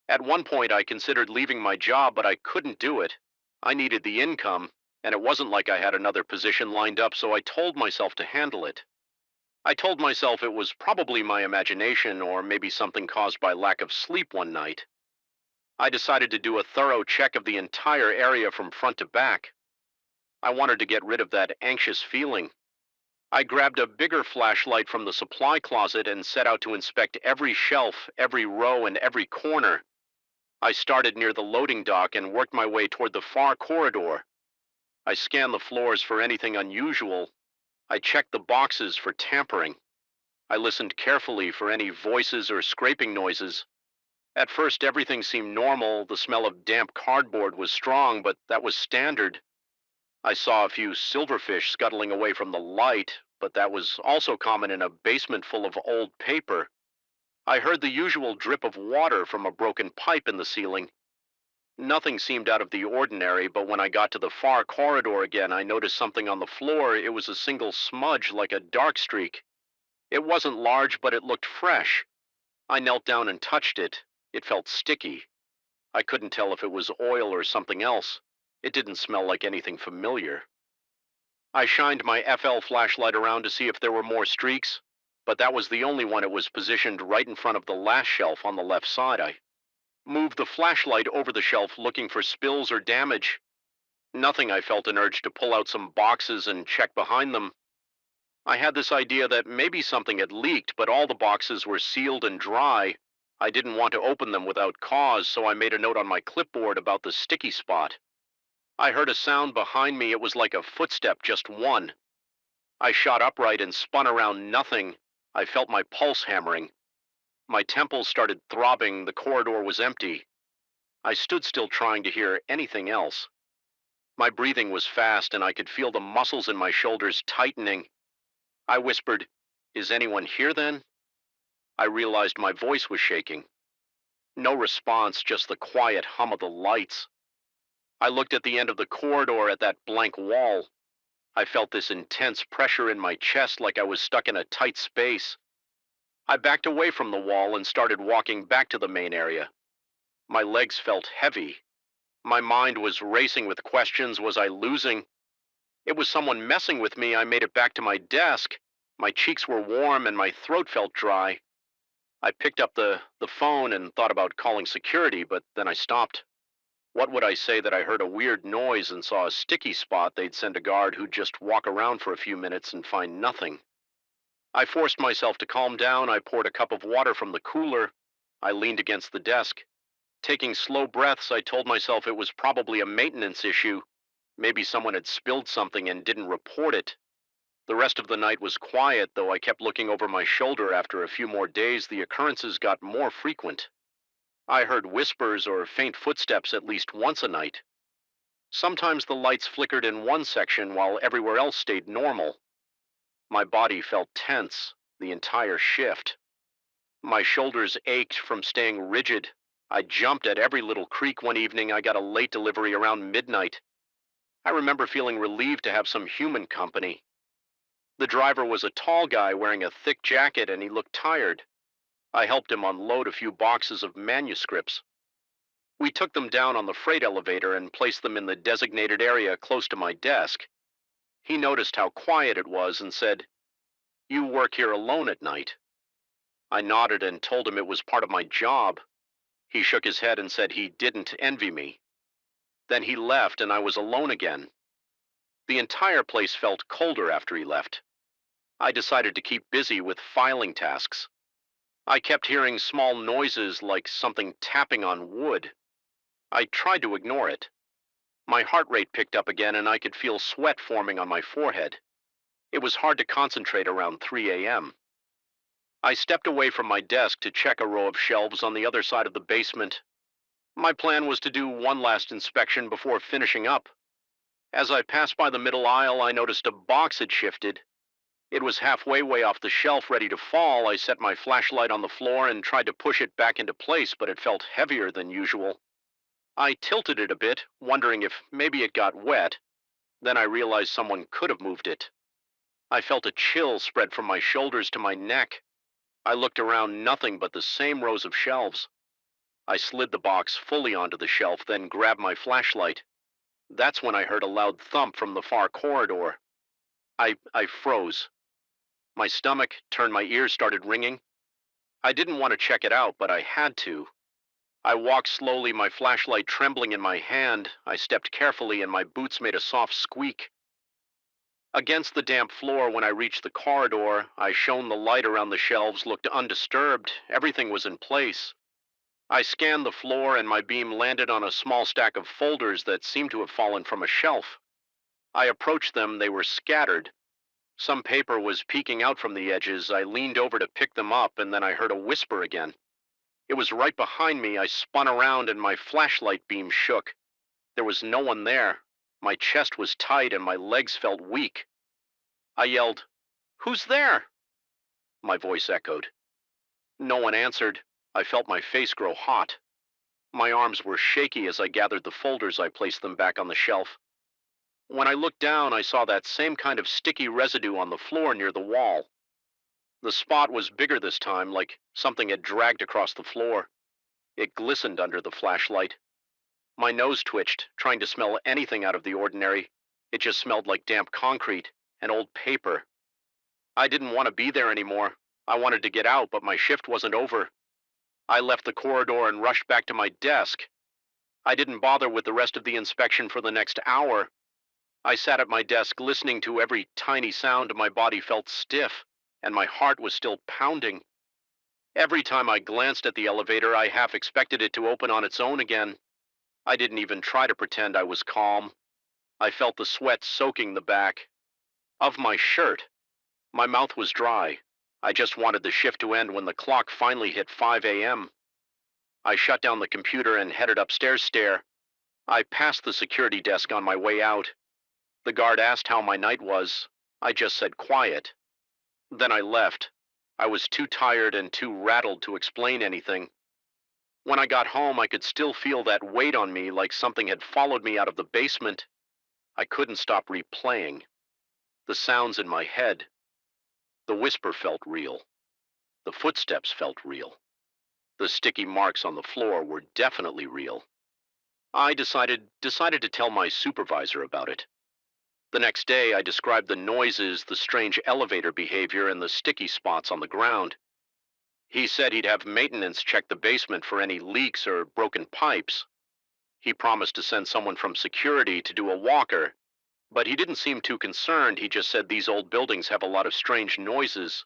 At one point, I considered leaving my job, but I couldn't do it. I needed the income, and it wasn't like I had another position lined up, so I told myself to handle it. I told myself it was probably my imagination or maybe something caused by lack of sleep one night. I decided to do a thorough check of the entire area from front to back. I wanted to get rid of that anxious feeling. I grabbed a bigger flashlight from the supply closet and set out to inspect every shelf, every row, and every corner. I started near the loading dock and worked my way toward the far corridor. I scanned the floors for anything unusual. I checked the boxes for tampering. I listened carefully for any voices or scraping noises. At first, everything seemed normal. The smell of damp cardboard was strong, but that was standard. I saw a few silverfish scuttling away from the light, but that was also common in a basement full of old paper. I heard the usual drip of water from a broken pipe in the ceiling. Nothing seemed out of the ordinary, but when I got to the far corridor again, I noticed something on the floor. It was a single smudge, like a dark streak. It wasn't large, but it looked fresh. I knelt down and touched it. It felt sticky. I couldn't tell if it was oil or something else. It didn't smell like anything familiar. I shined my FL flashlight around to see if there were more streaks, but that was the only one. It was positioned right in front of the last shelf on the left side. I moved the flashlight over the shelf looking for spills or damage. Nothing. I felt an urge to pull out some boxes and check behind them. I had this idea that maybe something had leaked, but all the boxes were sealed and dry. I didn't want to open them without cause, so I made a note on my clipboard about the sticky spot. I heard a sound behind me. It was like a footstep, just one. I shot upright and spun around. Nothing. I felt my pulse hammering. My temples started throbbing. The corridor was empty. I stood still, trying to hear anything else. My breathing was fast, and I could feel the muscles in my shoulders tightening. I whispered, "Is anyone here then?" I realized my voice was shaking. No response, just the quiet hum of the lights. I looked at the end of the corridor, at that blank wall. I felt this intense pressure in my chest, like I was stuck in a tight space. I backed away from the wall and started walking back to the main area. My legs felt heavy. My mind was racing with questions. Was I losing? It was someone messing with me. I made it back to my desk. My cheeks were warm and my throat felt dry. I picked up the phone and thought about calling security, but then I stopped. What would I say that I heard a weird noise and saw a sticky spot? They'd send a guard who'd just walk around for a few minutes and find nothing. I forced myself to calm down. I poured a cup of water from the cooler. I leaned against the desk. Taking slow breaths, I told myself it was probably a maintenance issue. Maybe someone had spilled something and didn't report it. The rest of the night was quiet, though I kept looking over my shoulder. After a few more days, the occurrences got more frequent. I heard whispers or faint footsteps at least once a night. Sometimes the lights flickered in one section while everywhere else stayed normal. My body felt tense the entire shift. My shoulders ached from staying rigid. I jumped at every little creak. One evening, I got a late delivery around midnight. I remember feeling relieved to have some human company. The driver was a tall guy wearing a thick jacket, and he looked tired. I helped him unload a few boxes of manuscripts. We took them down on the freight elevator and placed them in the designated area close to my desk. He noticed how quiet it was and said, "You work here alone at night?" I nodded and told him it was part of my job. He shook his head and said he didn't envy me. Then he left, and I was alone again. The entire place felt colder after he left. I decided to keep busy with filing tasks. I kept hearing small noises like something tapping on wood. I tried to ignore it. My heart rate picked up again, and I could feel sweat forming on my forehead. It was hard to concentrate around 3 a.m. I stepped away from my desk to check a row of shelves on the other side of the basement. My plan was to do one last inspection before finishing up. As I passed by the middle aisle, I noticed a box had shifted. It was halfway way off the shelf, ready to fall. I set my flashlight on the floor and tried to push it back into place, but it felt heavier than usual. I tilted it a bit, wondering if maybe it got wet. Then I realized someone could have moved it. I felt a chill spread from my shoulders to my neck. I looked around. Nothing but the same rows of shelves. I slid the box fully onto the shelf, then grabbed my flashlight. That's when I heard a loud thump from the far corridor. I froze. My stomach turned, my ears started ringing. I didn't want to check it out, but I had to. I walked slowly, my flashlight trembling in my hand. I stepped carefully, and my boots made a soft squeak. Against the damp floor, when I reached the corridor, I shone the light around the shelves, looked undisturbed. Everything was in place. I scanned the floor, and my beam landed on a small stack of folders that seemed to have fallen from a shelf. I approached them. They were scattered. Some paper was peeking out from the edges. I leaned over to pick them up, and then I heard a whisper again. It was right behind me. I spun around, and my flashlight beam shook. There was no one there. My chest was tight, and my legs felt weak. I yelled, "Who's there?" My voice echoed. No one answered. I felt my face grow hot. My arms were shaky as I gathered the folders. I placed them back on the shelf. When I looked down, I saw that same kind of sticky residue on the floor near the wall. The spot was bigger this time, like something had dragged across the floor. It glistened under the flashlight. My nose twitched, trying to smell anything out of the ordinary. It just smelled like damp concrete and old paper. I didn't want to be there anymore. I wanted to get out, but my shift wasn't over. I left the corridor and rushed back to my desk. I didn't bother with the rest of the inspection for the next hour. I sat at my desk listening to every tiny sound. My body felt stiff, and my heart was still pounding. Every time I glanced at the elevator, I half expected it to open on its own again. I didn't even try to pretend I was calm. I felt the sweat soaking the back of my shirt. My mouth was dry. I just wanted the shift to end when the clock finally hit 5 a.m. I shut down the computer and headed upstairs. I passed the security desk on my way out. The guard asked how my night was. I just said quiet. Then I left. I was too tired and too rattled to explain anything. When I got home, I could still feel that weight on me, like something had followed me out of the basement. I couldn't stop replaying. The sounds in my head. The whisper felt real. The footsteps felt real. The sticky marks on the floor were definitely real. I decided to tell my supervisor about it. The next day, I described the noises, the strange elevator behavior, and the sticky spots on the ground. He said he'd have maintenance check the basement for any leaks or broken pipes. He promised to send someone from security to do a walker, but he didn't seem too concerned. He just said these old buildings have a lot of strange noises.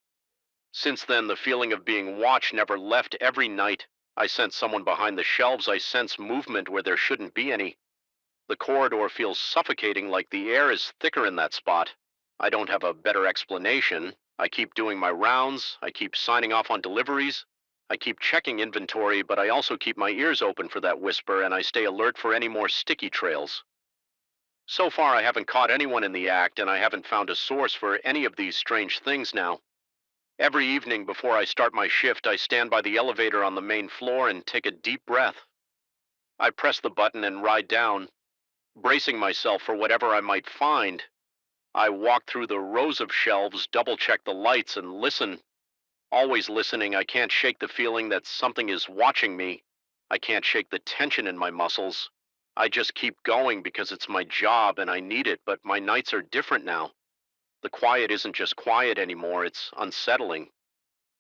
Since then, the feeling of being watched never left. Every night, I sense someone behind the shelves. I sense movement where there shouldn't be any. The corridor feels suffocating, like the air is thicker in that spot. I don't have a better explanation. I keep doing my rounds. I keep signing off on deliveries. I keep checking inventory, but I also keep my ears open for that whisper, and I stay alert for any more sticky trails. So far, I haven't caught anyone in the act, and I haven't found a source for any of these strange things now. Every evening before I start my shift, I stand by the elevator on the main floor and take a deep breath. I press the button and ride down, bracing myself for whatever I might find. I walk through the rows of shelves, double-check the lights, and listen. Always listening, I can't shake the feeling that something is watching me. I can't shake the tension in my muscles. I just keep going because it's my job and I need it, but my nights are different now. The quiet isn't just quiet anymore, it's unsettling.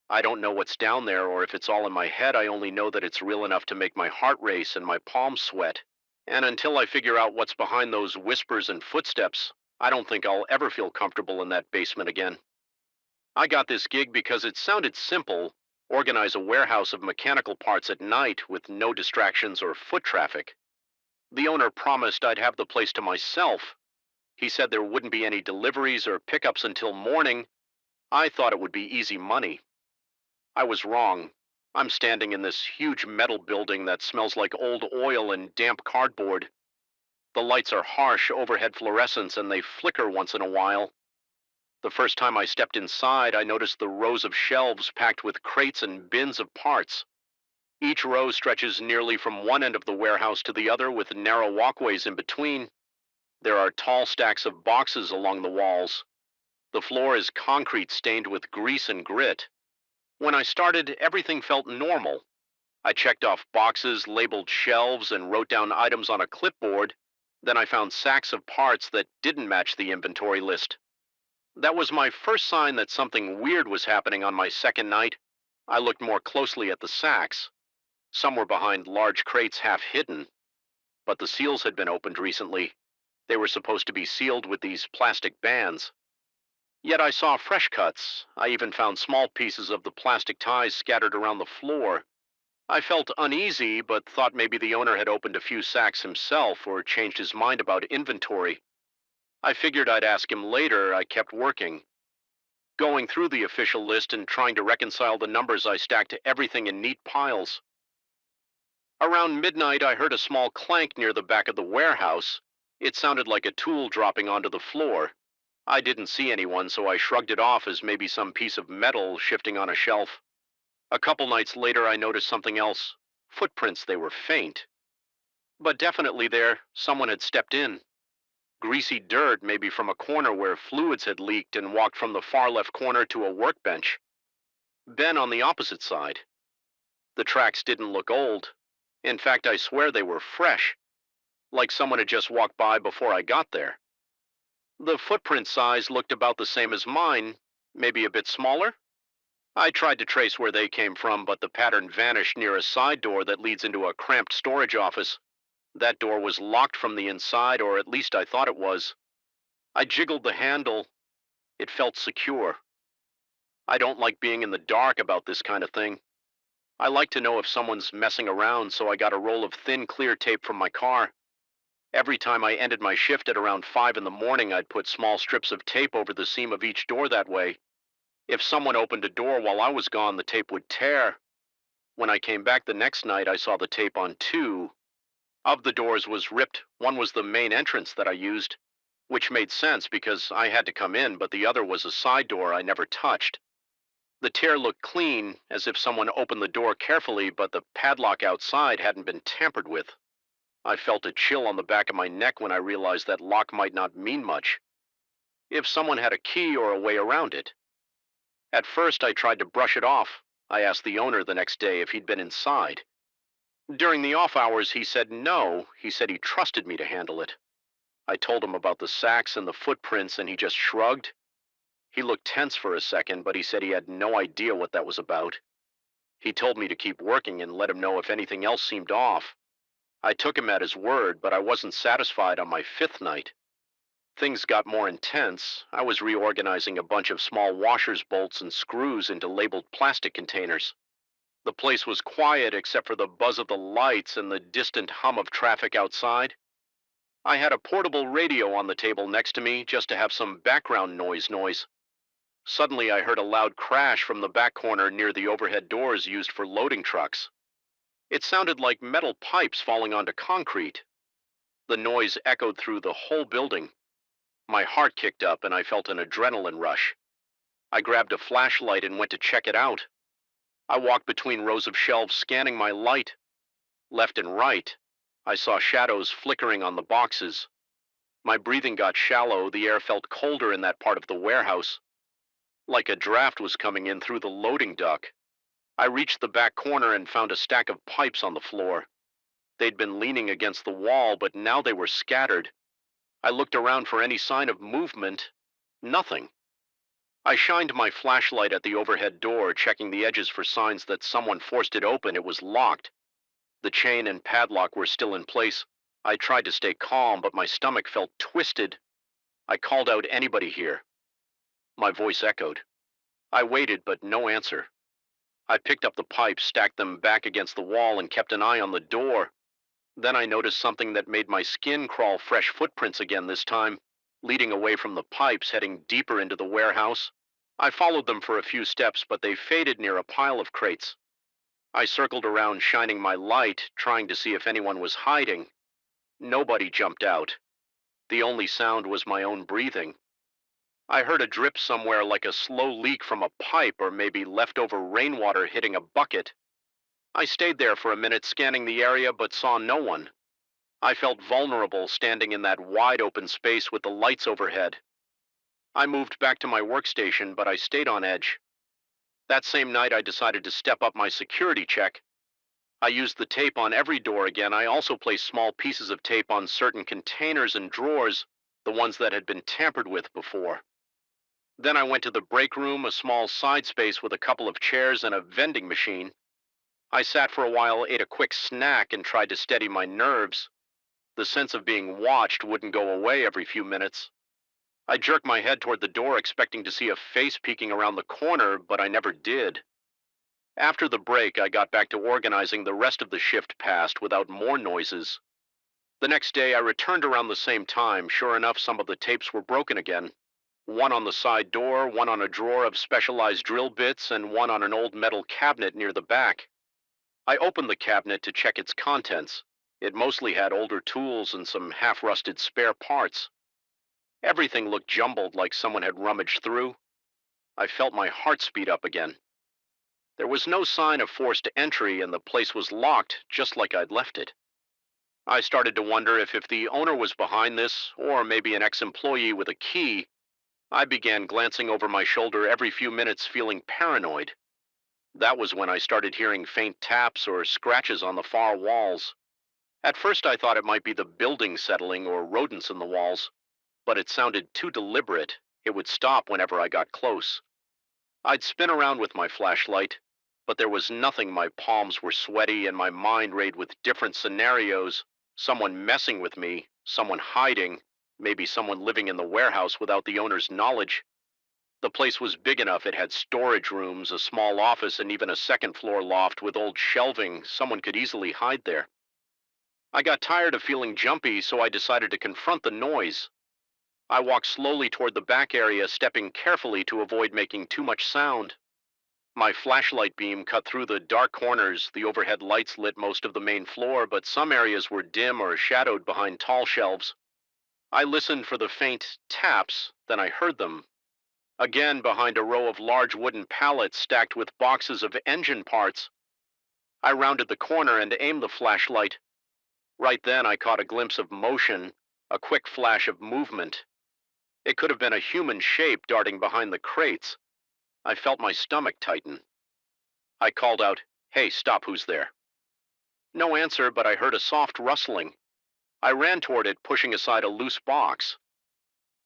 I don't know what's down there or if it's all in my head. I only know that it's real enough to make my heart race and my palms sweat. And until I figure out what's behind those whispers and footsteps, I don't think I'll ever feel comfortable in that basement again. I got this gig because it sounded simple: organize a warehouse of mechanical parts at night with no distractions or foot traffic. The owner promised I'd have the place to myself. He said there wouldn't be any deliveries or pickups until morning. I thought it would be easy money. I was wrong. I'm standing in this huge metal building that smells like old oil and damp cardboard. The lights are harsh overhead fluorescents and they flicker once in a while. The first time I stepped inside, I noticed the rows of shelves packed with crates and bins of parts. Each row stretches nearly from one end of the warehouse to the other with narrow walkways in between. There are tall stacks of boxes along the walls. The floor is concrete stained with grease and grit. When I started, everything felt normal. I checked off boxes, labeled shelves, and wrote down items on a clipboard. Then I found sacks of parts that didn't match the inventory list. That was my first sign that something weird was happening on my second night. I looked more closely at the sacks. Some were behind large crates half hidden, but the seals had been opened recently. They were supposed to be sealed with these plastic bands. Yet I saw fresh cuts. I even found small pieces of the plastic ties scattered around the floor. I felt uneasy, but thought maybe the owner had opened a few sacks himself or changed his mind about inventory. I figured I'd ask him later. I kept working, going through the official list and trying to reconcile the numbers. I stacked everything in neat piles. Around midnight, I heard a small clank near the back of the warehouse. It sounded like a tool dropping onto the floor. I didn't see anyone, so I shrugged it off as maybe some piece of metal shifting on a shelf. A couple nights later, I noticed something else. Footprints, they were faint, but definitely there, someone had stepped in. Greasy dirt, maybe from a corner where fluids had leaked and walked from the far left corner to a workbench. Ben on the opposite side. The tracks didn't look old. In fact, I swear they were fresh, like someone had just walked by before I got there. The footprint size looked about the same as mine, maybe a bit smaller. I tried to trace where they came from, but the pattern vanished near a side door that leads into a cramped storage office. That door was locked from the inside, or at least I thought it was. I jiggled the handle. It felt secure. I don't like being in the dark about this kind of thing. I like to know if someone's messing around, so I got a roll of thin clear tape from my car. Every time I ended my shift at around 5 in the morning, I'd put small strips of tape over the seam of each door that way. If someone opened a door while I was gone, the tape would tear. When I came back the next night, I saw the tape on two. Of the doors was ripped. One was the main entrance that I used, which made sense because I had to come in, but the other was a side door I never touched. The tear looked clean, as if someone opened the door carefully, but the padlock outside hadn't been tampered with. I felt a chill on the back of my neck when I realized that lock might not mean much. If someone had a key or a way around it. At first, I tried to brush it off. I asked the owner the next day if he'd been inside. During the off hours, he said no. He said he trusted me to handle it. I told him about the sacks and the footprints, and he just shrugged. He looked tense for a second, but he said he had no idea what that was about. He told me to keep working and let him know if anything else seemed off. I took him at his word, but I wasn't satisfied on my fifth night. Things got more intense. I was reorganizing a bunch of small washers, bolts, and screws into labeled plastic containers. The place was quiet except for the buzz of the lights and the distant hum of traffic outside. I had a portable radio on the table next to me just to have some background noise. Suddenly I heard a loud crash from the back corner near the overhead doors used for loading trucks. It sounded like metal pipes falling onto concrete. The noise echoed through the whole building. My heart kicked up and I felt an adrenaline rush. I grabbed a flashlight and went to check it out. I walked between rows of shelves scanning my light. Left and right, I saw shadows flickering on the boxes. My breathing got shallow. The air felt colder in that part of the warehouse, like a draft was coming in through the loading dock. I reached the back corner and found a stack of pipes on the floor. They'd been leaning against the wall, but now they were scattered. I looked around for any sign of movement. Nothing. I shined my flashlight at the overhead door, checking the edges for signs that someone forced it open. It was locked. The chain and padlock were still in place. I tried to stay calm, but my stomach felt twisted. I called out, "Anybody here?" My voice echoed. I waited, but no answer. I picked up the pipes, stacked them back against the wall, and kept an eye on the door. Then I noticed something that made my skin crawl. Fresh footprints again this time, leading away from the pipes, heading deeper into the warehouse. I followed them for a few steps, but they faded near a pile of crates. I circled around, shining my light, trying to see if anyone was hiding. Nobody jumped out. The only sound was my own breathing. I heard a drip somewhere, like a slow leak from a pipe, or maybe leftover rainwater hitting a bucket. I stayed there for a minute, scanning the area, but saw no one. I felt vulnerable standing in that wide open space with the lights overhead. I moved back to my workstation, but I stayed on edge. That same night, I decided to step up my security check. I used the tape on every door again. I also placed small pieces of tape on certain containers and drawers, the ones that had been tampered with before. Then I went to the break room, a small side space with a couple of chairs and a vending machine. I sat for a while, ate a quick snack, and tried to steady my nerves. The sense of being watched wouldn't go away every few minutes. I jerked my head toward the door, expecting to see a face peeking around the corner, but I never did. After the break, I got back to organizing. The rest of the shift passed without more noises. The next day, I returned around the same time. Sure enough, some of the tapes were broken again. One on the side door, one on a drawer of specialized drill bits, and one on an old metal cabinet near the back. I opened the cabinet to check its contents. It mostly had older tools and some half-rusted spare parts. Everything looked jumbled, like someone had rummaged through. I felt my heart speed up again. There was no sign of forced entry, and the place was locked just like I'd left it. I started to wonder if the owner was behind this, or maybe an ex-employee with a key. I began glancing over my shoulder every few minutes, feeling paranoid. That was when I started hearing faint taps or scratches on the far walls. At first I thought it might be the building settling or rodents in the walls, but it sounded too deliberate. It would stop whenever I got close. I'd spin around with my flashlight, but there was nothing. My palms were sweaty and my mind raced with different scenarios. Someone messing with me, someone hiding, maybe someone living in the warehouse without the owner's knowledge. The place was big enough. It had storage rooms, a small office, and even a second floor loft with old shelving. Someone could easily hide there. I got tired of feeling jumpy, so I decided to confront the noise. I walked slowly toward the back area, stepping carefully to avoid making too much sound. My flashlight beam cut through the dark corners. The overhead lights lit most of the main floor, but some areas were dim or shadowed behind tall shelves. I listened for the faint taps, then I heard them. Again, behind a row of large wooden pallets stacked with boxes of engine parts. I rounded the corner and aimed the flashlight. Right then, I caught a glimpse of motion, a quick flash of movement. It could have been a human shape darting behind the crates. I felt my stomach tighten. I called out, "Hey, stop, who's there?" No answer, but I heard a soft rustling. I ran toward it, pushing aside a loose box.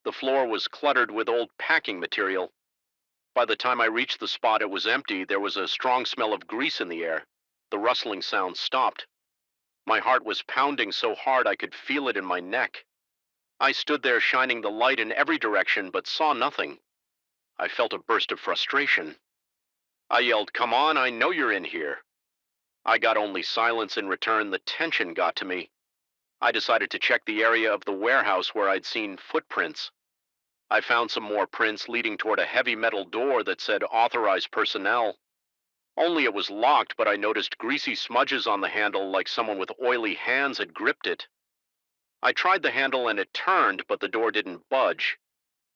The floor was cluttered with old packing material. By the time I reached the spot, it was empty. There was a strong smell of grease in the air. The rustling sound stopped. My heart was pounding so hard I could feel it in my neck. I stood there shining the light in every direction, but saw nothing. I felt a burst of frustration. I yelled, "Come on, I know you're in here." I got only silence in return. The tension got to me. I decided to check the area of the warehouse where I'd seen footprints. I found some more prints leading toward a heavy metal door that said authorized personnel. Only it was locked, but I noticed greasy smudges on the handle like someone with oily hands had gripped it. I tried the handle and it turned, but the door didn't budge.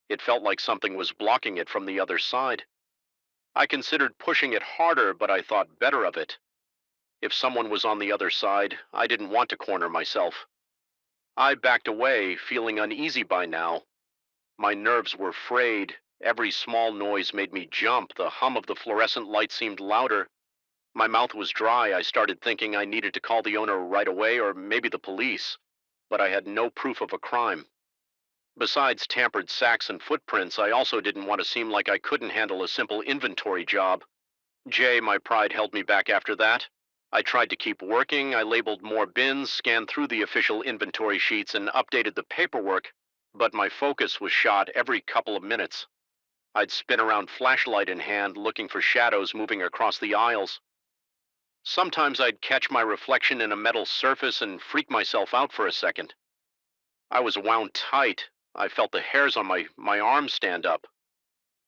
It felt like something was blocking it from the other side. I considered pushing it harder, but I thought better of it. If someone was on the other side, I didn't want to corner myself. I backed away, feeling uneasy by now. My nerves were frayed. Every small noise made me jump. The hum of the fluorescent light seemed louder. My mouth was dry. I started thinking I needed to call the owner right away, or maybe the police. But I had no proof of a crime. Besides tampered sacks and footprints, I also didn't want to seem like I couldn't handle a simple inventory job. My pride held me back after that. I tried to keep working. I labeled more bins, scanned through the official inventory sheets, and updated the paperwork, but my focus was shot every couple of minutes. I'd spin around, flashlight in hand, looking for shadows moving across the aisles. Sometimes I'd catch my reflection in a metal surface and freak myself out for a second. I was wound tight. I felt the hairs on my arms stand up.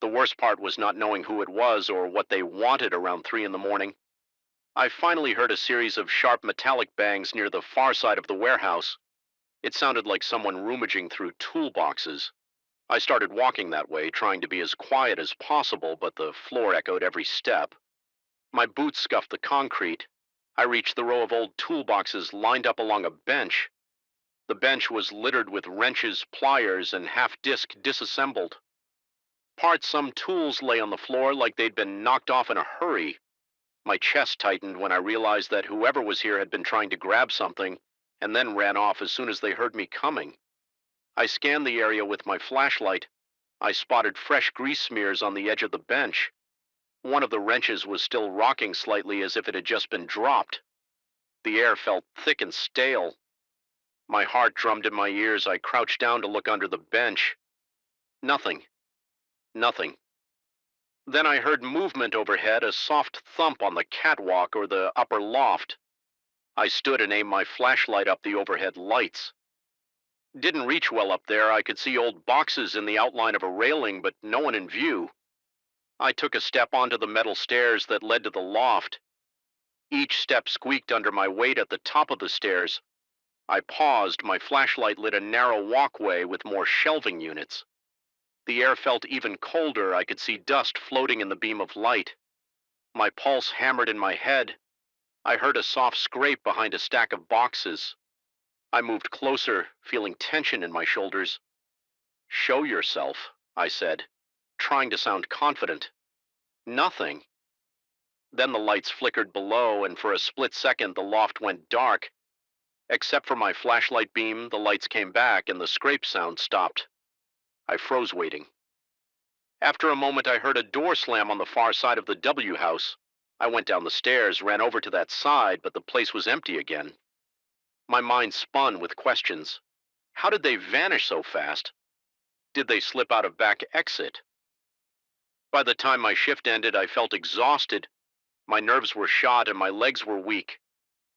The worst part was not knowing who it was or what they wanted around 3 in the morning. I finally heard a series of sharp metallic bangs near the far side of the warehouse. It sounded like someone rummaging through toolboxes. I started walking that way, trying to be as quiet as possible, but the floor echoed every step. My boots scuffed the concrete. I reached the row of old toolboxes lined up along a bench. The bench was littered with wrenches, pliers, and half-disc disassembled parts. Some tools lay on the floor like they'd been knocked off in a hurry. My chest tightened when I realized that whoever was here had been trying to grab something and then ran off as soon as they heard me coming. I scanned the area with my flashlight. I spotted fresh grease smears on the edge of the bench. One of the wrenches was still rocking slightly as if it had just been dropped. The air felt thick and stale. My heart drummed in my ears. I crouched down to look under the bench. Nothing. Nothing. Then I heard movement overhead, a soft thump on the catwalk or the upper loft. I stood and aimed my flashlight up the overhead lights. Didn't reach well up there. I could see old boxes in the outline of a railing, but no one in view. I took a step onto the metal stairs that led to the loft. Each step squeaked under my weight at the top of the stairs. I paused. My flashlight lit a narrow walkway with more shelving units. The air felt even colder. I could see dust floating in the beam of light. My pulse hammered in my head. I heard a soft scrape behind a stack of boxes. I moved closer, feeling tension in my shoulders. "Show yourself," I said, trying to sound confident. Nothing. Then the lights flickered below, and for a split second the loft went dark. Except for my flashlight beam, the lights came back and the scrape sound stopped. I froze waiting. After a moment, I heard a door slam on the far side of the W house. I went down the stairs, ran over to that side, but the place was empty again. My mind spun with questions. How did they vanish so fast? Did they slip out of back exit? By the time my shift ended, I felt exhausted. My nerves were shot and my legs were weak.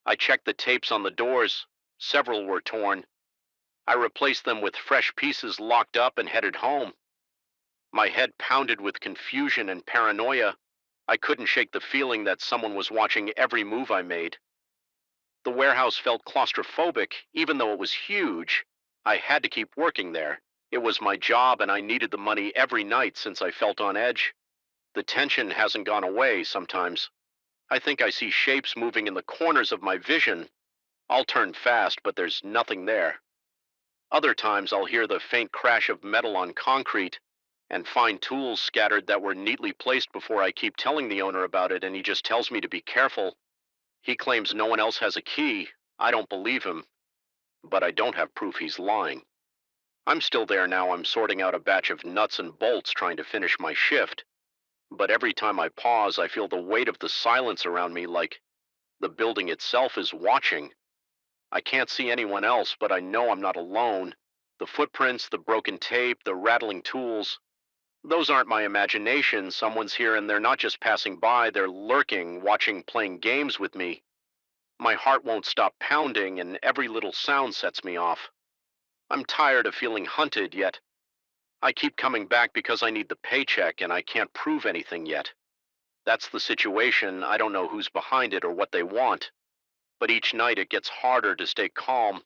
I checked the tapes on the doors. Several were torn. I replaced them with fresh pieces locked up and headed home. My head pounded with confusion and paranoia. I couldn't shake the feeling that someone was watching every move I made. The warehouse felt claustrophobic, even though it was huge. I had to keep working there. It was my job and I needed the money every night since I felt on edge. The tension hasn't gone away sometimes. I think I see shapes moving in the corners of my vision. I'll turn fast, but there's nothing there. Other times I'll hear the faint crash of metal on concrete and find tools scattered that were neatly placed before I keep telling the owner about it, and he just tells me to be careful. He claims no one else has a key. I don't believe him, but I don't have proof he's lying. I'm still there now. I'm sorting out a batch of nuts and bolts trying to finish my shift. But every time I pause, I feel the weight of the silence around me, like the building itself is watching. I can't see anyone else, but I know I'm not alone. The footprints, the broken tape, the rattling tools, those aren't my imagination. Someone's here and they're not just passing by, they're lurking, watching, playing games with me. My heart won't stop pounding and every little sound sets me off. I'm tired of feeling hunted, yet I keep coming back because I need the paycheck and I can't prove anything yet. That's the situation. I don't know who's behind it or what they want. But each night it gets harder to stay calm.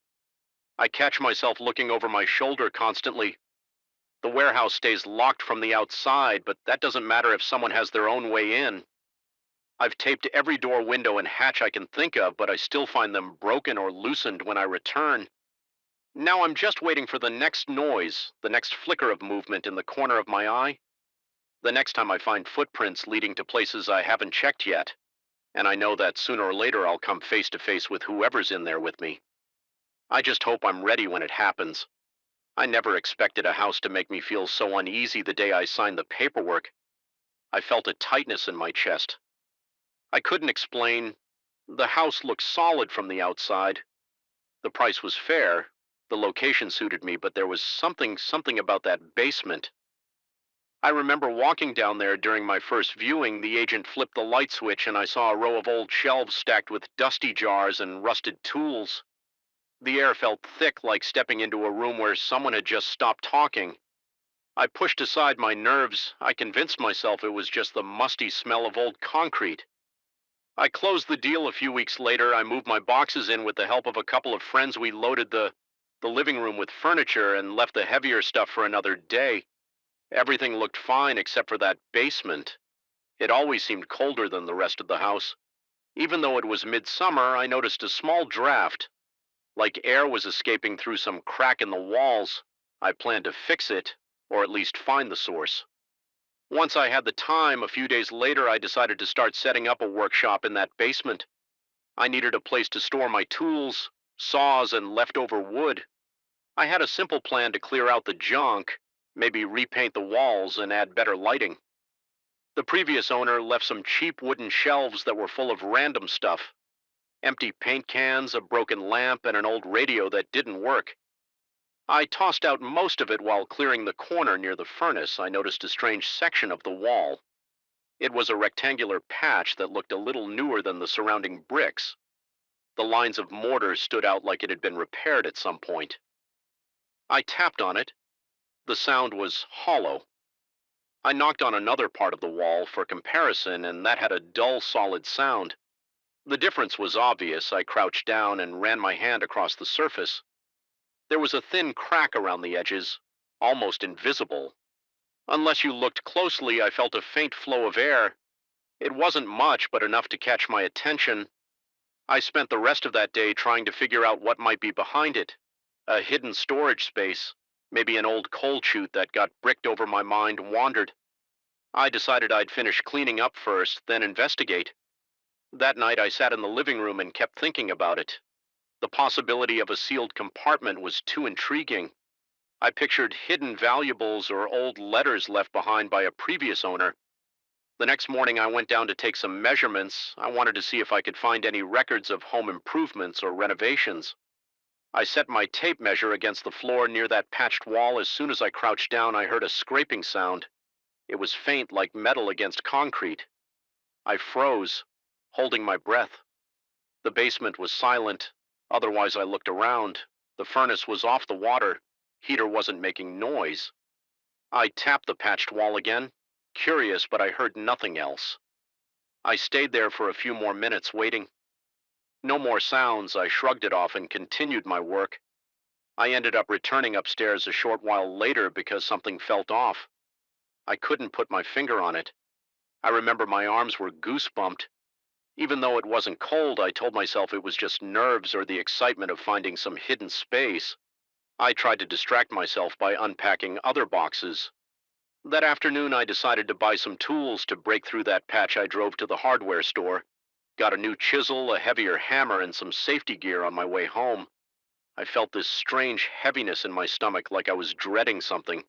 I catch myself looking over my shoulder constantly. The warehouse stays locked from the outside, but that doesn't matter if someone has their own way in. I've taped every door, window, and hatch I can think of, but I still find them broken or loosened when I return. Now I'm just waiting for the next noise, the next flicker of movement in the corner of my eye. The next time I find footprints leading to places I haven't checked yet. And I know that sooner or later I'll come face to face with whoever's in there with me. I just hope I'm ready when it happens. I never expected a house to make me feel so uneasy the day I signed the paperwork. I felt a tightness in my chest. I couldn't explain. The house looked solid from the outside. The price was fair. The location suited me, but there was something about that basement. I remember walking down there during my first viewing. The agent flipped the light switch and I saw a row of old shelves stacked with dusty jars and rusted tools. The air felt thick, like stepping into a room where someone had just stopped talking. I pushed aside my nerves. I convinced myself it was just the musty smell of old concrete. I closed the deal a few weeks later. I moved my boxes in with the help of a couple of friends. We loaded the living room with furniture and left the heavier stuff for another day. Everything looked fine except for that basement. It always seemed colder than the rest of the house. Even though it was midsummer, I noticed a small draft, like air was escaping through some crack in the walls. I planned to fix it, or at least find the source. Once I had the time, a few days later, I decided to start setting up a workshop in that basement. I needed a place to store my tools, saws, and leftover wood. I had a simple plan to clear out the junk, maybe repaint the walls and add better lighting. The previous owner left some cheap wooden shelves that were full of random stuff. Empty paint cans, a broken lamp, and an old radio that didn't work. I tossed out most of it while clearing the corner near the furnace. I noticed a strange section of the wall. It was a rectangular patch that looked a little newer than the surrounding bricks. The lines of mortar stood out like it had been repaired at some point. I tapped on it. The sound was hollow. I knocked on another part of the wall for comparison, and that had a dull, solid sound. The difference was obvious. I crouched down and ran my hand across the surface. There was a thin crack around the edges, almost invisible. Unless you looked closely, I felt a faint flow of air. It wasn't much, but enough to catch my attention. I spent the rest of that day trying to figure out what might be behind it. A hidden storage space, maybe an old coal chute that got bricked over my mind wandered. I decided I'd finish cleaning up first, then investigate. That night I sat in the living room and kept thinking about it. The possibility of a sealed compartment was too intriguing. I pictured hidden valuables or old letters left behind by a previous owner. The next morning I went down to take some measurements. I wanted to see if I could find any records of home improvements or renovations. I set my tape measure against the floor near that patched wall. As soon as I crouched down, I heard a scraping sound. It was faint, like metal against concrete. I froze, holding my breath. The basement was silent. Otherwise, I looked around. The furnace was off the water. Heater wasn't making noise. I tapped the patched wall again. Curious, but I heard nothing else. I stayed there for a few more minutes, waiting. No more sounds. I shrugged it off and continued my work. I ended up returning upstairs a short while later because something felt off. I couldn't put my finger on it. I remember my arms were goosebumped. Even though it wasn't cold, I told myself it was just nerves or the excitement of finding some hidden space. I tried to distract myself by unpacking other boxes. That afternoon, I decided to buy some tools to break through that patch. I drove to the hardware store, got a new chisel, a heavier hammer, and some safety gear on my way home. I felt this strange heaviness in my stomach, like I was dreading something.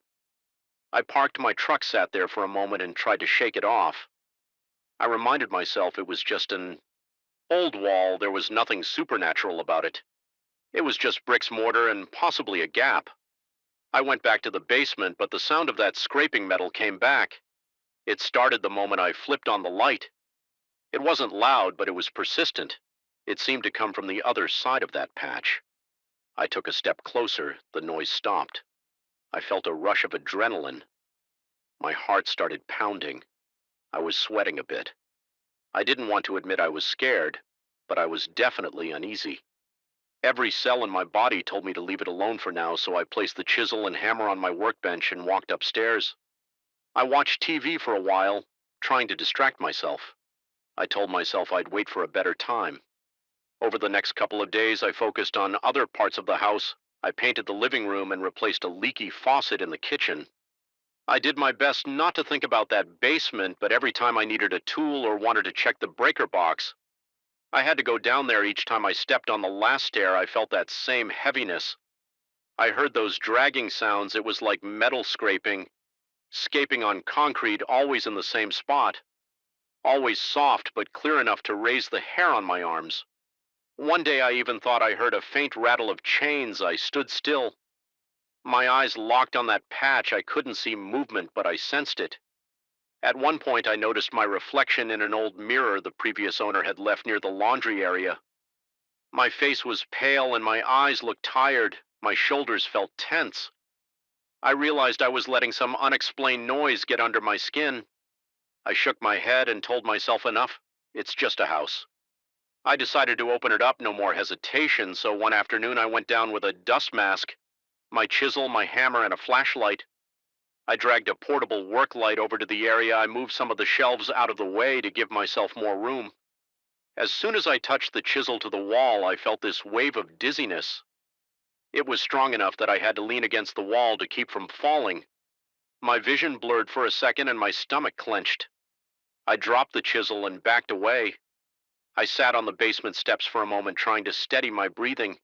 I parked my truck, sat there for a moment, and tried to shake it off. I reminded myself it was just an old wall. There was nothing supernatural about it. It was just bricks, mortar, and possibly a gap. I went back to the basement, but the sound of that scraping metal came back. It started the moment I flipped on the light. It wasn't loud, but it was persistent. It seemed to come from the other side of that patch. I took a step closer. The noise stopped. I felt a rush of adrenaline. My heart started pounding. I was sweating a bit. I didn't want to admit I was scared, but I was definitely uneasy. Every cell in my body told me to leave it alone for now, so I placed the chisel and hammer on my workbench and walked upstairs. I watched TV for a while, trying to distract myself. I told myself I'd wait for a better time. Over the next couple of days, I focused on other parts of the house. I painted the living room and replaced a leaky faucet in the kitchen. I did my best not to think about that basement, but every time I needed a tool or wanted to check the breaker box, I had to go down there. Each time I stepped on the last stair, I felt that same heaviness. I heard those dragging sounds. It was like metal scraping on concrete, always in the same spot. Always soft, but clear enough to raise the hair on my arms. One day I even thought I heard a faint rattle of chains. I stood still. My eyes locked on that patch. I couldn't see movement, but I sensed it. At one point, I noticed my reflection in an old mirror the previous owner had left near the laundry area. My face was pale and my eyes looked tired. My shoulders felt tense. I realized I was letting some unexplained noise get under my skin. I shook my head and told myself enough. It's just a house. I decided to open it up, no more hesitation, so one afternoon I went down with a dust mask, my chisel, my hammer, and a flashlight. I dragged a portable work light over to the area. I moved some of the shelves out of the way to give myself more room. As soon as I touched the chisel to the wall, I felt this wave of dizziness. It was strong enough that I had to lean against the wall to keep from falling. My vision blurred for a second and my stomach clenched. I dropped the chisel and backed away. I sat on the basement steps for a moment, trying to steady my breathing.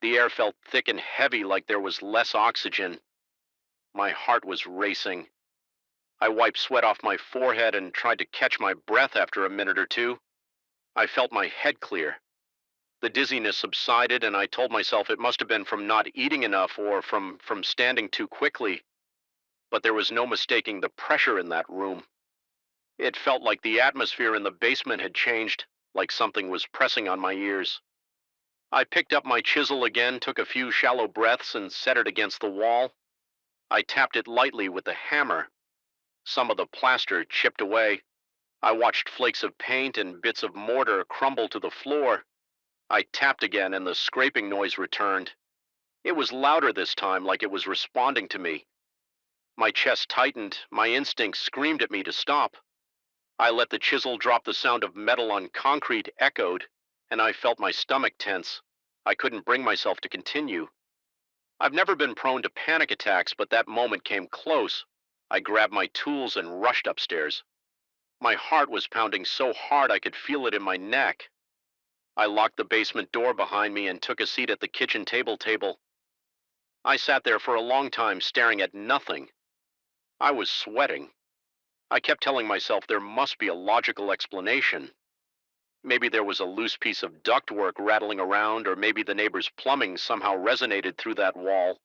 The air felt thick and heavy, like there was less oxygen. My heart was racing. I wiped sweat off my forehead and tried to catch my breath after a minute or two. I felt my head clear. The dizziness subsided, and I told myself it must have been from not eating enough or from standing too quickly. But there was no mistaking the pressure in that room. It felt like the atmosphere in the basement had changed, like something was pressing on my ears. I picked up my chisel again, took a few shallow breaths, and set it against the wall. I tapped it lightly with the hammer. Some of the plaster chipped away. I watched flakes of paint and bits of mortar crumble to the floor. I tapped again, and the scraping noise returned. It was louder this time, like it was responding to me. My chest tightened. My instincts screamed at me to stop. I let the chisel drop. The sound of metal on concrete echoed, and I felt my stomach tense. I couldn't bring myself to continue. I've never been prone to panic attacks, but that moment came close. I grabbed my tools and rushed upstairs. My heart was pounding so hard I could feel it in my neck. I locked the basement door behind me and took a seat at the kitchen table. I sat there for a long time staring at nothing. I was sweating. I kept telling myself there must be a logical explanation. Maybe there was a loose piece of ductwork rattling around, or maybe the neighbor's plumbing somehow resonated through that wall.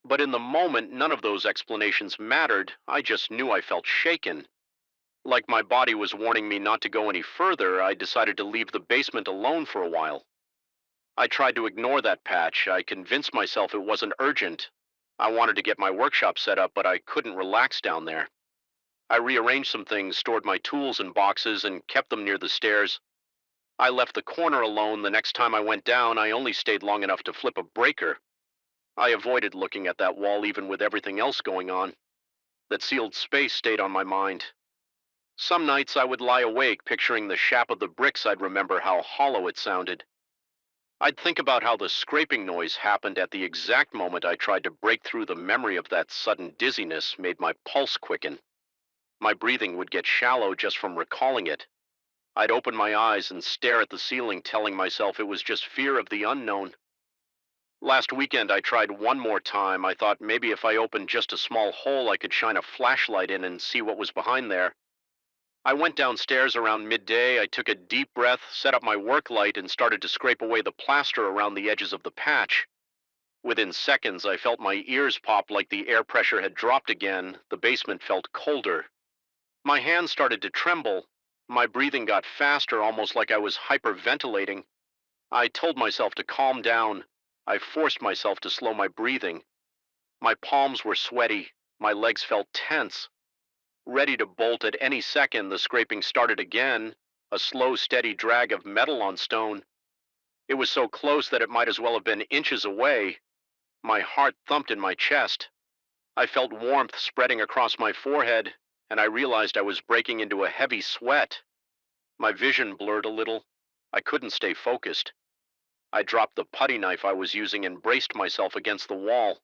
But in the moment, none of those explanations mattered. I just knew I felt shaken. Like my body was warning me not to go any further, I decided to leave the basement alone for a while. I tried to ignore that patch. I convinced myself it wasn't urgent. I wanted to get my workshop set up, but I couldn't relax down there. I rearranged some things, stored my tools in boxes, and kept them near the stairs. I left the corner alone. The next time I went down, I only stayed long enough to flip a breaker. I avoided looking at that wall even with everything else going on. That sealed space stayed on my mind. Some nights I would lie awake picturing the chap of the bricks. I'd remember how hollow it sounded. I'd think about how the scraping noise happened at the exact moment I tried to break through. The memory of that sudden dizziness made my pulse quicken. My breathing would get shallow just from recalling it. I'd open my eyes and stare at the ceiling, telling myself it was just fear of the unknown. Last weekend I tried one more time. I thought maybe if I opened just a small hole I could shine a flashlight in and see what was behind there. I went downstairs around midday. I took a deep breath, set up my work light, and started to scrape away the plaster around the edges of the patch. Within seconds, I felt my ears pop like the air pressure had dropped again. The basement felt colder. My hands started to tremble. My breathing got faster, almost like I was hyperventilating. I told myself to calm down. I forced myself to slow my breathing. My palms were sweaty. My legs felt tense. Ready to bolt at any second, the scraping started again, a slow, steady drag of metal on stone. It was so close that it might as well have been inches away. My heart thumped in my chest. I felt warmth spreading across my forehead, and I realized I was breaking into a heavy sweat. My vision blurred a little. I couldn't stay focused. I dropped the putty knife I was using and braced myself against the wall.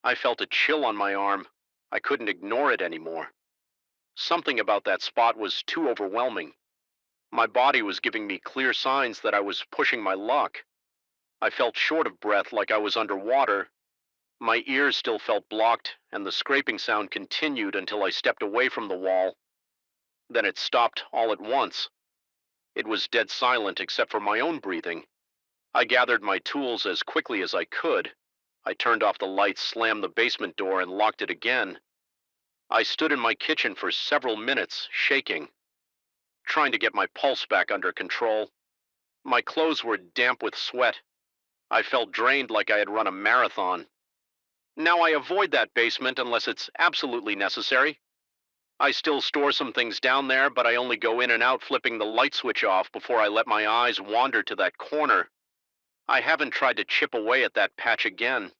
I felt a chill on my arm. I couldn't ignore it anymore. Something about that spot was too overwhelming. My body was giving me clear signs that I was pushing my luck. I felt short of breath, like I was underwater. My ears still felt blocked, and the scraping sound continued until I stepped away from the wall. Then it stopped all at once. It was dead silent except for my own breathing. I gathered my tools as quickly as I could. I turned off the lights, slammed the basement door, and locked it again. I stood in my kitchen for several minutes, shaking, trying to get my pulse back under control. My clothes were damp with sweat. I felt drained, like I had run a marathon. Now I avoid that basement unless it's absolutely necessary. I still store some things down there, but I only go in and out flipping the light switch off before I let my eyes wander to that corner. I haven't tried to chip away at that patch again.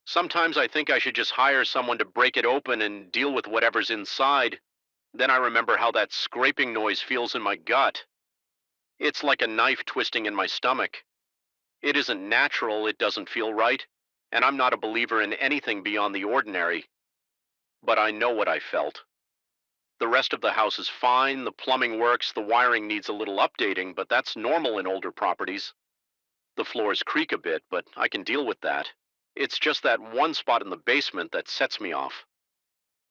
Sometimes I think I should just hire someone to break it open and deal with whatever's inside. Then I remember how that scraping noise feels in my gut. It's like a knife twisting in my stomach. It isn't natural, it doesn't feel right, and I'm not a believer in anything beyond the ordinary. But I know what I felt. The rest of the house is fine, the plumbing works, the wiring needs a little updating, but that's normal in older properties. The floors creak a bit, but I can deal with that. It's just that one spot in the basement that sets me off.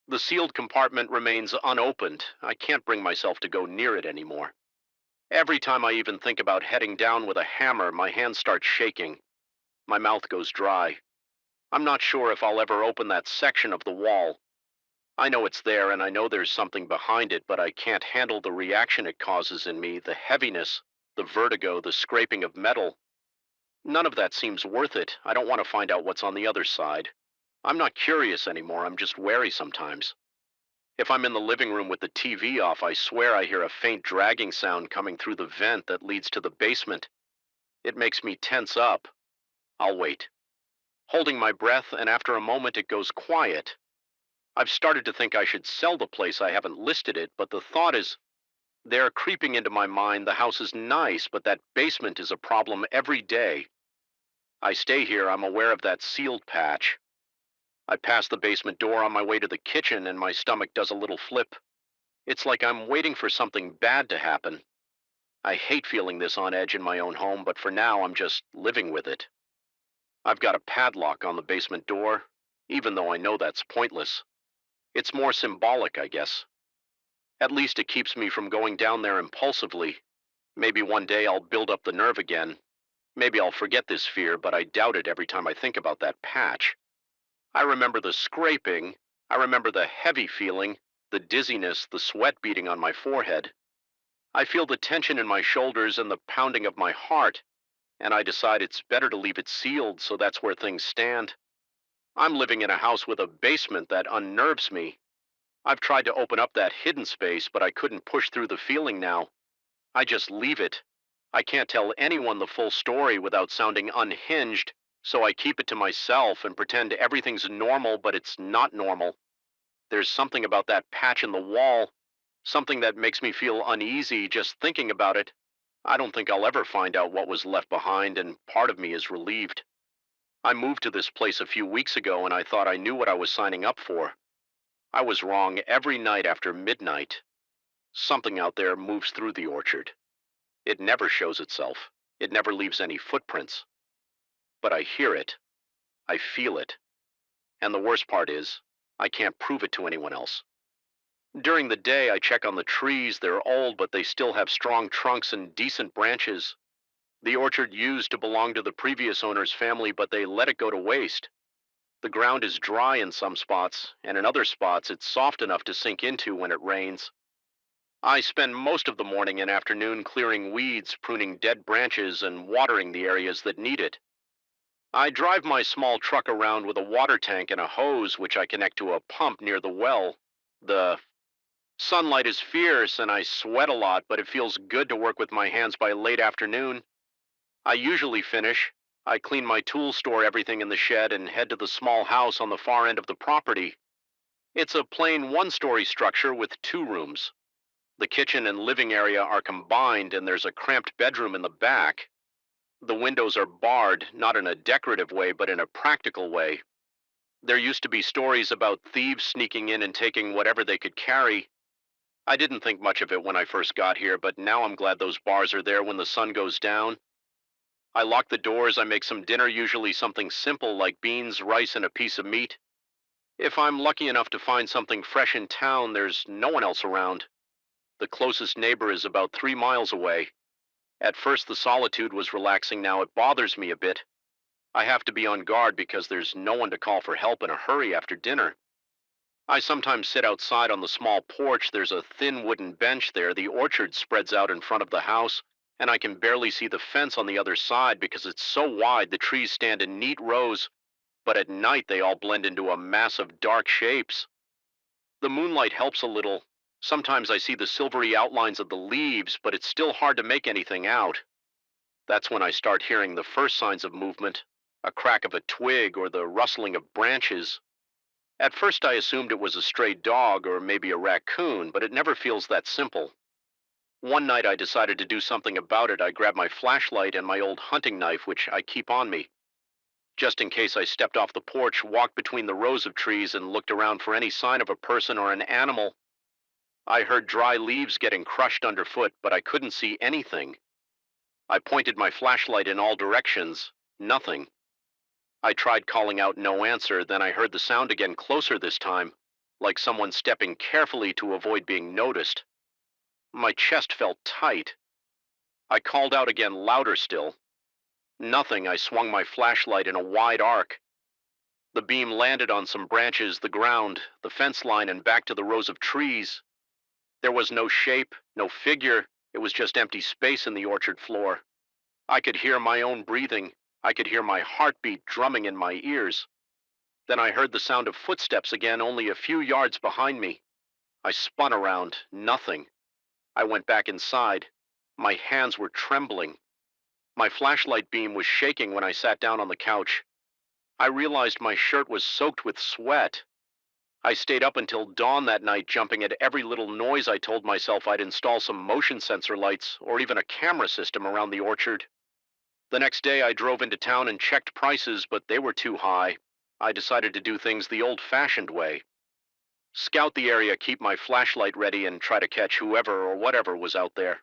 The sealed compartment remains unopened. I can't bring myself to go near it anymore. Every time I even think about heading down with a hammer, my hands start shaking. My mouth goes dry. I'm not sure if I'll ever open that section of the wall. I know it's there and I know there's something behind it, but I can't handle the reaction it causes in me, the heaviness, the vertigo, the scraping of metal. None of that seems worth it. I don't want to find out what's on the other side. I'm not curious anymore, I'm just wary sometimes. If I'm in the living room with the TV off, I swear I hear a faint dragging sound coming through the vent that leads to the basement. It makes me tense up. I'll wait, holding my breath, and after a moment it goes quiet. I've started to think I should sell the place. I haven't listed it, but the thought is they're creeping into my mind. The house is nice, but that basement is a problem every day. I stay here, I'm aware of that sealed patch. I pass the basement door on my way to the kitchen, and my stomach does a little flip. It's like I'm waiting for something bad to happen. I hate feeling this on edge in my own home, but for now I'm just living with it. I've got a padlock on the basement door, even though I know that's pointless. It's more symbolic, I guess. At least it keeps me from going down there impulsively. Maybe one day I'll build up the nerve again. Maybe I'll forget this fear, but I doubt it every time I think about that patch. I remember the scraping. I remember the heavy feeling, the dizziness, the sweat beating on my forehead. I feel the tension in my shoulders and the pounding of my heart, and I decide it's better to leave it sealed, so that's where things stand. I'm living in a house with a basement that unnerves me. I've tried to open up that hidden space, but I couldn't push through the feeling now. I just leave it. I can't tell anyone the full story without sounding unhinged, so I keep it to myself and pretend everything's normal, but it's not normal. There's something about that patch in the wall, something that makes me feel uneasy just thinking about it. I don't think I'll ever find out what was left behind, and part of me is relieved. I moved to this place a few weeks ago, and I thought I knew what I was signing up for. I was wrong every night after midnight. Something out there moves through the orchard. It never shows itself. It never leaves any footprints. But I hear it. I feel it. And the worst part is, I can't prove it to anyone else. During the day, I check on the trees. They're old, but they still have strong trunks and decent branches. The orchard used to belong to the previous owner's family, but they let it go to waste. The ground is dry in some spots, and in other spots, it's soft enough to sink into when it rains. I spend most of the morning and afternoon clearing weeds, pruning dead branches, and watering the areas that need it. I drive my small truck around with a water tank and a hose which I connect to a pump near the well. The sunlight is fierce and I sweat a lot, but it feels good to work with my hands by late afternoon. I usually finish. I clean my tools, store everything in the shed, and head to the small house on the far end of the property. It's a plain one-story structure with 2 rooms. The kitchen and living area are combined, and there's a cramped bedroom in the back. The windows are barred, not in a decorative way, but in a practical way. There used to be stories about thieves sneaking in and taking whatever they could carry. I didn't think much of it when I first got here, but now I'm glad those bars are there when the sun goes down. I lock the doors, I make some dinner, usually something simple like beans, rice, and a piece of meat. If I'm lucky enough to find something fresh in town, there's no one else around. The closest neighbor is about 3 miles away. At first the solitude was relaxing, now it bothers me a bit. I have to be on guard because there's no one to call for help in a hurry after dinner. I sometimes sit outside on the small porch. There's a thin wooden bench there. The orchard spreads out in front of the house, and I can barely see the fence on the other side because it's so wide the trees stand in neat rows, but at night they all blend into a mass of dark shapes. The moonlight helps a little. Sometimes I see the silvery outlines of the leaves, but it's still hard to make anything out. That's when I start hearing the first signs of movement, a crack of a twig or the rustling of branches. At first I assumed it was a stray dog or maybe a raccoon, but it never feels that simple. One night I decided to do something about it. I grabbed my flashlight and my old hunting knife, which I keep on me. Just in case, I stepped off the porch, walked between the rows of trees, and looked around for any sign of a person or an animal. I heard dry leaves getting crushed underfoot, but I couldn't see anything. I pointed my flashlight in all directions. Nothing. I tried calling out, no answer. Then I heard the sound again, closer this time, like someone stepping carefully to avoid being noticed. My chest felt tight. I called out again, louder still. Nothing. I swung my flashlight in a wide arc. The beam landed on some branches, the ground, the fence line, and back to the rows of trees. There was no shape, no figure. It was just empty space in the orchard floor. I could hear my own breathing. I could hear my heartbeat drumming in my ears. Then I heard the sound of footsteps again, only a few yards behind me. I spun around. Nothing. I went back inside. My hands were trembling. My flashlight beam was shaking when I sat down on the couch. I realized my shirt was soaked with sweat. I stayed up until dawn that night, jumping at every little noise. I told myself I'd install some motion sensor lights or even a camera system around the orchard. The next day, I drove into town and checked prices, but they were too high. I decided to do things the old-fashioned way. Scout the area, keep my flashlight ready, and try to catch whoever or whatever was out there.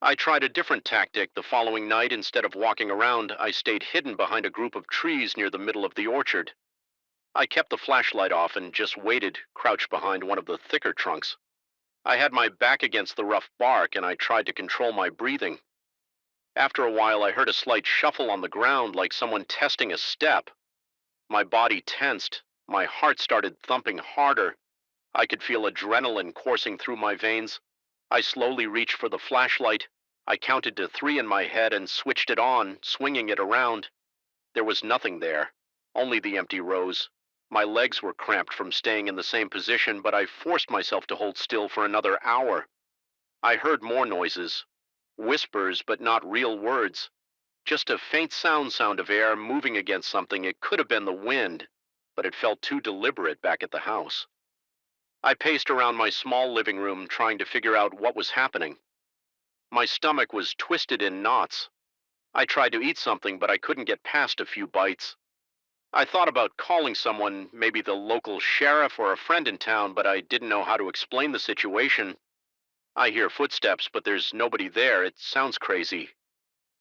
I tried a different tactic the following night. Instead of walking around, I stayed hidden behind a group of trees near the middle of the orchard. I kept the flashlight off and just waited, crouched behind one of the thicker trunks. I had my back against the rough bark and I tried to control my breathing. After a while, I heard a slight shuffle on the ground like someone testing a step. My body tensed. My heart started thumping harder. I could feel adrenaline coursing through my veins. I slowly reached for the flashlight. I counted to 3 in my head and switched it on, swinging it around. There was nothing there, only the empty rows. My legs were cramped from staying in the same position, but I forced myself to hold still for another hour. I heard more noises, whispers, but not real words. Just a faint sound of air moving against something. It could have been the wind, but it felt too deliberate back at the house. I paced around my small living room, trying to figure out what was happening. My stomach was twisted in knots. I tried to eat something, but I couldn't get past a few bites. I thought about calling someone, maybe the local sheriff or a friend in town, but I didn't know how to explain the situation. I hear footsteps, but there's nobody there. It sounds crazy.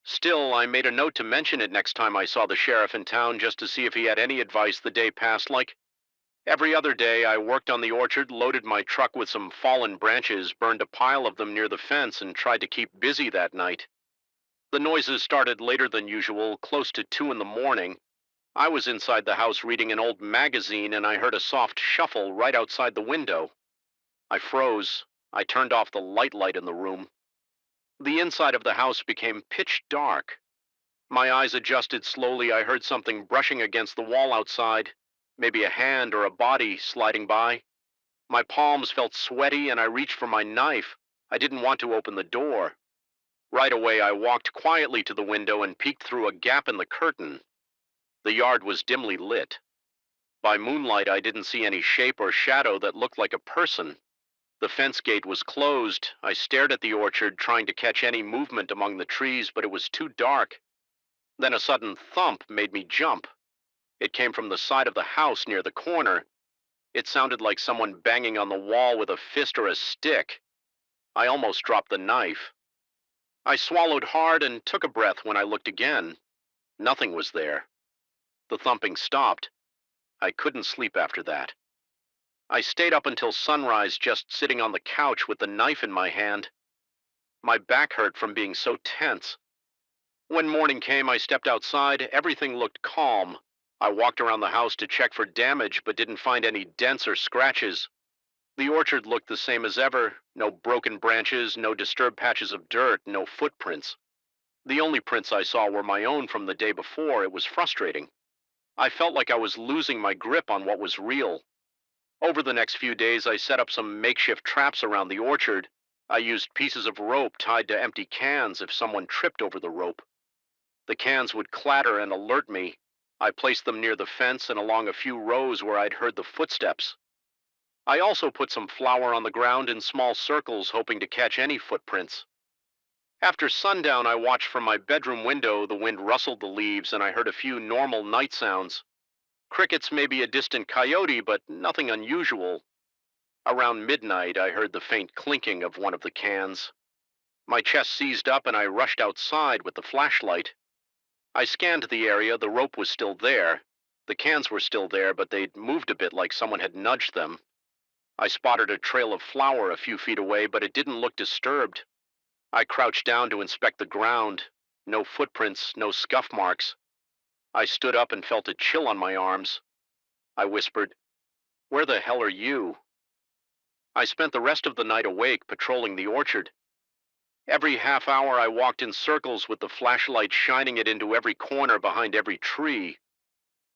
Still, I made a note to mention it next time I saw the sheriff in town, just to see if he had any advice the day passed. Like every other day, I worked on the orchard, loaded my truck with some fallen branches, burned a pile of them near the fence, and tried to keep busy that night. The noises started later than usual, close to 2 in the morning. I was inside the house reading an old magazine, and I heard a soft shuffle right outside the window. I froze. I turned off the light in the room. The inside of the house became pitch dark. My eyes adjusted slowly. I heard something brushing against the wall outside, maybe a hand or a body sliding by. My palms felt sweaty, and I reached for my knife. I didn't want to open the door. Right away, I walked quietly to the window and peeked through a gap in the curtain. The yard was dimly lit. By moonlight, I didn't see any shape or shadow that looked like a person. The fence gate was closed. I stared at the orchard, trying to catch any movement among the trees, but it was too dark. Then a sudden thump made me jump. It came from the side of the house near the corner. It sounded like someone banging on the wall with a fist or a stick. I almost dropped the knife. I swallowed hard and took a breath when I looked again. Nothing was there. The thumping stopped. I couldn't sleep after that. I stayed up until sunrise, just sitting on the couch with the knife in my hand. My back hurt from being so tense. When morning came, I stepped outside. Everything looked calm. I walked around the house to check for damage, but didn't find any dents or scratches. The orchard looked the same as ever. No broken branches, no disturbed patches of dirt, no footprints. The only prints I saw were my own from the day before. It was frustrating. I felt like I was losing my grip on what was real. Over the next few days, I set up some makeshift traps around the orchard. I used pieces of rope tied to empty cans if someone tripped over the rope. The cans would clatter and alert me. I placed them near the fence and along a few rows where I'd heard the footsteps. I also put some flour on the ground in small circles, hoping to catch any footprints. After sundown, I watched from my bedroom window. The wind rustled the leaves and I heard a few normal night sounds. Crickets, maybe a distant coyote, but nothing unusual. Around midnight, I heard the faint clinking of one of the cans. My chest seized up and I rushed outside with the flashlight. I scanned the area. The rope was still there. The cans were still there, but they'd moved a bit like someone had nudged them. I spotted a trail of flour a few feet away, but it didn't look disturbed. I crouched down to inspect the ground. No footprints, no scuff marks. I stood up and felt a chill on my arms. I whispered, "Where the hell are you?" I spent the rest of the night awake, patrolling the orchard. Every half hour I walked in circles with the flashlight, shining it into every corner behind every tree.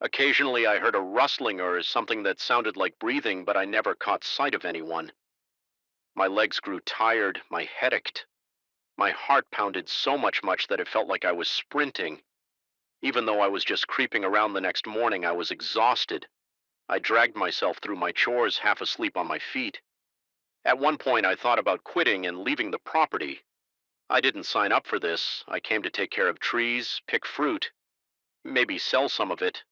Occasionally I heard a rustling or something that sounded like breathing, but I never caught sight of anyone. My legs grew tired, my head ached. My heart pounded so much that it felt like I was sprinting. Even though I was just creeping around the next morning, I was exhausted. I dragged myself through my chores half asleep on my feet. At one point, I thought about quitting and leaving the property. I didn't sign up for this. I came to take care of trees, pick fruit, maybe sell some of it.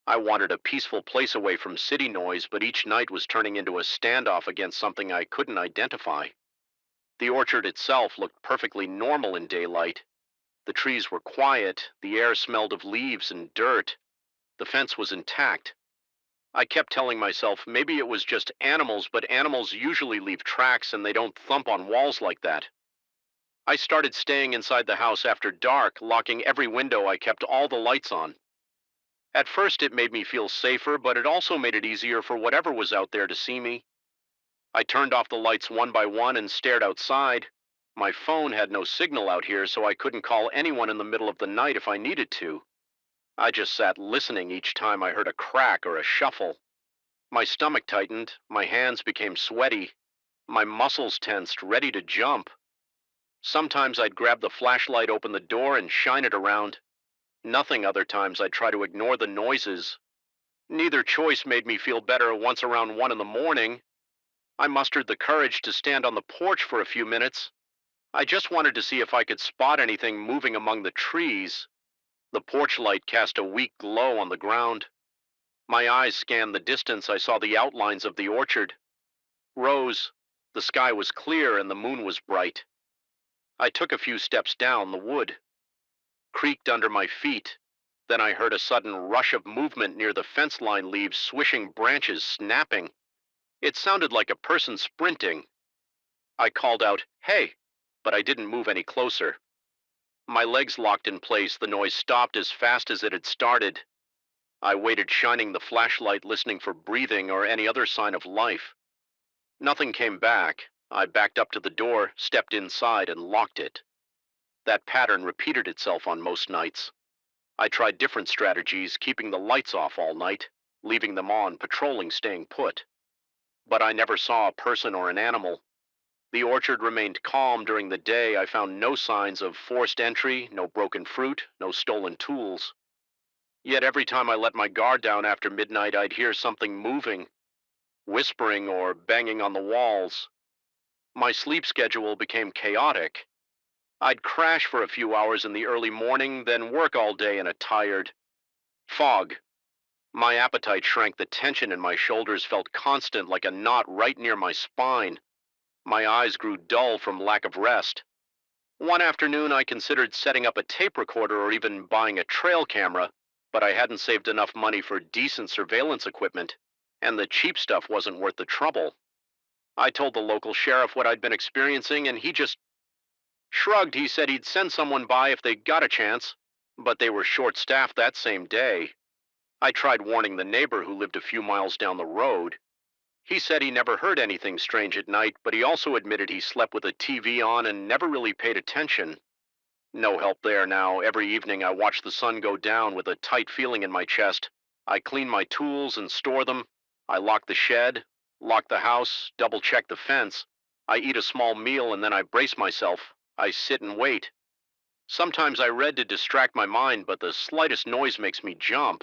I wanted a peaceful place away from city noise, but each night was turning into a standoff against something I couldn't identify. The orchard itself looked perfectly normal in daylight. The trees were quiet, the air smelled of leaves and dirt, the fence was intact. I kept telling myself maybe it was just animals, but animals usually leave tracks and they don't thump on walls like that. I started staying inside the house after dark, locking every window. I kept all the lights on. At first it made me feel safer, but it also made it easier for whatever was out there to see me. I turned off the lights one by one and stared outside. My phone had no signal out here, so I couldn't call anyone in the middle of the night if I needed to. I just sat listening each time I heard a crack or a shuffle. My stomach tightened, my hands became sweaty, my muscles tensed, ready to jump. Sometimes I'd grab the flashlight, open the door, and shine it around. Nothing other times I'd try to ignore the noises. Neither choice made me feel better. Once around 1 in the morning, I mustered the courage to stand on the porch for a few minutes. I just wanted to see if I could spot anything moving among the trees. The porch light cast a weak glow on the ground. My eyes scanned the distance. I saw the outlines of the orchard. Rose, the sky was clear and the moon was bright. I took a few steps down. The wood creaked under my feet. Then I heard a sudden rush of movement near the fence line, leaves swishing, branches snapping. It sounded like a person sprinting. I called out, "Hey," but I didn't move any closer. My legs locked in place. The noise stopped as fast as it had started. I waited, shining the flashlight, listening for breathing or any other sign of life. Nothing came back. I backed up to the door, stepped inside, and locked it. That pattern repeated itself on most nights. I tried different strategies, keeping the lights off all night, leaving them on, patrolling, staying put. But I never saw a person or an animal. The orchard remained calm during the day. I found no signs of forced entry, no broken fruit, no stolen tools. Yet every time I let my guard down after midnight, I'd hear something moving, whispering or banging on the walls. My sleep schedule became chaotic. I'd crash for a few hours in the early morning, then work all day in a tired fog. My appetite shrank. The tension in my shoulders felt constant, like a knot right near my spine. My eyes grew dull from lack of rest. One afternoon, I considered setting up a tape recorder or even buying a trail camera, but I hadn't saved enough money for decent surveillance equipment, and the cheap stuff wasn't worth the trouble. I told the local sheriff what I'd been experiencing, and he just shrugged. He said he'd send someone by if they got a chance, but they were short-staffed that same day. I tried warning the neighbor who lived a few miles down the road. He said he never heard anything strange at night, but he also admitted he slept with a TV on and never really paid attention. No help there now. Every evening I watch the sun go down with a tight feeling in my chest. I clean my tools and store them. I lock the shed, lock the house, double-check the fence. I eat a small meal and then I brace myself. I sit and wait. Sometimes I read to distract my mind, but the slightest noise makes me jump.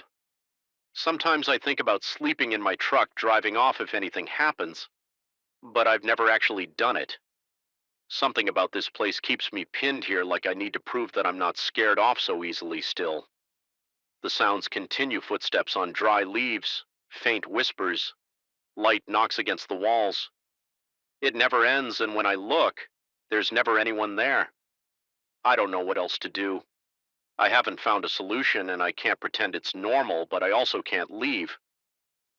Sometimes I think about sleeping in my truck, driving off if anything happens, but I've never actually done it. Something about this place keeps me pinned here, like I need to prove that I'm not scared off so easily still. The sounds continue: footsteps on dry leaves, faint whispers, light knocks against the walls. It never ends, and when I look, there's never anyone there. I don't know what else to do. I haven't found a solution, and I can't pretend it's normal, but I also can't leave.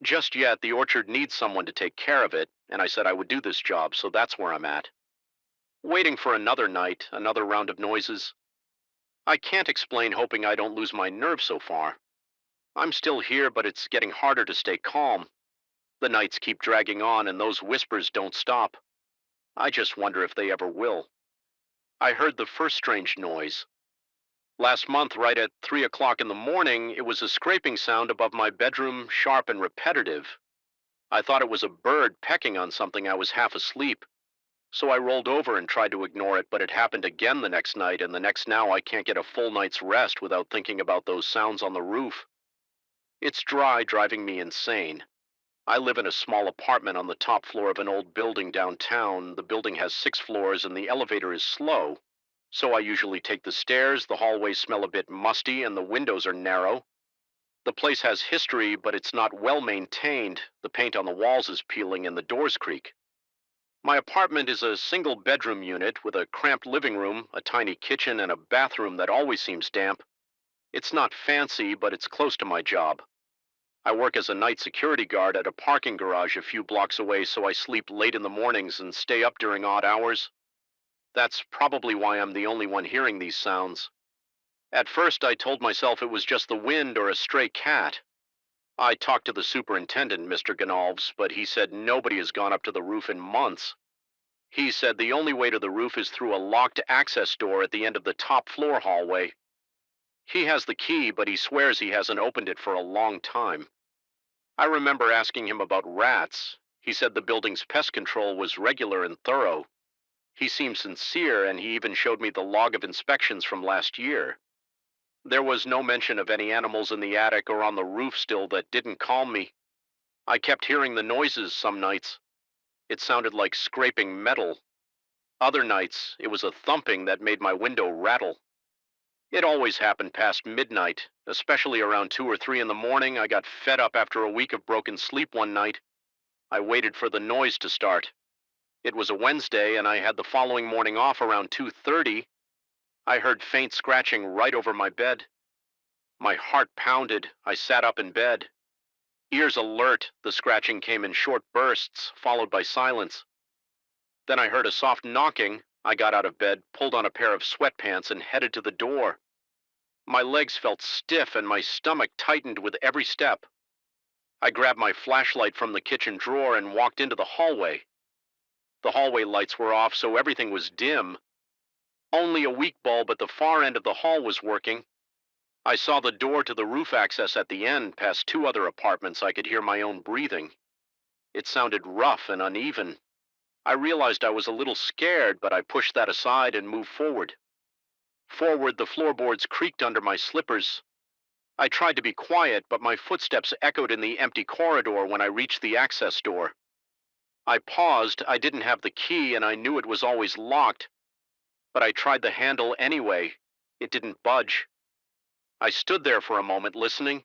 Just yet, the orchard needs someone to take care of it, and I said I would do this job, so that's where I'm at. Waiting for another night, another round of noises. I can't explain, hoping I don't lose my nerve so far. I'm still here, but it's getting harder to stay calm. The nights keep dragging on, and those whispers don't stop. I just wonder if they ever will. I heard the first strange noise. Last month, right at 3 o'clock in the morning, it was a scraping sound above my bedroom, sharp and repetitive. I thought it was a bird pecking on something. I was half asleep. So I rolled over and tried to ignore it, but it happened again the next night, and the next now. I can't get a full night's rest without thinking about those sounds on the roof. It's driving me insane. I live in a small apartment on the top floor of an old building downtown. The building has 6 floors and the elevator is slow. So I usually take the stairs, the hallways smell a bit musty, and the windows are narrow. The place has history, but it's not well maintained. The paint on the walls is peeling and the doors creak. My apartment is a single bedroom unit with a cramped living room, a tiny kitchen, and a bathroom that always seems damp. It's not fancy, but it's close to my job. I work as a night security guard at a parking garage a few blocks away, so I sleep late in the mornings and stay up during odd hours. That's probably why I'm the only one hearing these sounds. At first, I told myself it was just the wind or a stray cat. I talked to the superintendent, Mr. Gonalves, but he said nobody has gone up to the roof in months. He said the only way to the roof is through a locked access door at the end of the top floor hallway. He has the key, but he swears he hasn't opened it for a long time. I remember asking him about rats. He said the building's pest control was regular and thorough. He seemed sincere, and he even showed me the log of inspections from last year. There was no mention of any animals in the attic or on the roof still that didn't calm me. I kept hearing the noises some nights. It sounded like scraping metal. Other nights, it was a thumping that made my window rattle. It always happened past midnight, especially around 2 or 3 in the morning. I got fed up after a week of broken sleep one night. I waited for the noise to start. It was a Wednesday, and I had the following morning off around 2:30. I heard faint scratching right over my bed. My heart pounded. I sat up in bed. Ears alert, the scratching came in short bursts, followed by silence. Then I heard a soft knocking. I got out of bed, pulled on a pair of sweatpants, and headed to the door. My legs felt stiff and my stomach tightened with every step. I grabbed my flashlight from the kitchen drawer and walked into the hallway. The hallway lights were off, so everything was dim. Only a weak bulb at the far end of the hall was working. I saw the door to the roof access at the end. Past 2 other apartments, I could hear my own breathing. It sounded rough and uneven. I realized I was a little scared, but I pushed that aside and moved forward. Forward, the floorboards creaked under my slippers. I tried to be quiet, but my footsteps echoed in the empty corridor when I reached the access door. I paused. I didn't have the key, and I knew it was always locked. But I tried the handle anyway. It didn't budge. I stood there for a moment, listening.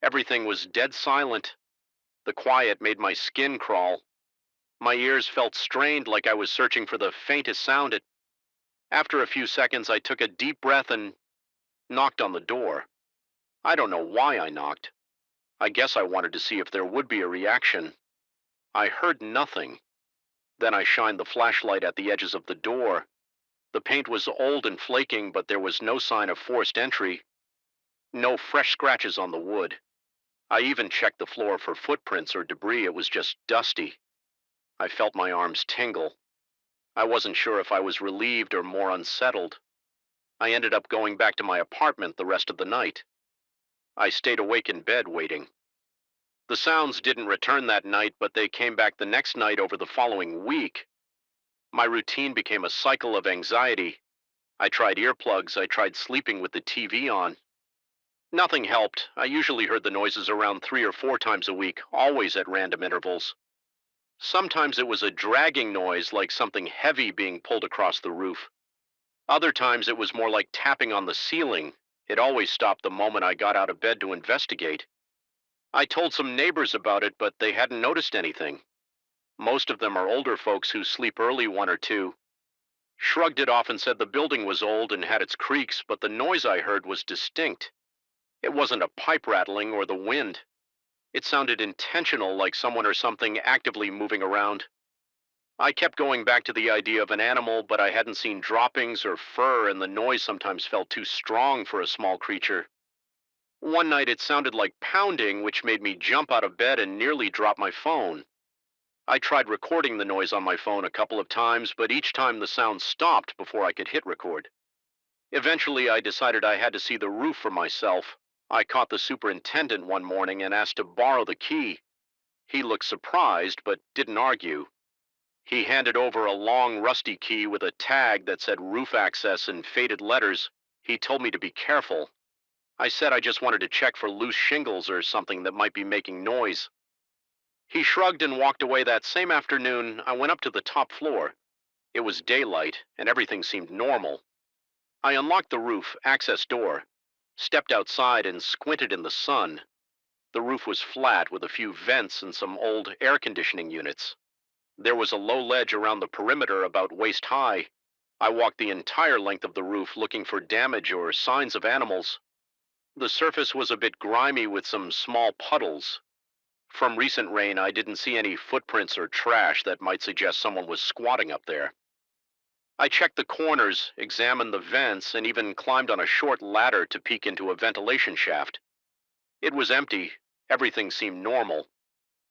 Everything was dead silent. The quiet made my skin crawl. My ears felt strained, like I was searching for the faintest sound. After a few seconds, I took a deep breath and knocked on the door. I don't know why I knocked. I guess I wanted to see if there would be a reaction. I heard nothing. Then I shined the flashlight at the edges of the door. The paint was old and flaking, but there was no sign of forced entry. No fresh scratches on the wood. I even checked the floor for footprints or debris. It was just dusty. I felt my arms tingle. I wasn't sure if I was relieved or more unsettled. I ended up going back to my apartment the rest of the night. I stayed awake in bed waiting. The sounds didn't return that night, but they came back the next night over the following week. My routine became a cycle of anxiety. I tried earplugs. I tried sleeping with the TV on. Nothing helped. I usually heard the noises around 3 or 4 times a week, always at random intervals. Sometimes it was a dragging noise, like something heavy being pulled across the roof. Other times it was more like tapping on the ceiling. It always stopped the moment I got out of bed to investigate. I told some neighbors about it, but they hadn't noticed anything. Most of them are older folks who sleep early 1 or 2. Shrugged it off and said the building was old and had its creaks, but the noise I heard was distinct. It wasn't a pipe rattling or the wind. It sounded intentional, like someone or something actively moving around. I kept going back to the idea of an animal, but I hadn't seen droppings or fur, and the noise sometimes felt too strong for a small creature. One night it sounded like pounding, which made me jump out of bed and nearly drop my phone. I tried recording the noise on my phone a couple of times, but each time the sound stopped before I could hit record. Eventually, I decided I had to see the roof for myself. I caught the superintendent one morning and asked to borrow the key. He looked surprised, but didn't argue. He handed over a long, rusty key with a tag that said roof access in faded letters. He told me to be careful. I said I just wanted to check for loose shingles or something that might be making noise. He shrugged and walked away. That same afternoon, I went up to the top floor. It was daylight, and everything seemed normal. I unlocked the roof access door, stepped outside, and squinted in the sun. The roof was flat with a few vents and some old air conditioning units. There was a low ledge around the perimeter about waist high. I walked the entire length of the roof looking for damage or signs of animals. The surface was a bit grimy with some small puddles. From recent rain, I didn't see any footprints or trash that might suggest someone was squatting up there. I checked the corners, examined the vents, and even climbed on a short ladder to peek into a ventilation shaft. It was empty. Everything seemed normal.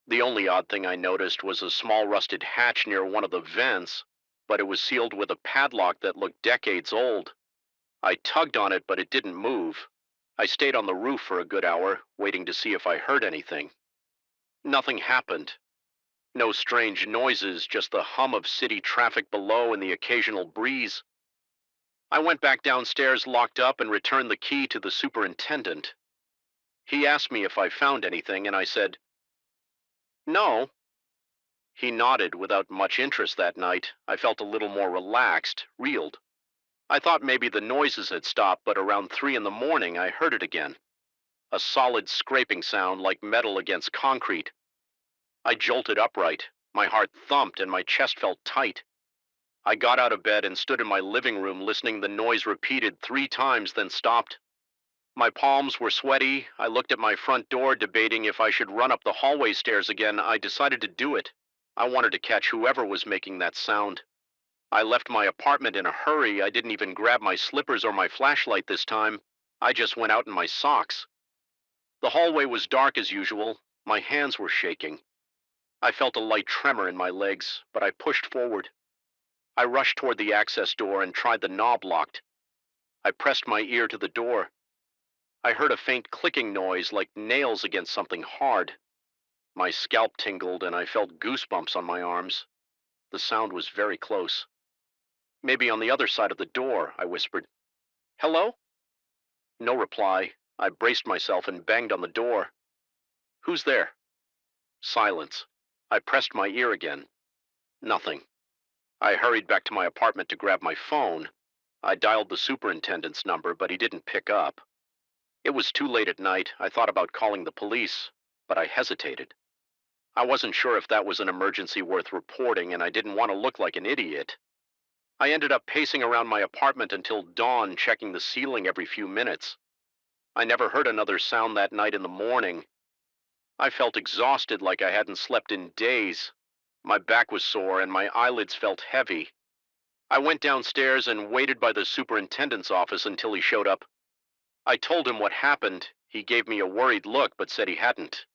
The only odd thing I noticed was a small rusted hatch near one of the vents, but it was sealed with a padlock that looked decades old. I tugged on it, but it didn't move. I stayed on the roof for a good hour, waiting to see if I heard anything. Nothing happened. No strange noises, just the hum of city traffic below and the occasional breeze. I went back downstairs, locked up, and returned the key to the superintendent. He asked me if I found anything, and I said, "No." He nodded without much interest that night. I felt a little more relaxed, reeled. I thought maybe the noises had stopped, but around 3 in the morning I heard it again. A solid scraping sound like metal against concrete. I jolted upright. My heart thumped and my chest felt tight. I got out of bed and stood in my living room listening. The noise repeated 3 times, then stopped. My palms were sweaty. I looked at my front door, debating if I should run up the hallway stairs again. I decided to do it. I wanted to catch whoever was making that sound. I left my apartment in a hurry. I didn't even grab my slippers or my flashlight this time. I just went out in my socks. The hallway was dark as usual. My hands were shaking. I felt a light tremor in my legs, but I pushed forward. I rushed toward the access door and tried the knob locked. I pressed my ear to the door. I heard a faint clicking noise like nails against something hard. My scalp tingled and I felt goosebumps on my arms. The sound was very close. "Maybe on the other side of the door," I whispered. "Hello?" No reply. I braced myself and banged on the door. "Who's there?" Silence. I pressed my ear again. Nothing. I hurried back to my apartment to grab my phone. I dialed the superintendent's number, but he didn't pick up. It was too late at night. I thought about calling the police, but I hesitated. I wasn't sure if that was an emergency worth reporting, and I didn't want to look like an idiot. I ended up pacing around my apartment until dawn, checking the ceiling every few minutes. I never heard another sound that night. In the morning, I felt exhausted, like I hadn't slept in days. My back was sore and my eyelids felt heavy. I went downstairs and waited by the superintendent's office until he showed up. I told him what happened. He gave me a worried look, but said he hadn't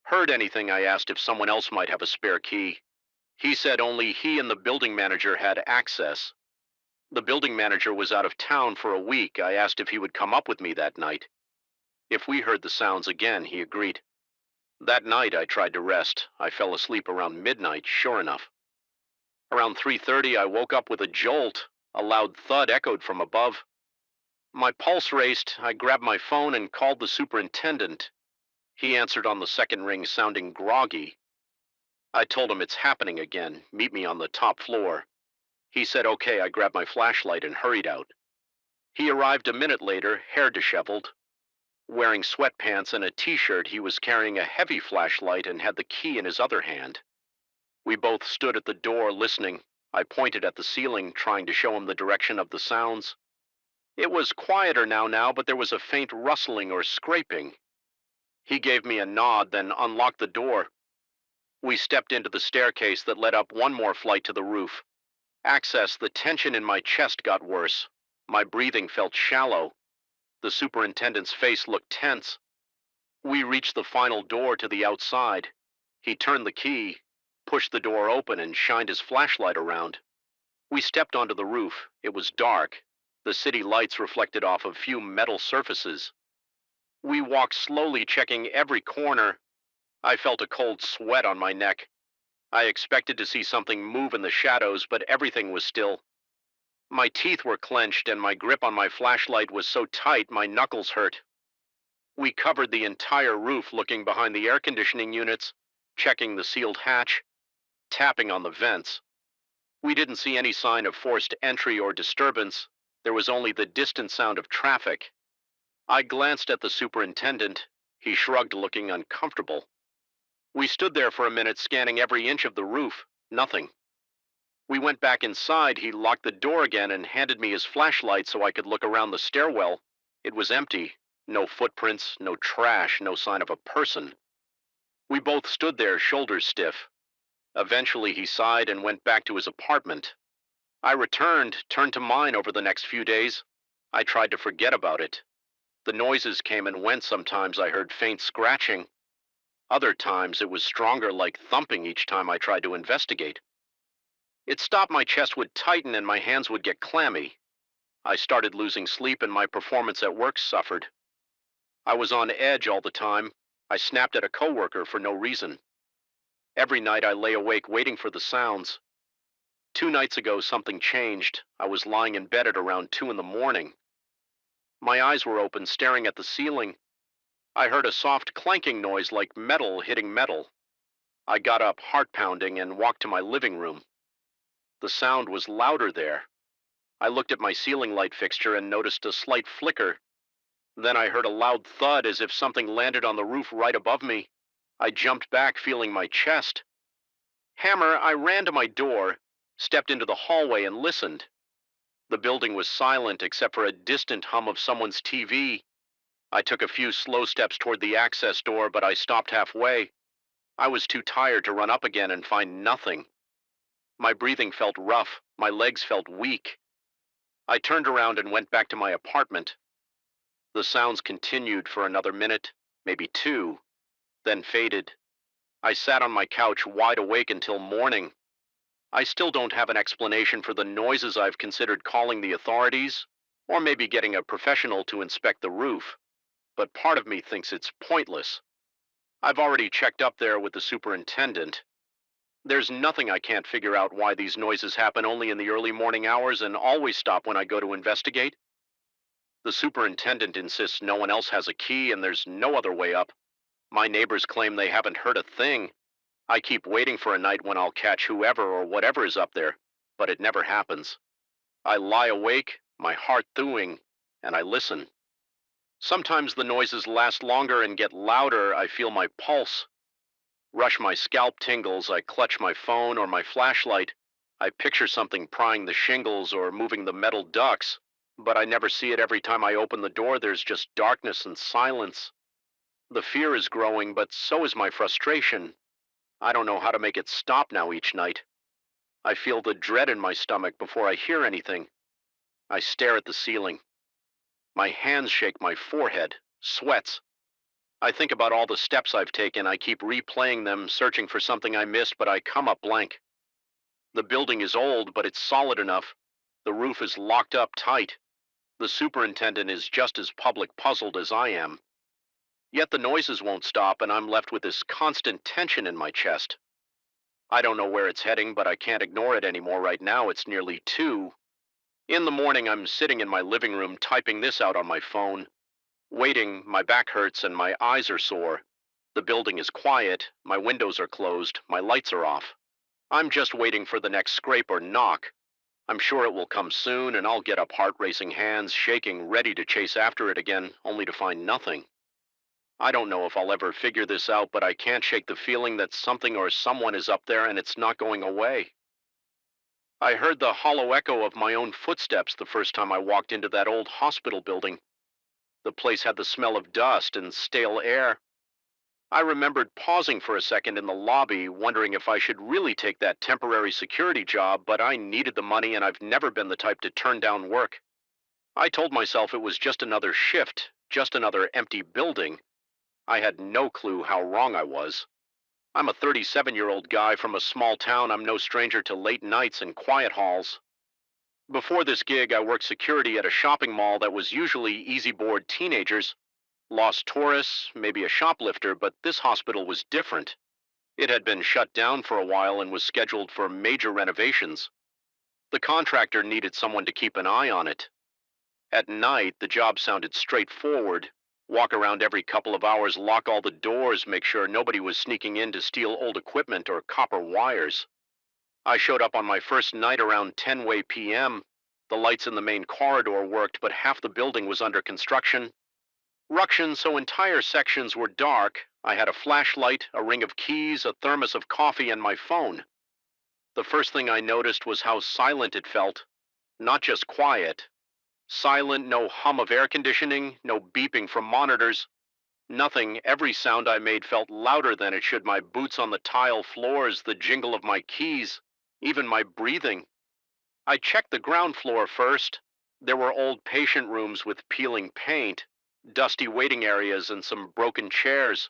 heard anything. I asked if someone else might have a spare key. He said only he and the building manager had access. The building manager was out of town for a week. I asked if he would come up with me that night. If we heard the sounds again, he agreed. That night I tried to rest. I fell asleep around midnight, sure enough. Around 3:30, I woke up with a jolt. A loud thud echoed from above. My pulse raced. I grabbed my phone and called the superintendent. He answered on the second ring, sounding groggy. I told him it's happening again. Meet me on the top floor. He said okay. I grabbed my flashlight and hurried out. He arrived a minute later, hair disheveled. Wearing sweatpants and a t-shirt, he was carrying a heavy flashlight and had the key in his other hand. We both stood at the door listening. I pointed at the ceiling, trying to show him the direction of the sounds. It was quieter now, but there was a faint rustling or scraping. He gave me a nod, then unlocked the door. We stepped into the staircase that led up one more flight to the roof. The tension in my chest got worse. My breathing felt shallow. The superintendent's face looked tense. We reached the final door to the outside. He turned the key, pushed the door open, and shined his flashlight around. We stepped onto the roof. It was dark. The city lights reflected off of few metal surfaces. We walked slowly, checking every corner. I felt a cold sweat on my neck. I expected to see something move in the shadows, but everything was still. My teeth were clenched, and my grip on my flashlight was so tight my knuckles hurt. We covered the entire roof, looking behind the air conditioning units. checking the sealed hatch, tapping on the vents. We didn't see any sign of forced entry or disturbance. There was only the distant sound of traffic. I glanced at the superintendent. He shrugged, looking uncomfortable. We stood there for a minute, scanning every inch of the roof. Nothing. We went back inside. He locked the door again and handed me his flashlight so I could look around the stairwell. It was empty. No footprints, no trash, no sign of a person. We both stood there, shoulders stiff. Eventually he sighed and went back to his apartment. I turned to mine over the next few days. I tried to forget about it. The noises came and went. Sometimes I heard faint scratching. Other times it was stronger, like thumping each time I tried to investigate. It stopped. My chest would tighten and my hands would get clammy. I started losing sleep and my performance at work suffered. I was on edge all the time. I snapped at a coworker for no reason. Every night I lay awake waiting for the sounds. 2 nights ago something changed. I was lying in bed at around 2 in the morning. My eyes were open, staring at the ceiling. I heard a soft clanking noise like metal hitting metal. I got up, heart pounding, and walked to my living room. The sound was louder there. I looked at my ceiling light fixture and noticed a slight flicker. Then I heard a loud thud as if something landed on the roof right above me. I jumped back, feeling my chest. Hammer, I ran to my door, stepped into the hallway, and listened. The building was silent except for a distant hum of someone's TV. I took a few slow steps toward the access door, but I stopped halfway. I was too tired to run up again and find nothing. My breathing felt rough. My legs felt weak. I turned around and went back to my apartment. The sounds continued for another minute, maybe 2, then faded. I sat on my couch wide awake until morning. I still don't have an explanation for the noises. I've considered calling the authorities, or maybe getting a professional to inspect the roof, but part of me thinks it's pointless. I've already checked up there with the superintendent. There's nothing. I can't figure out why these noises happen only in the early morning hours and always stop when I go to investigate. The superintendent insists no one else has a key and there's no other way up. My neighbors claim they haven't heard a thing. I keep waiting for a night when I'll catch whoever or whatever is up there, but it never happens. I lie awake, my heart thawing, and I listen. Sometimes the noises last longer and get louder. I feel my pulse. Rush, my scalp tingles. I clutch my phone or my flashlight. I picture something prying the shingles or moving the metal ducts, but I never see it. Every time I open the door, there's just darkness and silence. The fear is growing, but so is my frustration. I don't know how to make it stop now each night. I feel the dread in my stomach before I hear anything. I stare at the ceiling. My hands shake, my forehead sweats. I think about all the steps I've taken. I keep replaying them, searching for something I missed, but I come up blank. The building is old, but it's solid enough. The roof is locked up tight. The superintendent is just as public puzzled as I am. Yet the noises won't stop, and I'm left with this constant tension in my chest. I don't know where it's heading, but I can't ignore it anymore right now. It's nearly 2. In the morning, I'm sitting in my living room typing this out on my phone. Waiting, my back hurts and my eyes are sore. The building is quiet, my windows are closed, my lights are off. I'm just waiting for the next scrape or knock. I'm sure it will come soon, and I'll get up, heart racing, hands shaking, ready to chase after it again, only to find nothing. I don't know if I'll ever figure this out, but I can't shake the feeling that something or someone is up there and it's not going away. I heard the hollow echo of my own footsteps the first time I walked into that old hospital building. The place had the smell of dust and stale air. I remembered pausing for a second in the lobby, wondering if I should really take that temporary security job, but I needed the money and I've never been the type to turn down work. I told myself it was just another shift, just another empty building. I had no clue how wrong I was. I'm a 37-year-old guy from a small town. I'm no stranger to late nights and quiet halls. Before this gig, I worked security at a shopping mall that was usually easy-board teenagers, lost tourists, maybe a shoplifter, but this hospital was different. It had been shut down for a while and was scheduled for major renovations. The contractor needed someone to keep an eye on it. At night, the job sounded straightforward. Walk around every couple of hours, lock all the doors, make sure nobody was sneaking in to steal old equipment or copper wires. I showed up on my first night around 10 p.m. The lights in the main corridor worked, but half the building was under construction. Ruction, so entire sections were dark. I had a flashlight, a ring of keys, a thermos of coffee, and my phone. The first thing I noticed was how silent it felt. Not just quiet. Silent, no hum of air conditioning, no beeping from monitors. Nothing. Every sound I made felt louder than it should. My boots on the tile floors, the jingle of my keys, even my breathing. I checked the ground floor first. There were old patient rooms with peeling paint, dusty waiting areas, and some broken chairs.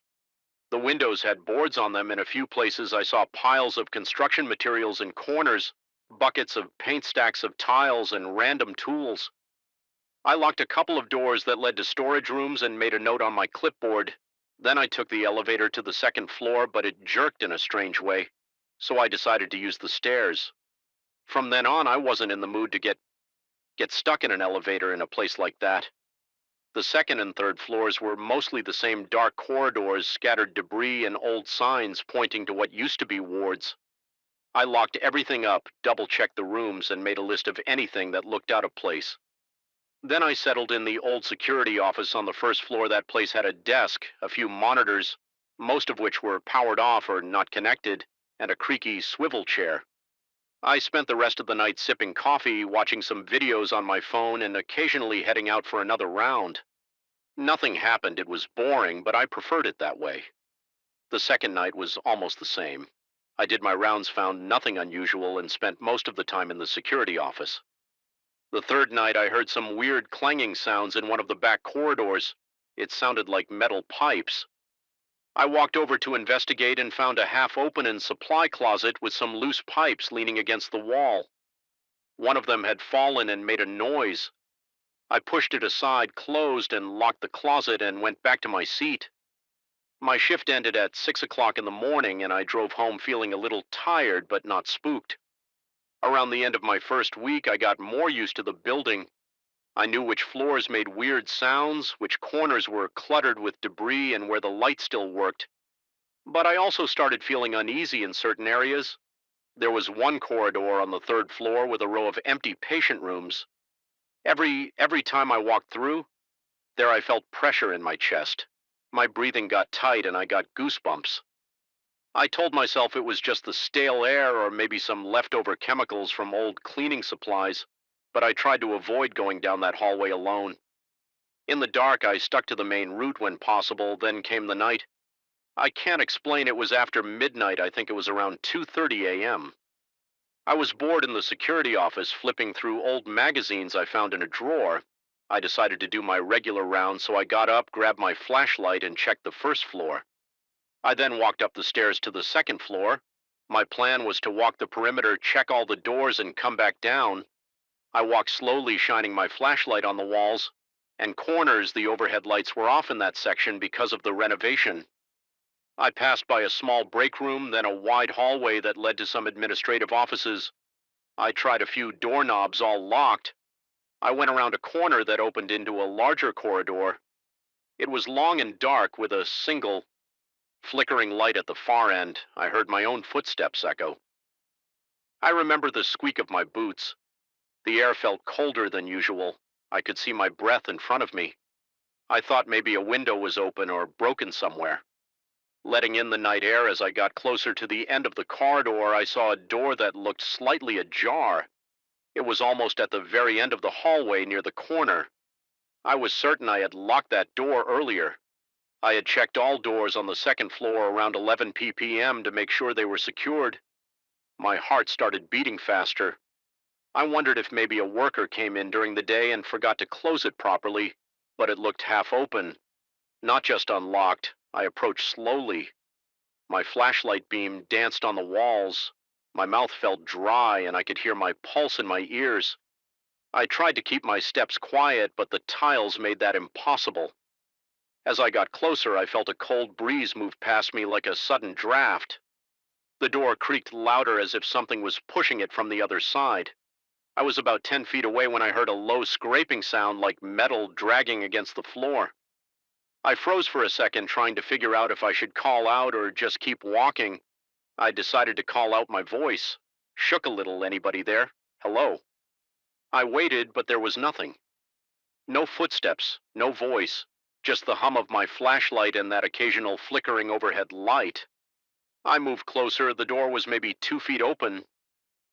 The windows had boards on them. In a few places, I saw piles of construction materials in corners, buckets of paint, stacks of tiles, and random tools. I locked a couple of doors that led to storage rooms and made a note on my clipboard. Then I took the elevator to the second floor, but it jerked in a strange way, so I decided to use the stairs. From then on, I wasn't in the mood to get stuck in an elevator in a place like that. The second and third floors were mostly the same dark corridors, scattered debris, and old signs pointing to what used to be wards. I locked everything up, double-checked the rooms, and made a list of anything that looked out of place. Then I settled in the old security office on the first floor. That place had a desk, a few monitors, most of which were powered off or not connected, and a creaky swivel chair. I spent the rest of the night sipping coffee, watching some videos on my phone, and occasionally heading out for another round. Nothing happened. It was boring, but I preferred it that way. The second night was almost the same. I did my rounds, found nothing unusual, and spent most of the time in the security office. The third night, I heard some weird clanging sounds in one of the back corridors. It sounded like metal pipes. I walked over to investigate and found a half-open supply closet with some loose pipes leaning against the wall. One of them had fallen and made a noise. I pushed it aside, closed, and locked the closet and went back to my seat. My shift ended at 6 o'clock in the morning, and I drove home feeling a little tired but not spooked. Around the end of my first week, I got more used to the building. I knew which floors made weird sounds, which corners were cluttered with debris, and where the light still worked. But I also started feeling uneasy in certain areas. There was one corridor on the third floor with a row of empty patient rooms. Every time I walked through, there I felt pressure in my chest. My breathing got tight and I got goosebumps. I told myself it was just the stale air or maybe some leftover chemicals from old cleaning supplies, but I tried to avoid going down that hallway alone. In the dark, I stuck to the main route when possible. Then came the night. I can't explain. It was after midnight. I think it was around 2:30 a.m. I was bored in the security office, flipping through old magazines I found in a drawer. I decided to do my regular round, so I got up, grabbed my flashlight, and checked the first floor. I then walked up the stairs to the second floor. My plan was to walk the perimeter, check all the doors, and come back down. I walked slowly, shining my flashlight on the walls and corners. The overhead lights were off in that section because of the renovation. I passed by a small break room, then a wide hallway that led to some administrative offices. I tried a few doorknobs, all locked. I went around a corner that opened into a larger corridor. It was long and dark with a single flickering light at the far end. I heard my own footsteps echo. I remember the squeak of my boots. The air felt colder than usual. I could see my breath in front of me. I thought maybe a window was open or broken somewhere. Letting in the night air, as I got closer to the end of the corridor, I saw a door that looked slightly ajar. It was almost at the very end of the hallway near the corner. I was certain I had locked that door earlier. I had checked all doors on the second floor around 11 p.m. to make sure they were secured. My heart started beating faster. I wondered if maybe a worker came in during the day and forgot to close it properly, but it looked half open, not just unlocked. I approached slowly. My flashlight beam danced on the walls. My mouth felt dry and I could hear my pulse in my ears. I tried to keep my steps quiet, but the tiles made that impossible. As I got closer, I felt a cold breeze move past me like a sudden draft. The door creaked louder, as if something was pushing it from the other side. I was about 10 feet away when I heard a low scraping sound like metal dragging against the floor. I froze for a second, trying to figure out if I should call out or just keep walking. I decided to call out my voice. Shook a little. Anybody there? Hello. I waited, but there was nothing. No footsteps, no voice, just the hum of my flashlight and that occasional flickering overhead light. I moved closer. The door was maybe 2 feet open.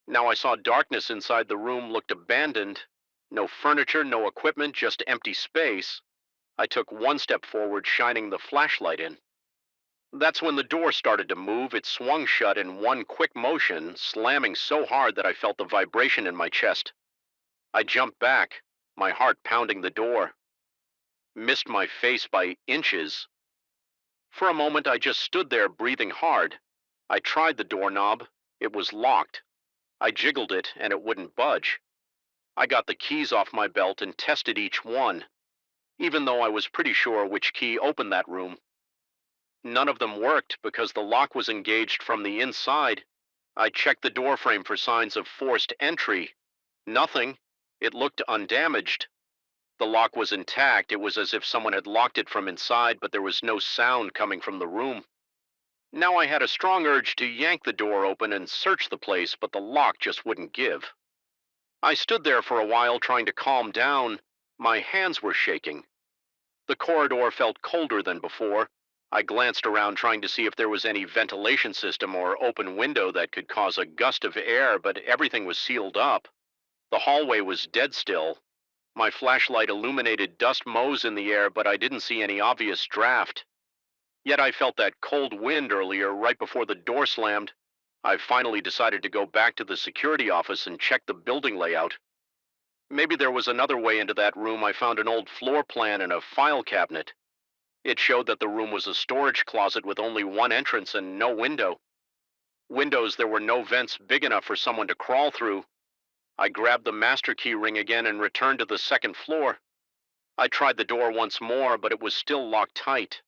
Now I saw darkness inside. The room looked abandoned. No furniture, no equipment, just empty space. I took one step forward, shining the flashlight in. That's when the door started to move. It swung shut in one quick motion, slamming so hard that I felt the vibration in my chest. I jumped back, my heart pounding the door. Missed my face by inches. For a moment, I just stood there, breathing hard. I tried the doorknob. It was locked. I jiggled it, and it wouldn't budge. I got the keys off my belt and tested each one, even though I was pretty sure which key opened that room. None of them worked because the lock was engaged from the inside. I checked the doorframe for signs of forced entry. Nothing. It looked undamaged. The lock was intact. It was as if someone had locked it from inside, but there was no sound coming from the room. Now I had a strong urge to yank the door open and search the place, but the lock just wouldn't give. I stood there for a while, trying to calm down. My hands were shaking. The corridor felt colder than before. I glanced around, trying to see if there was any ventilation system or open window that could cause a gust of air, but everything was sealed up. The hallway was dead still. My flashlight illuminated dust motes in the air, but I didn't see any obvious draft. Yet I felt that cold wind earlier, right before the door slammed. I finally decided to go back to the security office and check the building layout. Maybe there was another way into that room. I found an old floor plan in a file cabinet. It showed that the room was a storage closet with only one entrance and no window. Windows, there were no vents big enough for someone to crawl through. I grabbed the master key ring again and returned to the second floor. I tried the door once more, but it was still locked tight.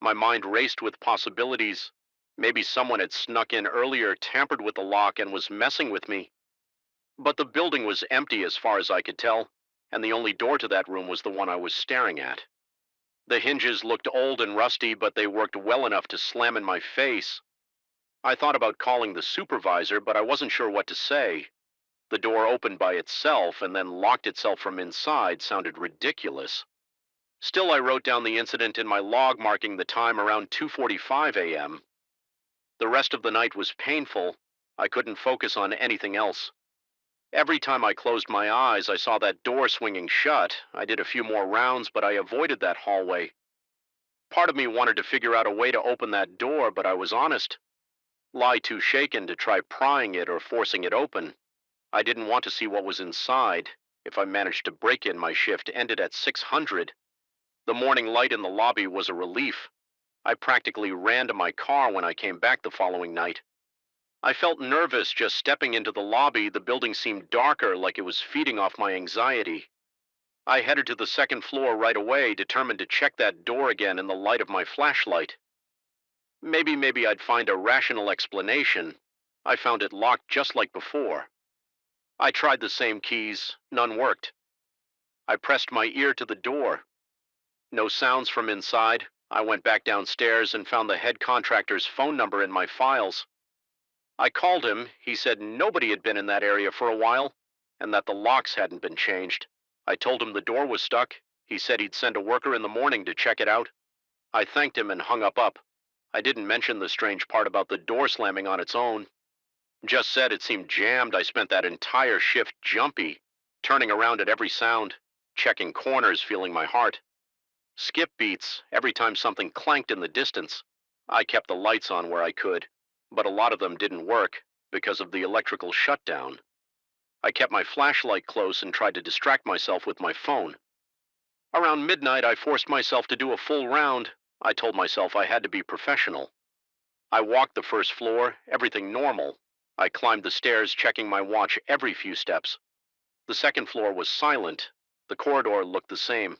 My mind raced with possibilities. Maybe someone had snuck in earlier, tampered with the lock, and was messing with me. But the building was empty as far as I could tell, and the only door to that room was the one I was staring at. The hinges looked old and rusty, but they worked well enough to slam in my face. I thought about calling the supervisor, but I wasn't sure what to say. The door opened by itself and then locked itself from inside sounded ridiculous. Still, I wrote down the incident in my log, marking the time around 2:45 a.m. The rest of the night was painful. I couldn't focus on anything else. Every time I closed my eyes, I saw that door swinging shut. I did a few more rounds, but I avoided that hallway. Part of me wanted to figure out a way to open that door, but I was honest. Lie too shaken to try prying it or forcing it open. I didn't want to see what was inside. If I managed to break in, my shift ended at 600. The morning light in the lobby was a relief. I practically ran to my car when I came back the following night. I felt nervous just stepping into the lobby. The building seemed darker, like it was feeding off my anxiety. I headed to the second floor right away, determined to check that door again in the light of my flashlight. Maybe I'd find a rational explanation. I found it locked just like before. I tried the same keys. None worked. I pressed my ear to the door. No sounds from inside. I went back downstairs and found the head contractor's phone number in my files. I called him. He said nobody had been in that area for a while, and that the locks hadn't been changed. I told him the door was stuck. He said he'd send a worker in the morning to check it out. I thanked him and hung up. I didn't mention the strange part about the door slamming on its own. Just said it seemed jammed. I spent that entire shift jumpy, turning around at every sound, checking corners, feeling my heart. Skip beats every time something clanked in the distance. I kept the lights on where I could, but a lot of them didn't work because of the electrical shutdown. I kept my flashlight close and tried to distract myself with my phone. Around midnight, I forced myself to do a full round. I told myself I had to be professional. I walked the first floor, everything normal. I climbed the stairs, checking my watch every few steps. The second floor was silent. The corridor looked the same.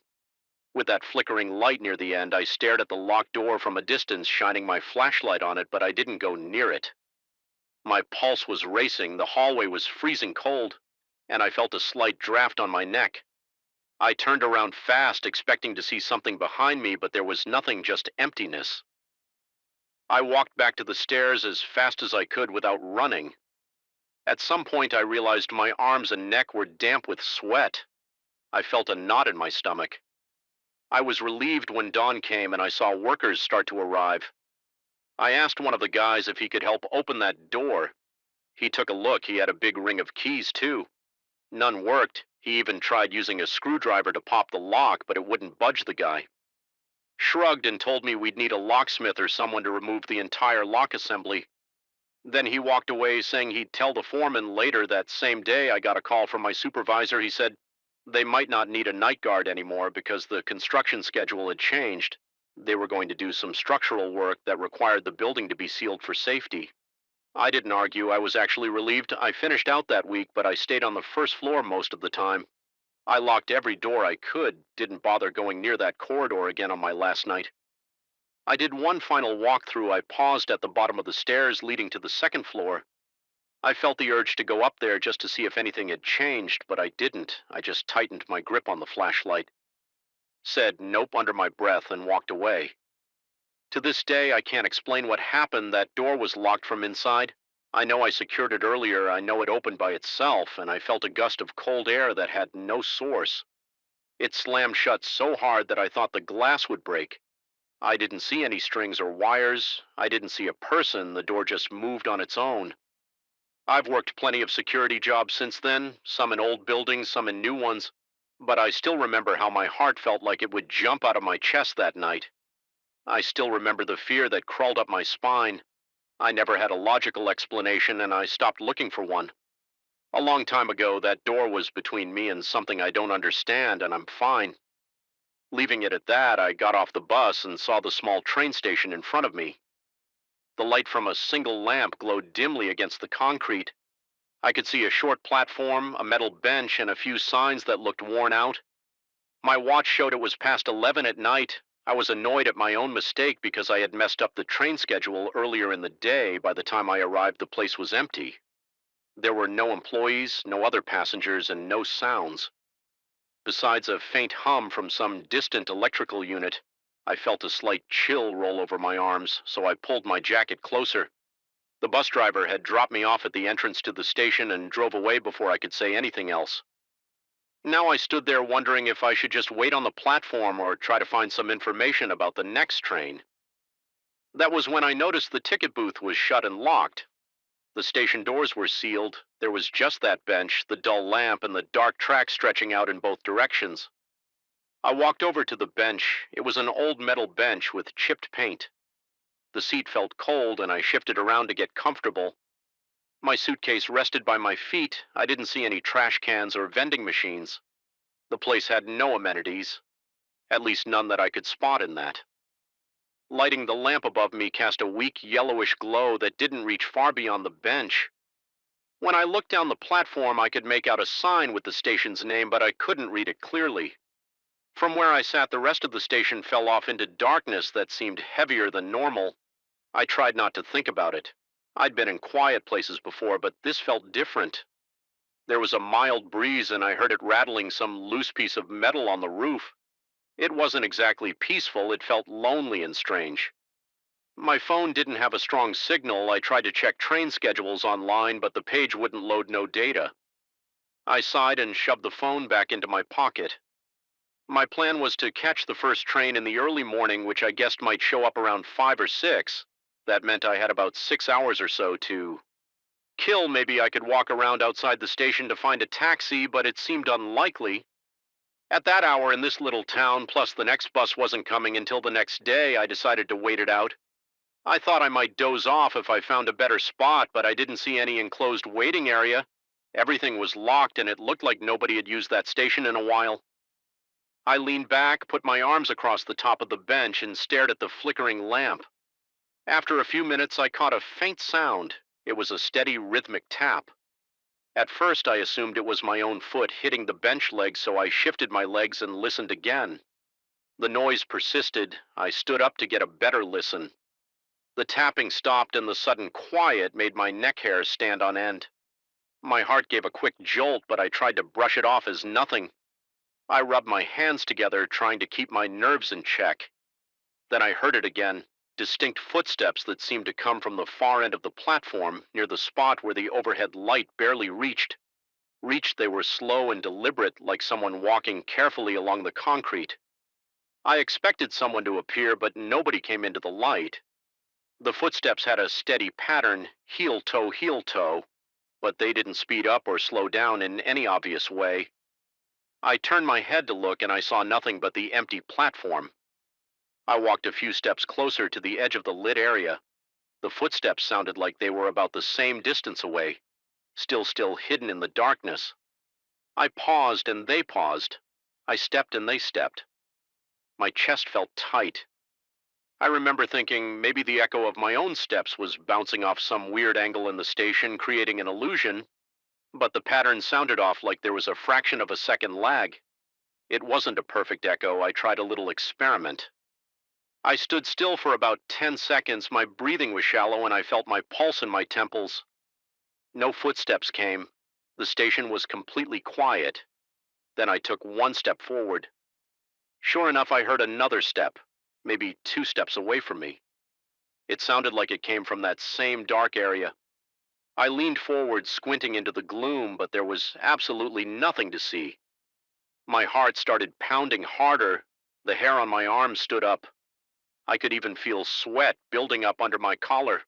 With that flickering light near the end, I stared at the locked door from a distance, shining my flashlight on it, but I didn't go near it. My pulse was racing, the hallway was freezing cold, and I felt a slight draft on my neck. I turned around fast, expecting to see something behind me, but there was nothing, just emptiness. I walked back to the stairs as fast as I could without running. At some point, I realized my arms and neck were damp with sweat. I felt a knot in my stomach. I was relieved when dawn came and I saw workers start to arrive. I asked one of the guys if he could help open that door. He took a look. He had a big ring of keys, too. None worked. He even tried using a screwdriver to pop the lock, but it wouldn't budge the guy. Shrugged and told me we'd need a locksmith or someone to remove the entire lock assembly. Then he walked away saying he'd tell the foreman later. That same day, I got a call from my supervisor. He said they might not need a night guard anymore because the construction schedule had changed. They were going to do some structural work that required the building to be sealed for safety. I didn't argue. I was actually relieved. I finished out that week, but I stayed on the first floor most of the time. I locked every door I could, didn't bother going near that corridor again on my last night. I did one final walkthrough. I paused at the bottom of the stairs leading to the second floor. I felt the urge to go up there just to see if anything had changed, but I didn't. I just tightened my grip on the flashlight, said nope under my breath, and walked away. To this day, I can't explain what happened. That door was locked from inside. I know I secured it earlier. I know it opened by itself, and I felt a gust of cold air that had no source. It slammed shut so hard that I thought the glass would break. I didn't see any strings or wires. I didn't see a person. The door just moved on its own. I've worked plenty of security jobs since then, some in old buildings, some in new ones, but I still remember how my heart felt like it would jump out of my chest that night. I still remember the fear that crawled up my spine. I never had a logical explanation, and I stopped looking for one. A long time ago, that door was between me and something I don't understand, and I'm fine. Leaving it at that, I got off the bus and saw the small train station in front of me. The light from a single lamp glowed dimly against the concrete. I could see a short platform, a metal bench, and a few signs that looked worn out. My watch showed it was past 11 at night. I was annoyed at my own mistake because I had messed up the train schedule earlier in the day. By the time I arrived, the place was empty. There were no employees, no other passengers, and no sounds. Besides a faint hum from some distant electrical unit, I felt a slight chill roll over my arms, so I pulled my jacket closer. The bus driver had dropped me off at the entrance to the station and drove away before I could say anything else. Now I stood there wondering if I should just wait on the platform or try to find some information about the next train. That was when I noticed the ticket booth was shut and locked. The station doors were sealed. There was just that bench, the dull lamp, and the dark track stretching out in both directions. I walked over to the bench. It was an old metal bench with chipped paint. The seat felt cold, and I shifted around to get comfortable. My suitcase rested by my feet. I didn't see any trash cans or vending machines. The place had no amenities, at least none that I could spot in that. Lighting the lamp above me cast a weak yellowish glow that didn't reach far beyond the bench. When I looked down the platform, I could make out a sign with the station's name, but I couldn't read it clearly. From where I sat, the rest of the station fell off into darkness that seemed heavier than normal. I tried not to think about it. I'd been in quiet places before, but this felt different. There was a mild breeze, and I heard it rattling some loose piece of metal on the roof. It wasn't exactly peaceful. It felt lonely and strange. My phone didn't have a strong signal. I tried to check train schedules online, but the page wouldn't load no data. I sighed and shoved the phone back into my pocket. My plan was to catch the first train in the early morning, which I guessed might show up around 5 or 6. That meant I had about 6 hours or so to kill. Maybe I could walk around outside the station to find a taxi, but it seemed unlikely. At that hour in this little town, plus the next bus wasn't coming until the next day, I decided to wait it out. I thought I might doze off if I found a better spot, but I didn't see any enclosed waiting area. Everything was locked, and it looked like nobody had used that station in a while. I leaned back, put my arms across the top of the bench, and stared at the flickering lamp. After a few minutes, I caught a faint sound. It was a steady, rhythmic tap. At first, I assumed it was my own foot hitting the bench leg, so I shifted my legs and listened again. The noise persisted. I stood up to get a better listen. The tapping stopped, and the sudden quiet made my neck hairs stand on end. My heart gave a quick jolt, but I tried to brush it off as nothing. I rubbed my hands together, trying to keep my nerves in check. Then I heard it again, distinct footsteps that seemed to come from the far end of the platform, near the spot where the overhead light barely reached. They were slow and deliberate, like someone walking carefully along the concrete. I expected someone to appear, but nobody came into the light. The footsteps had a steady pattern, heel toe, but they didn't speed up or slow down in any obvious way. I turned my head to look and I saw nothing but the empty platform. I walked a few steps closer to the edge of the lit area. The footsteps sounded like they were about the same distance away, still hidden in the darkness. I paused and they paused. I stepped and they stepped. My chest felt tight. I remember thinking maybe the echo of my own steps was bouncing off some weird angle in the station, creating an illusion, but the pattern sounded off like there was a fraction of a second lag. It wasn't a perfect echo. I tried a little experiment. I stood still for about 10 seconds. My breathing was shallow and I felt my pulse in my temples. No footsteps came. The station was completely quiet. Then I took one step forward. Sure enough, I heard another step, maybe 2 steps away from me. It sounded like it came from that same dark area. I leaned forward, squinting into the gloom, but there was absolutely nothing to see. My heart started pounding harder. The hair on my arm stood up. I could even feel sweat building up under my collar.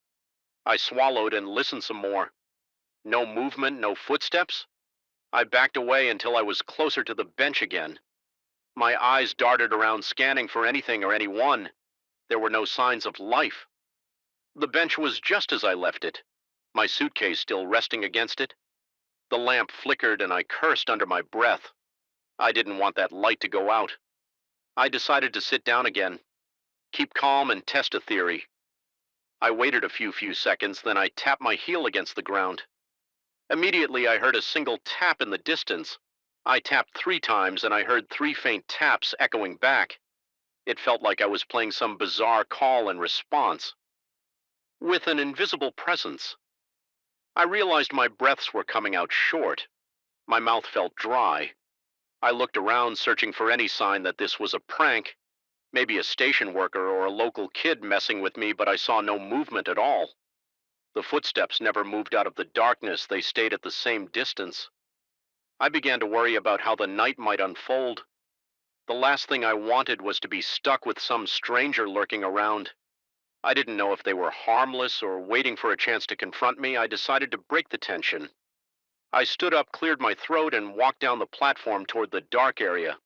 I swallowed and listened some more. No movement, no footsteps. I backed away until I was closer to the bench again. My eyes darted around, scanning for anything or anyone. There were no signs of life. The bench was just as I left it, my suitcase still resting against it. The lamp flickered and I cursed under my breath. I didn't want that light to go out. I decided to sit down again, keep calm and test a theory. I waited a few seconds, then I tapped my heel against the ground. Immediately I heard a single tap in the distance. I tapped 3 times and I heard 3 faint taps echoing back. It felt like I was playing some bizarre call and response. With an invisible presence. I realized my breaths were coming out short. My mouth felt dry. I looked around, searching for any sign that this was a prank, maybe a station worker or a local kid messing with me, but I saw no movement at all. The footsteps never moved out of the darkness. They stayed at the same distance. I began to worry about how the night might unfold. The last thing I wanted was to be stuck with some stranger lurking around. I didn't know if they were harmless or waiting for a chance to confront me. I decided to break the tension. I stood up, cleared my throat, and walked down the platform toward the dark area.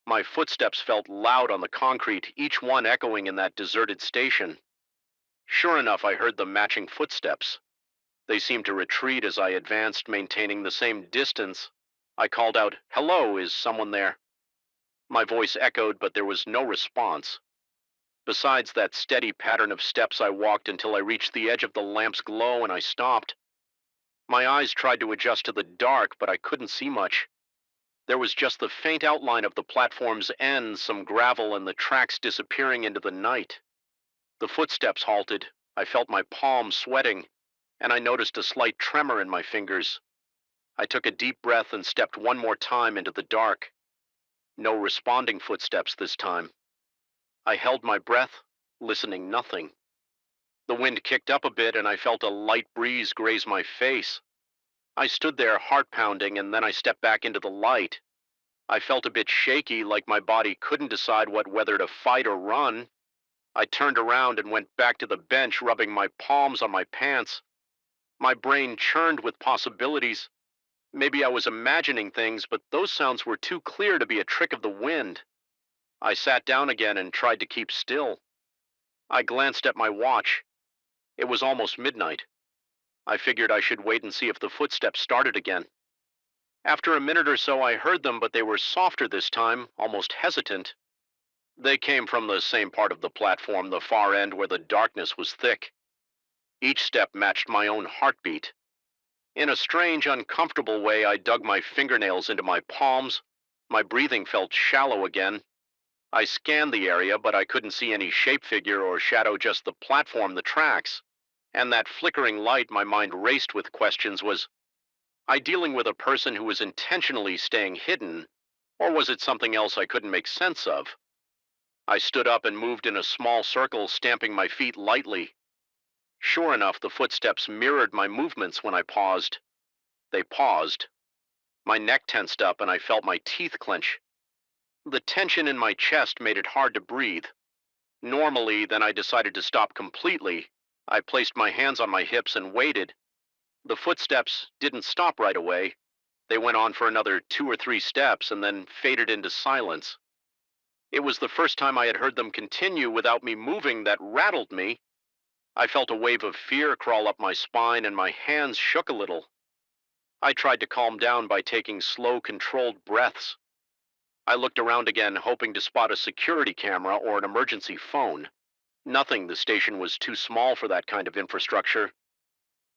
My footsteps felt loud on the concrete, each one echoing in that deserted station. Sure enough, I heard the matching footsteps. They seemed to retreat as I advanced, maintaining the same distance. I called out, "Hello, is someone there?" My voice echoed, but there was no response. Besides that steady pattern of steps, I walked until I reached the edge of the lamp's glow and I stopped. My eyes tried to adjust to the dark, but I couldn't see much. There was just the faint outline of the platform's end, some gravel, and the tracks disappearing into the night. The footsteps halted. I felt my palms sweating, and I noticed a slight tremor in my fingers. I took a deep breath and stepped one more time into the dark. No responding footsteps this time. I held my breath, listening nothing. The wind kicked up a bit and I felt a light breeze graze my face. I stood there, heart pounding, and then I stepped back into the light. I felt a bit shaky, like my body couldn't decide whether to fight or run. I turned around and went back to the bench, rubbing my palms on my pants. My brain churned with possibilities. Maybe I was imagining things, but those sounds were too clear to be a trick of the wind. I sat down again and tried to keep still. I glanced at my watch. It was almost midnight. I figured I should wait and see if the footsteps started again. After a minute or so, I heard them, but they were softer this time, almost hesitant. They came from the same part of the platform, the far end where the darkness was thick. Each step matched my own heartbeat. In a strange, uncomfortable way, I dug my fingernails into my palms. My breathing felt shallow again. I scanned the area, but I couldn't see any shape figure or shadow, just the platform, the tracks. And that flickering light, my mind raced with questions. Was I dealing with a person who was intentionally staying hidden? Or was it something else I couldn't make sense of? I stood up and moved in a small circle, stamping my feet lightly. Sure enough, the footsteps mirrored my movements when I paused. They paused. My neck tensed up and I felt my teeth clench. The tension in my chest made it hard to breathe. Normally, then I decided to stop completely. I placed my hands on my hips and waited. The footsteps didn't stop right away. They went on for another 2 or 3 steps and then faded into silence. It was the first time I had heard them continue without me moving that rattled me. I felt a wave of fear crawl up my spine and my hands shook a little. I tried to calm down by taking slow, controlled breaths. I looked around again, hoping to spot a security camera or an emergency phone. Nothing. The station was too small for that kind of infrastructure.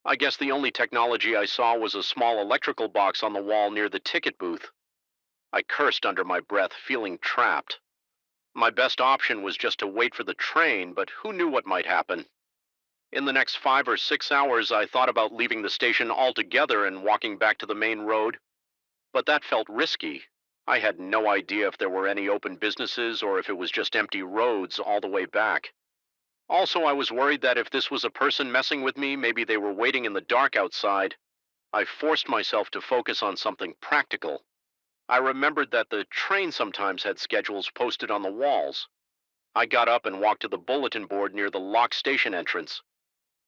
I guess the only technology I saw was a small electrical box on the wall near the ticket booth. I cursed under my breath, feeling trapped. My best option was just to wait for the train, but who knew what might happen? In the next 5 or 6 hours, I thought about leaving the station altogether and walking back to the main road, but that felt risky. I had no idea if there were any open businesses or if it was just empty roads all the way back. Also, I was worried that if this was a person messing with me, maybe they were waiting in the dark outside. I forced myself to focus on something practical. I remembered that the train sometimes had schedules posted on the walls. I got up and walked to the bulletin board near the locked station entrance.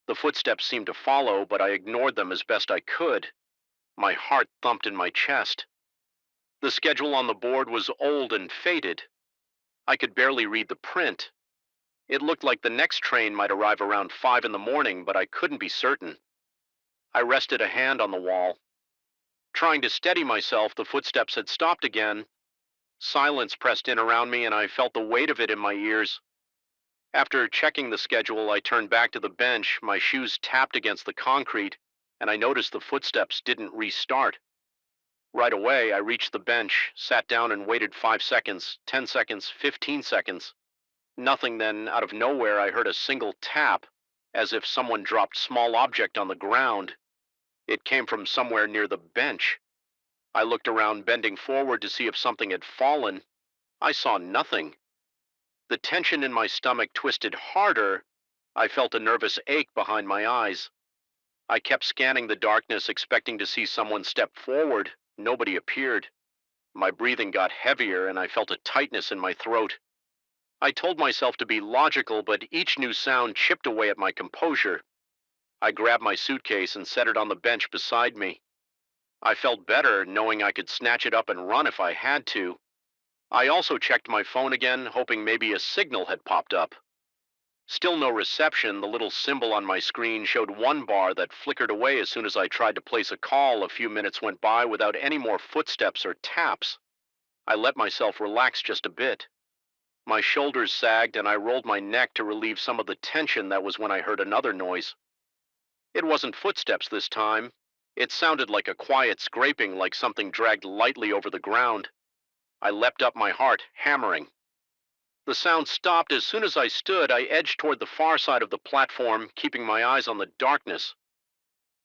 The footsteps seemed to follow, but I ignored them as best I could. My heart thumped in my chest. The schedule on the board was old and faded. I could barely read the print. It looked like the next train might arrive around 5 in the morning, but I couldn't be certain. I rested a hand on the wall. Trying to steady myself, the footsteps had stopped again. Silence pressed in around me, and I felt the weight of it in my ears. After checking the schedule, I turned back to the bench. My shoes tapped against the concrete, and I noticed the footsteps didn't restart. Right away, I reached the bench, sat down, and waited 5 seconds, 10 seconds, 15 seconds. Nothing. Then, out of nowhere, I heard a single tap, as if someone dropped small object on the ground. It came from somewhere near the bench. I looked around, bending forward to see if something had fallen. I saw nothing. The tension in my stomach twisted harder. I felt a nervous ache behind my eyes. I kept scanning the darkness, expecting to see someone step forward. Nobody appeared. My breathing got heavier, and I felt a tightness in my throat. I told myself to be logical, but each new sound chipped away at my composure. I grabbed my suitcase and set it on the bench beside me. I felt better, knowing I could snatch it up and run if I had to. I also checked my phone again, hoping maybe a signal had popped up. Still no reception. The little symbol on my screen showed one bar that flickered away as soon as I tried to place a call. A few minutes went by without any more footsteps or taps. I let myself relax just a bit. My shoulders sagged and I rolled my neck to relieve some of the tension that was when I heard another noise. It wasn't footsteps this time. It sounded like a quiet scraping, like something dragged lightly over the ground. I leapt up, my heart hammering. The sound stopped as soon as I stood. I edged toward the far side of the platform, keeping my eyes on the darkness.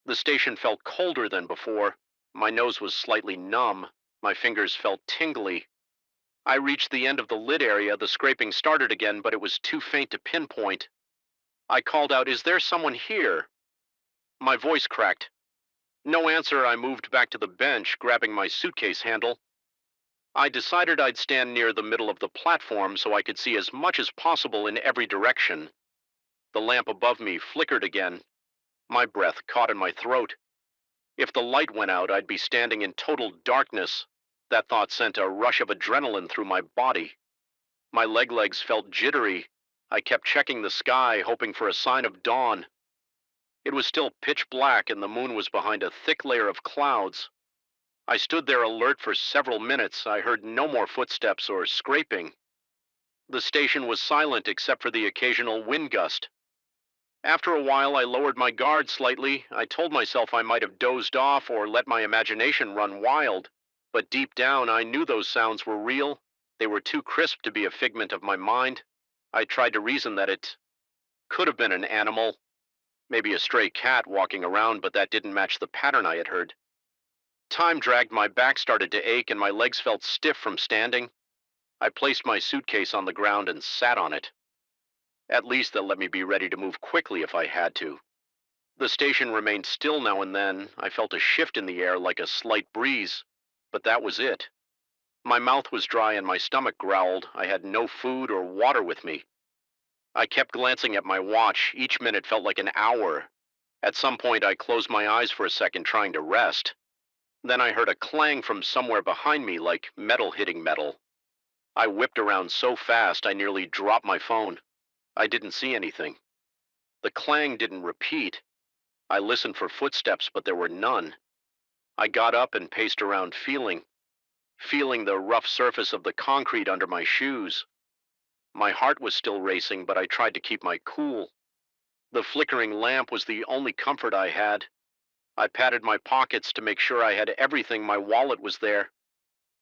The station felt colder than before. My nose was slightly numb. My fingers felt tingly. I reached the end of the lid area. The scraping started again, but it was too faint to pinpoint. I called out, "Is there someone here?" My voice cracked. No answer. I moved back to the bench, grabbing my suitcase handle. I decided I'd stand near the middle of the platform so I could see as much as possible in every direction. The lamp above me flickered again. My breath caught in my throat. If the light went out, I'd be standing in total darkness. That thought sent a rush of adrenaline through my body. My legs felt jittery. I kept checking the sky, hoping for a sign of dawn. It was still pitch black, and the moon was behind a thick layer of clouds. I stood there alert for several minutes. I heard no more footsteps or scraping. The station was silent except for the occasional wind gust. After a while, I lowered my guard slightly. I told myself I might have dozed off or let my imagination run wild. But deep down, I knew those sounds were real. They were too crisp to be a figment of my mind. I tried to reason that it could have been an animal, maybe a stray cat walking around, but that didn't match the pattern I had heard. Time dragged, my back started to ache, and my legs felt stiff from standing. I placed my suitcase on the ground and sat on it. At least that let me be ready to move quickly if I had to. The station remained still now and then. I felt a shift in the air like a slight breeze, but that was it. My mouth was dry and my stomach growled. I had no food or water with me. I kept glancing at my watch. Each minute felt like an hour. At some point, I closed my eyes for a second, trying to rest. Then I heard a clang from somewhere behind me, like metal hitting metal. I whipped around so fast I nearly dropped my phone. I didn't see anything. The clang didn't repeat. I listened for footsteps, but there were none. I got up and paced around, feeling the rough surface of the concrete under my shoes. My heart was still racing, but I tried to keep my cool. The flickering lamp was the only comfort I had. I patted my pockets to make sure I had everything. My wallet was there.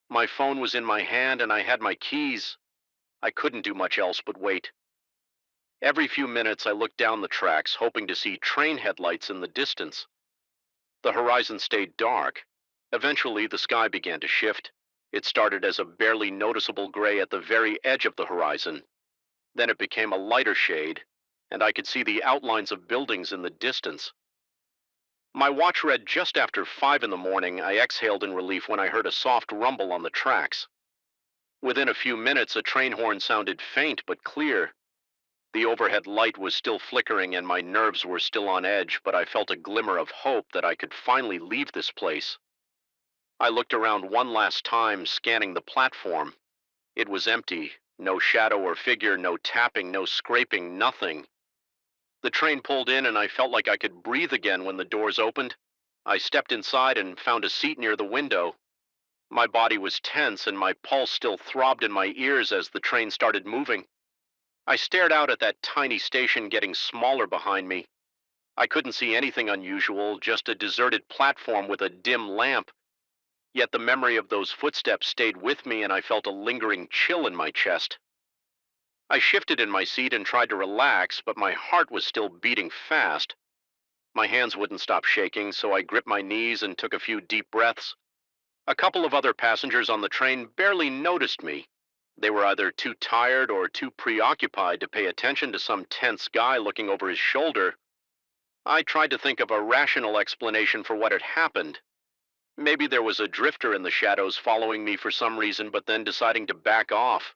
My phone was in my hand, and I had my keys. I couldn't do much else but wait. Every few minutes I looked down the tracks, hoping to see train headlights in the distance. The horizon stayed dark. Eventually, the sky began to shift. It started as a barely noticeable gray at the very edge of the horizon. Then it became a lighter shade, and I could see the outlines of buildings in the distance. My watch read just after 5 in the morning. I exhaled in relief when I heard a soft rumble on the tracks. Within a few minutes, a train horn sounded faint but clear. The overhead light was still flickering and my nerves were still on edge, but I felt a glimmer of hope that I could finally leave this place. I looked around one last time, scanning the platform. It was empty. No shadow or figure, no tapping, no scraping, nothing. The train pulled in and I felt like I could breathe again when the doors opened. I stepped inside and found a seat near the window. My body was tense and my pulse still throbbed in my ears as the train started moving. I stared out at that tiny station getting smaller behind me. I couldn't see anything unusual, just a deserted platform with a dim lamp. Yet the memory of those footsteps stayed with me and I felt a lingering chill in my chest. I shifted in my seat and tried to relax, but my heart was still beating fast. My hands wouldn't stop shaking, so I gripped my knees and took a few deep breaths. A couple of other passengers on the train barely noticed me. They were either too tired or too preoccupied to pay attention to some tense guy looking over his shoulder. I tried to think of a rational explanation for what had happened. Maybe there was a drifter in the shadows following me for some reason, but then deciding to back off.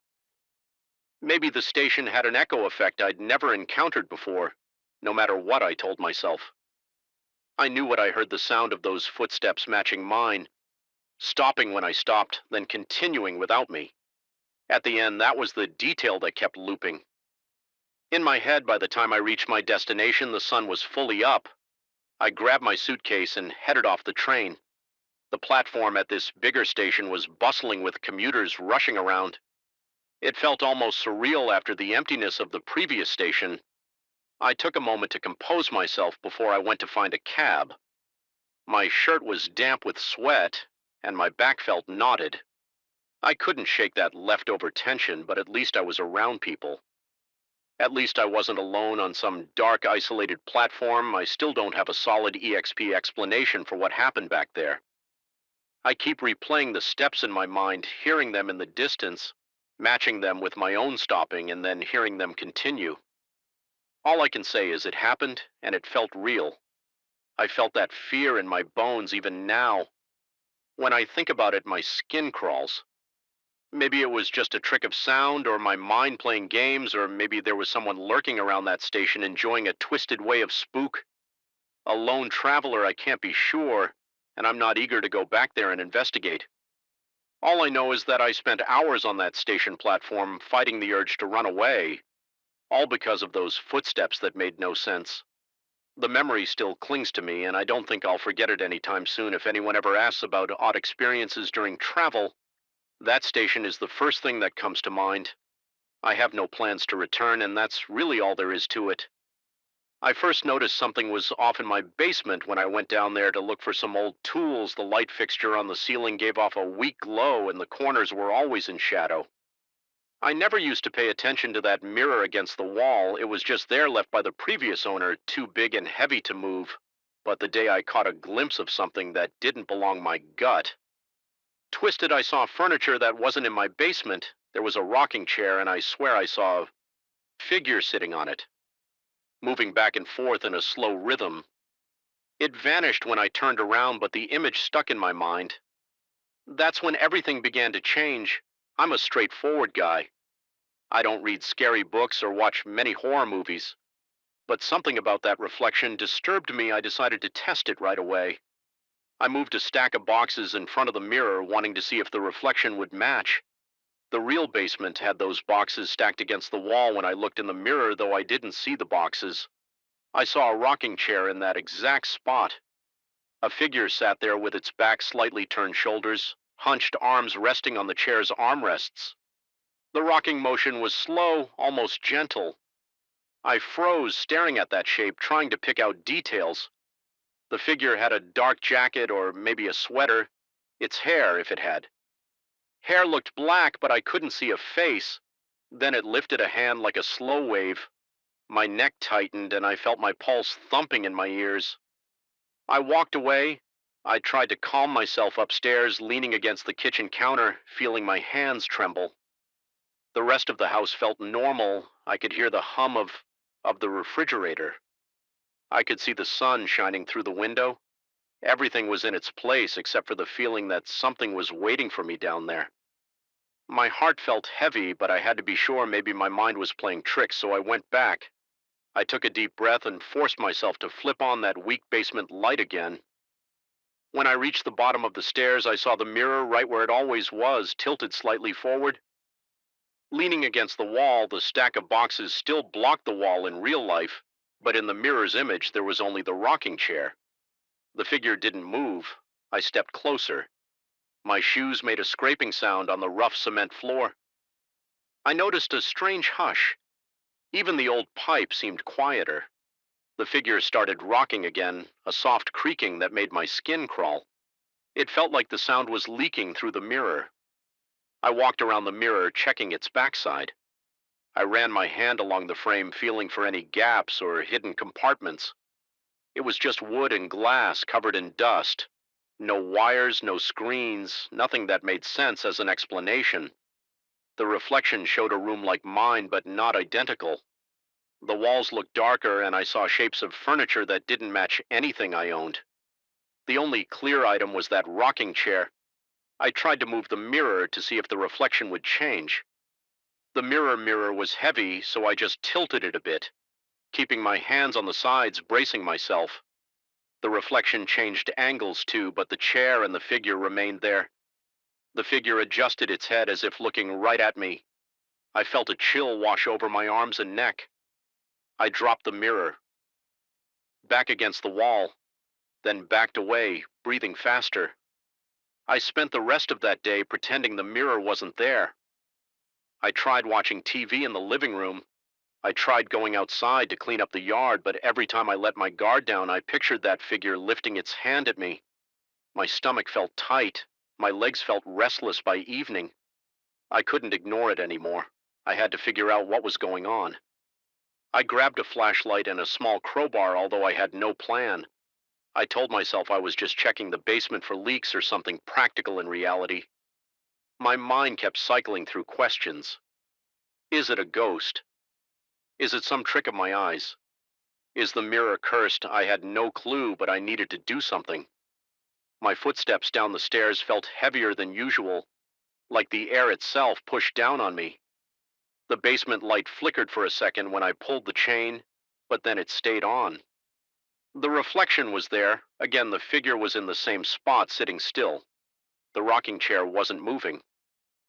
Maybe the station had an echo effect I'd never encountered before, no matter what I told myself. I knew what I heard, the sound of those footsteps matching mine, stopping when I stopped, then continuing without me. At the end, that was the detail that kept looping. In my head, by the time I reached my destination, the sun was fully up. I grabbed my suitcase and headed off the train. The platform at this bigger station was bustling with commuters rushing around. It felt almost surreal after the emptiness of the previous station. I took a moment to compose myself before I went to find a cab. My shirt was damp with sweat, and my back felt knotted. I couldn't shake that leftover tension, but at least I was around people. At least I wasn't alone on some dark, isolated platform. I still don't have a solid EXP explanation for what happened back there. I keep replaying the steps in my mind, hearing them in the distance, matching them with my own stopping, and then hearing them continue. All I can say is it happened, and it felt real. I felt that fear in my bones even now. When I think about it, my skin crawls. Maybe it was just a trick of sound, or my mind playing games, or maybe there was someone lurking around that station enjoying a twisted way of spook. A lone traveler, I can't be sure, and I'm not eager to go back there and investigate. All I know is that I spent hours on that station platform fighting the urge to run away, all because of those footsteps that made no sense. The memory still clings to me, and I don't think I'll forget it anytime soon. If anyone ever asks about odd experiences during travel, that station is the first thing that comes to mind. I have no plans to return, and that's really all there is to it. I first noticed something was off in my basement when I went down there to look for some old tools. The light fixture on the ceiling gave off a weak glow, and the corners were always in shadow. I never used to pay attention to that mirror against the wall. It was just there, left by the previous owner, too big and heavy to move. but the day I caught a glimpse of something that didn't belong my gut. Twisted, I saw furniture that wasn't in my basement. There was a rocking chair, and I swear I saw a figure sitting on it, moving back and forth in a slow rhythm. It vanished when I turned around, but the image stuck in my mind. That's when everything began to change. I'm a straightforward guy. I don't read scary books or watch many horror movies. But something about that reflection disturbed me. I decided to test it right away. I moved a stack of boxes in front of the mirror, wanting to see if the reflection would match. The real basement had those boxes stacked against the wall when I looked in the mirror, though I didn't see the boxes. I saw a rocking chair in that exact spot. A figure sat there with its back slightly turned shoulders, hunched arms resting on the chair's armrests. The rocking motion was slow, almost gentle. I froze, staring at that shape, trying to pick out details. The figure had a dark jacket or maybe a sweater. Its hair, if it had. Hair looked black, but I couldn't see a face. Then it lifted a hand like a slow wave. My neck tightened and I felt my pulse thumping in my ears. I walked away. I tried to calm myself upstairs, leaning against the kitchen counter, feeling my hands tremble. The rest of the house felt normal. I could hear the hum of the refrigerator. I could see the sun shining through the window. Everything was in its place except for the feeling that something was waiting for me down there. My heart felt heavy, but I had to be sure maybe my mind was playing tricks, so I went back. I took a deep breath and forced myself to flip on that weak basement light again. When I reached the bottom of the stairs, I saw the mirror right where it always was, tilted slightly forward. Leaning against the wall, the stack of boxes still blocked the wall in real life, but in the mirror's image, there was only the rocking chair. The figure didn't move. I stepped closer. My shoes made a scraping sound on the rough cement floor. I noticed a strange hush. Even the old pipe seemed quieter. The figure started rocking again, a soft creaking that made my skin crawl. It felt like the sound was leaking through the mirror. I walked around the mirror, checking its backside. I ran my hand along the frame, feeling for any gaps or hidden compartments. It was just wood and glass covered in dust. No wires, no screens, nothing that made sense as an explanation. The reflection showed a room like mine, but not identical. The walls looked darker, and I saw shapes of furniture that didn't match anything I owned. The only clear item was that rocking chair. I tried to move the mirror to see if the reflection would change. The mirror was heavy, so I just tilted it a bit, keeping my hands on the sides, bracing myself. The reflection changed angles too, but the chair and the figure remained there. The figure adjusted its head as if looking right at me. I felt a chill wash over my arms and neck. I dropped the mirror, back against the wall, then backed away, breathing faster. I spent the rest of that day pretending the mirror wasn't there. I tried watching TV in the living room. I tried going outside to clean up the yard, but every time I let my guard down, I pictured that figure lifting its hand at me. My stomach felt tight. My legs felt restless by evening. I couldn't ignore it anymore. I had to figure out what was going on. I grabbed a flashlight and a small crowbar, although I had no plan. I told myself I was just checking the basement for leaks or something practical in reality. My mind kept cycling through questions. Is it a ghost? Is it some trick of my eyes? Is the mirror cursed? I had no clue, but I needed to do something. My footsteps down the stairs felt heavier than usual, like the air itself pushed down on me. The basement light flickered for a second when I pulled the chain, but then it stayed on. The reflection was there. Again, the figure was in the same spot, sitting still. The rocking chair wasn't moving.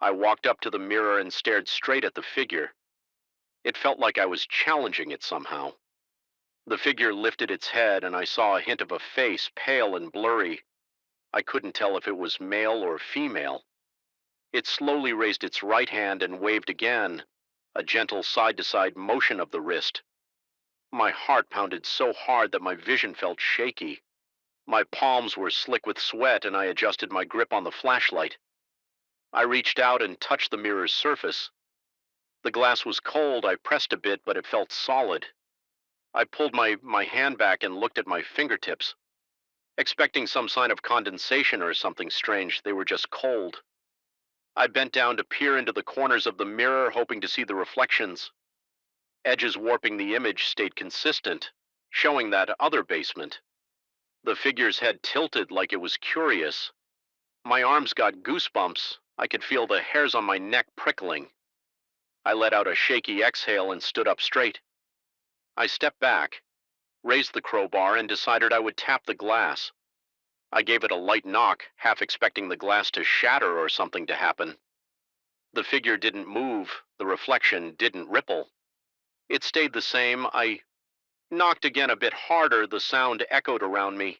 I walked up to the mirror and stared straight at the figure. It felt like I was challenging it somehow. The figure lifted its head, and I saw a hint of a face, pale and blurry. I couldn't tell if it was male or female. It slowly raised its right hand and waved again, a gentle side-to-side motion of the wrist. My heart pounded so hard that my vision felt shaky. My palms were slick with sweat, and I adjusted my grip on the flashlight. I reached out and touched the mirror's surface. The glass was cold. I pressed a bit, but it felt solid. I pulled my hand back and looked at my fingertips. Expecting some sign of condensation or something strange, they were just cold. I bent down to peer into the corners of the mirror, hoping to see the reflections. Edges warping the image stayed consistent, showing that other basement. The figure's head tilted like it was curious. My arms got goosebumps. I could feel the hairs on my neck prickling. I let out a shaky exhale and stood up straight. I stepped back, raised the crowbar, and decided I would tap the glass. I gave it a light knock, half expecting the glass to shatter or something to happen. The figure didn't move, the reflection didn't ripple. It stayed the same. I knocked again a bit harder, the sound echoed around me.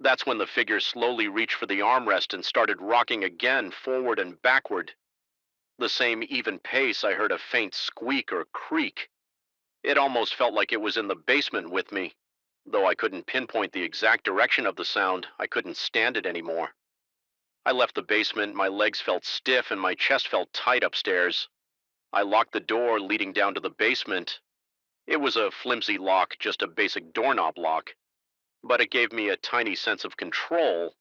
That's when the figure slowly reached for the armrest and started rocking again, forward and backward. The same even pace. I heard a faint squeak or creak. It almost felt like it was in the basement with me. Though I couldn't pinpoint the exact direction of the sound, I couldn't stand it anymore. I left the basement, my legs felt stiff and my chest felt tight upstairs. I locked the door leading down to the basement. It was a flimsy lock, just a basic doorknob lock. But it gave me a tiny sense of control.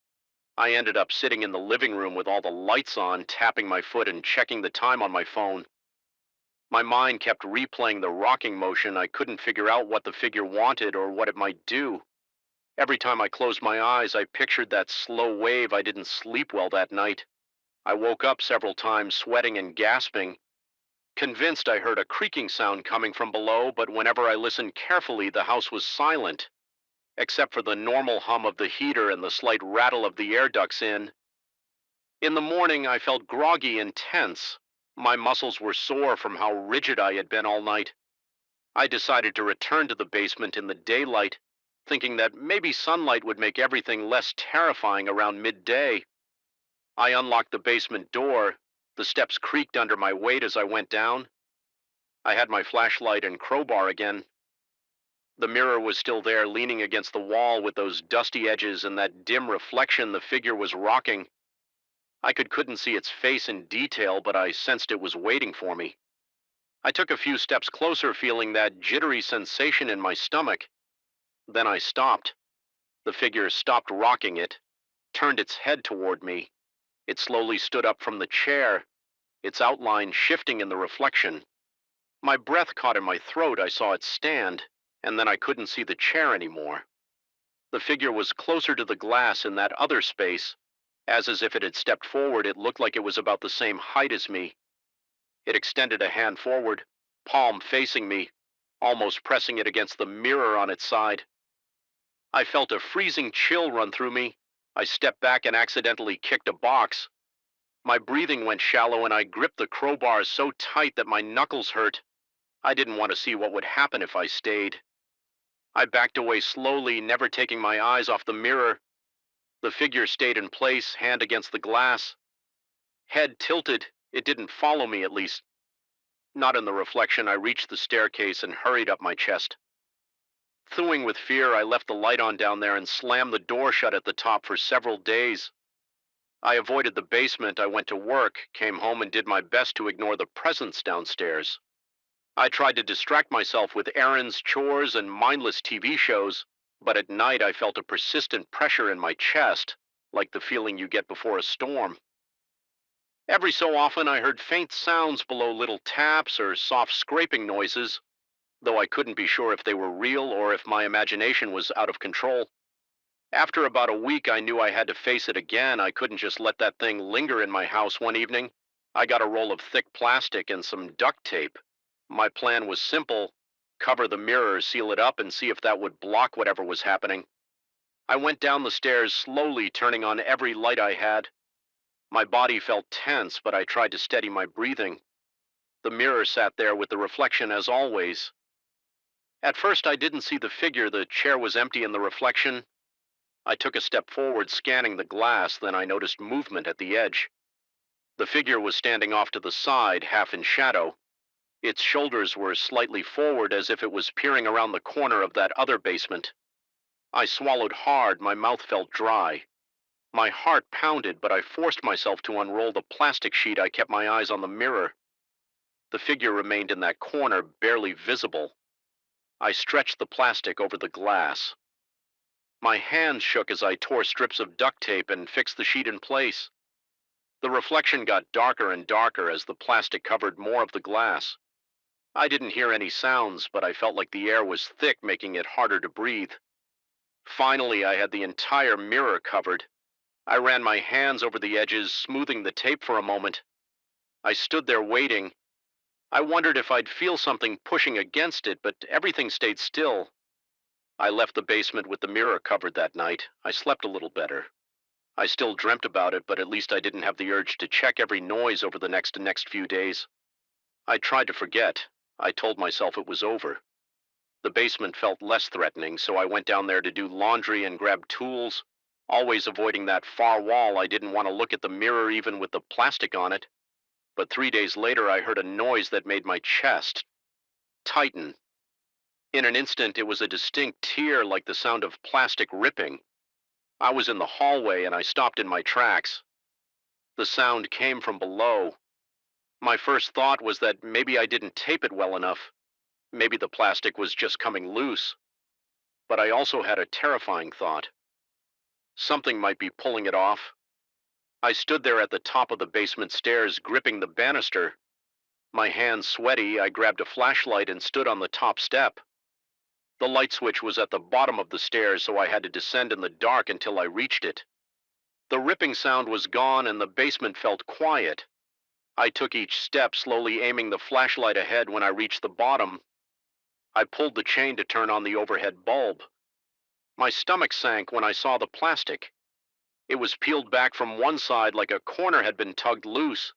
I ended up sitting in the living room with all the lights on, tapping my foot and checking the time on my phone. My mind kept replaying the rocking motion. I couldn't figure out what the figure wanted or what it might do. Every time I closed my eyes, I pictured that slow wave. I didn't sleep well that night. I woke up several times, sweating and gasping, convinced I heard a creaking sound coming from below, but whenever I listened carefully, the house was silent, except for the normal hum of the heater and the slight rattle of the air ducts in. In the morning, I felt groggy and tense. My muscles were sore from how rigid I had been all night. I decided to return to the basement in the daylight, thinking that maybe sunlight would make everything less terrifying around midday. I unlocked the basement door. The steps creaked under my weight as I went down. I had my flashlight and crowbar again. The mirror was still there, leaning against the wall with those dusty edges and that dim reflection. The figure was rocking. I couldn't see its face in detail, but I sensed it was waiting for me. I took a few steps closer, feeling that jittery sensation in my stomach. Then I stopped. The figure stopped rocking it, turned its head toward me. It slowly stood up from the chair, its outline shifting in the reflection. My breath caught in my throat. I saw it stand, and then I couldn't see the chair anymore. The figure was closer to the glass in that other space. As if it had stepped forward, it looked like it was about the same height as me. It extended a hand forward, palm facing me, almost pressing it against the mirror on its side. I felt a freezing chill run through me. I stepped back and accidentally kicked a box. My breathing went shallow and I gripped the crowbar so tight that my knuckles hurt. I didn't want to see what would happen if I stayed. I backed away slowly, never taking my eyes off the mirror. The figure stayed in place, hand against the glass. Head tilted. It didn't follow me, at least. Not in the reflection. I reached the staircase and hurried up my chest. Thewing with fear, I left the light on down there and slammed the door shut at the top for several days. I avoided the basement. I went to work, came home, and did my best to ignore the presence downstairs. I tried to distract myself with errands, chores, and mindless TV shows, but at night I felt a persistent pressure in my chest, like the feeling you get before a storm. Every so often I heard faint sounds below, little taps or soft scraping noises, though I couldn't be sure if they were real or if my imagination was out of control. After about a week, I knew I had to face it again. I couldn't just let that thing linger in my house one evening. I got a roll of thick plastic and some duct tape. My plan was simple: cover the mirror, seal it up, and see if that would block whatever was happening. I went down the stairs slowly, turning on every light I had. My body felt tense, but I tried to steady my breathing. The mirror sat there with the reflection as always. At first, I didn't see the figure. The chair was empty in the reflection. I took a step forward, scanning the glass. Then I noticed movement at the edge. The figure was standing off to the side, half in shadow. Its shoulders were slightly forward, as if it was peering around the corner of that other basement. I swallowed hard. My mouth felt dry. My heart pounded, but I forced myself to unroll the plastic sheet. I kept my eyes on the mirror. The figure remained in that corner, barely visible. I stretched the plastic over the glass. My hands shook as I tore strips of duct tape and fixed the sheet in place. The reflection got darker and darker as the plastic covered more of the glass. I didn't hear any sounds, but I felt like the air was thick, making it harder to breathe. Finally, I had the entire mirror covered. I ran my hands over the edges, smoothing the tape for a moment. I stood there waiting. I wondered if I'd feel something pushing against it, but everything stayed still. I left the basement with the mirror covered that night. I slept a little better. I still dreamt about it, but at least I didn't have the urge to check every noise over the next few days. I tried to forget. I told myself it was over. The basement felt less threatening, so I went down there to do laundry and grab tools, always avoiding that far wall. I didn't want to look at the mirror even with the plastic on it. But 3 days later, I heard a noise that made my chest tighten. In an instant, it was a distinct tear, like the sound of plastic ripping. I was in the hallway and I stopped in my tracks. The sound came from below. My first thought was that maybe I didn't tape it well enough. Maybe the plastic was just coming loose. But I also had a terrifying thought. Something might be pulling it off. I stood there at the top of the basement stairs, gripping the banister. My hands sweaty, I grabbed a flashlight and stood on the top step. The light switch was at the bottom of the stairs, so I had to descend in the dark until I reached it. The ripping sound was gone and the basement felt quiet. I took each step, slowly aiming the flashlight ahead. When I reached the bottom, I pulled the chain to turn on the overhead bulb. My stomach sank when I saw the plastic. It was peeled back from one side like a corner had been tugged loose.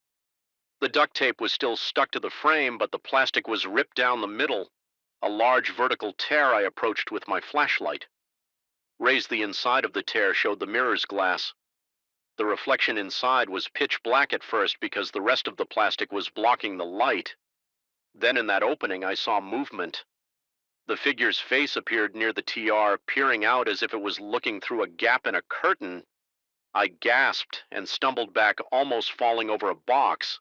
The duct tape was still stuck to the frame, but the plastic was ripped down the middle. A large vertical tear I approached with my flashlight. Raised the inside of the tear showed the mirror's glass. The reflection inside was pitch black at first because the rest of the plastic was blocking the light. Then in that opening, I saw movement. The figure's face appeared near the TR, peering out as if it was looking through a gap in a curtain. I gasped and stumbled back, almost falling over a box.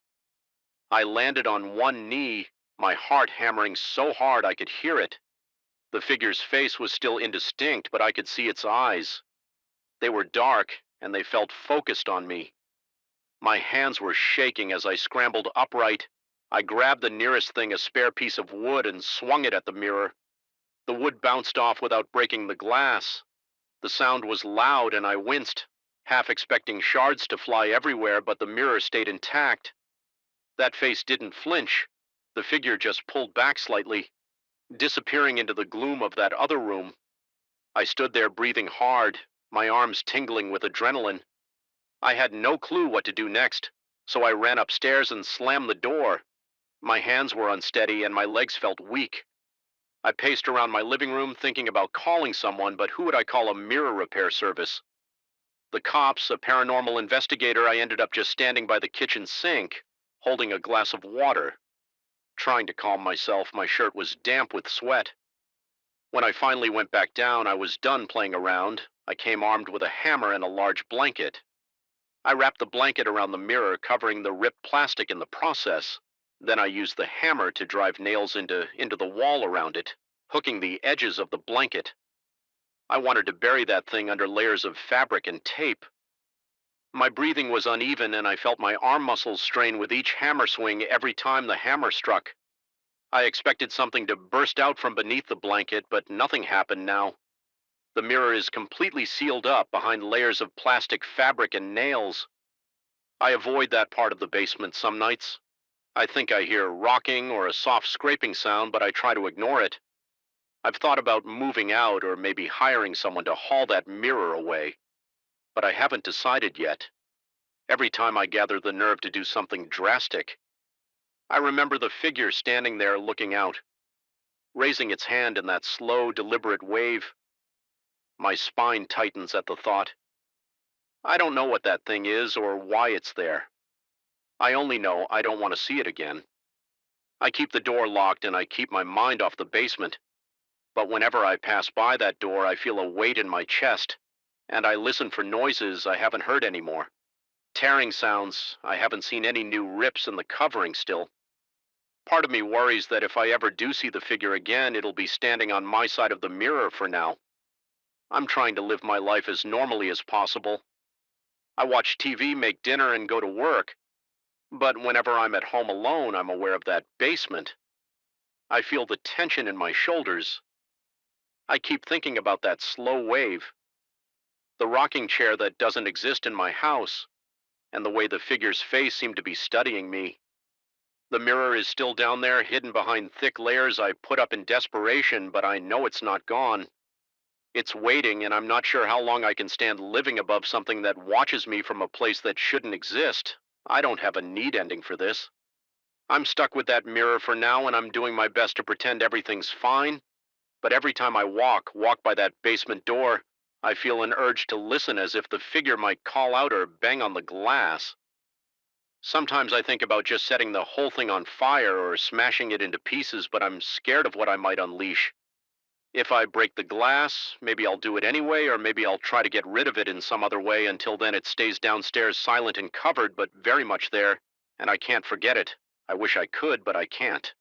I landed on one knee, my heart hammering so hard I could hear it. The figure's face was still indistinct, but I could see its eyes. They were dark, and they felt focused on me. My hands were shaking as I scrambled upright. I grabbed the nearest thing, a spare piece of wood, and swung it at the mirror. The wood bounced off without breaking the glass. The sound was loud, and I winced, half expecting shards to fly everywhere, but the mirror stayed intact. That face didn't flinch. The figure just pulled back slightly, disappearing into the gloom of that other room. I stood there breathing hard, my arms tingling with adrenaline. I had no clue what to do next, so I ran upstairs and slammed the door. My hands were unsteady and my legs felt weak. I paced around my living room thinking about calling someone, but who would I call a mirror repair service? The cops, a paranormal investigator. I ended up just standing by the kitchen sink, holding a glass of water. Trying to calm myself, my shirt was damp with sweat. When I finally went back down, I was done playing around. I came armed with a hammer and a large blanket. I wrapped the blanket around the mirror, covering the ripped plastic in the process. Then I used the hammer to drive nails into the wall around it, hooking the edges of the blanket. I wanted to bury that thing under layers of fabric and tape. My breathing was uneven, and I felt my arm muscles strain with each hammer swing every time the hammer struck. I expected something to burst out from beneath the blanket, but nothing happened now. The mirror is completely sealed up behind layers of plastic fabric and nails. I avoid that part of the basement some nights. I think I hear rocking or a soft scraping sound, but I try to ignore it. I've thought about moving out or maybe hiring someone to haul that mirror away, but I haven't decided yet. Every time I gather the nerve to do something drastic, I remember the figure standing there looking out, raising its hand in that slow, deliberate wave. My spine tightens at the thought. I don't know what that thing is or why it's there. I only know I don't want to see it again. I keep the door locked and I keep my mind off the basement. But whenever I pass by that door, I feel a weight in my chest, and I listen for noises I haven't heard anymore. Tearing sounds. I haven't seen any new rips in the covering still. Part of me worries that if I ever do see the figure again, it'll be standing on my side of the mirror for now. I'm trying to live my life as normally as possible. I watch TV, make dinner, and go to work. But whenever I'm at home alone, I'm aware of that basement. I feel the tension in my shoulders. I keep thinking about that slow wave, the rocking chair that doesn't exist in my house, and the way the figure's face seemed to be studying me. The mirror is still down there, hidden behind thick layers I put up in desperation, but I know it's not gone. It's waiting, and I'm not sure how long I can stand living above something that watches me from a place that shouldn't exist. I don't have a need ending for this. I'm stuck with that mirror for now, and I'm doing my best to pretend everything's fine. But every time I walk by that basement door, I feel an urge to listen, as if the figure might call out or bang on the glass. Sometimes I think about just setting the whole thing on fire or smashing it into pieces, but I'm scared of what I might unleash. If I break the glass, maybe I'll do it anyway, or maybe I'll try to get rid of it in some other way. Until then, it stays downstairs silent and covered, but very much there, and I can't forget it. I wish I could, but I can't.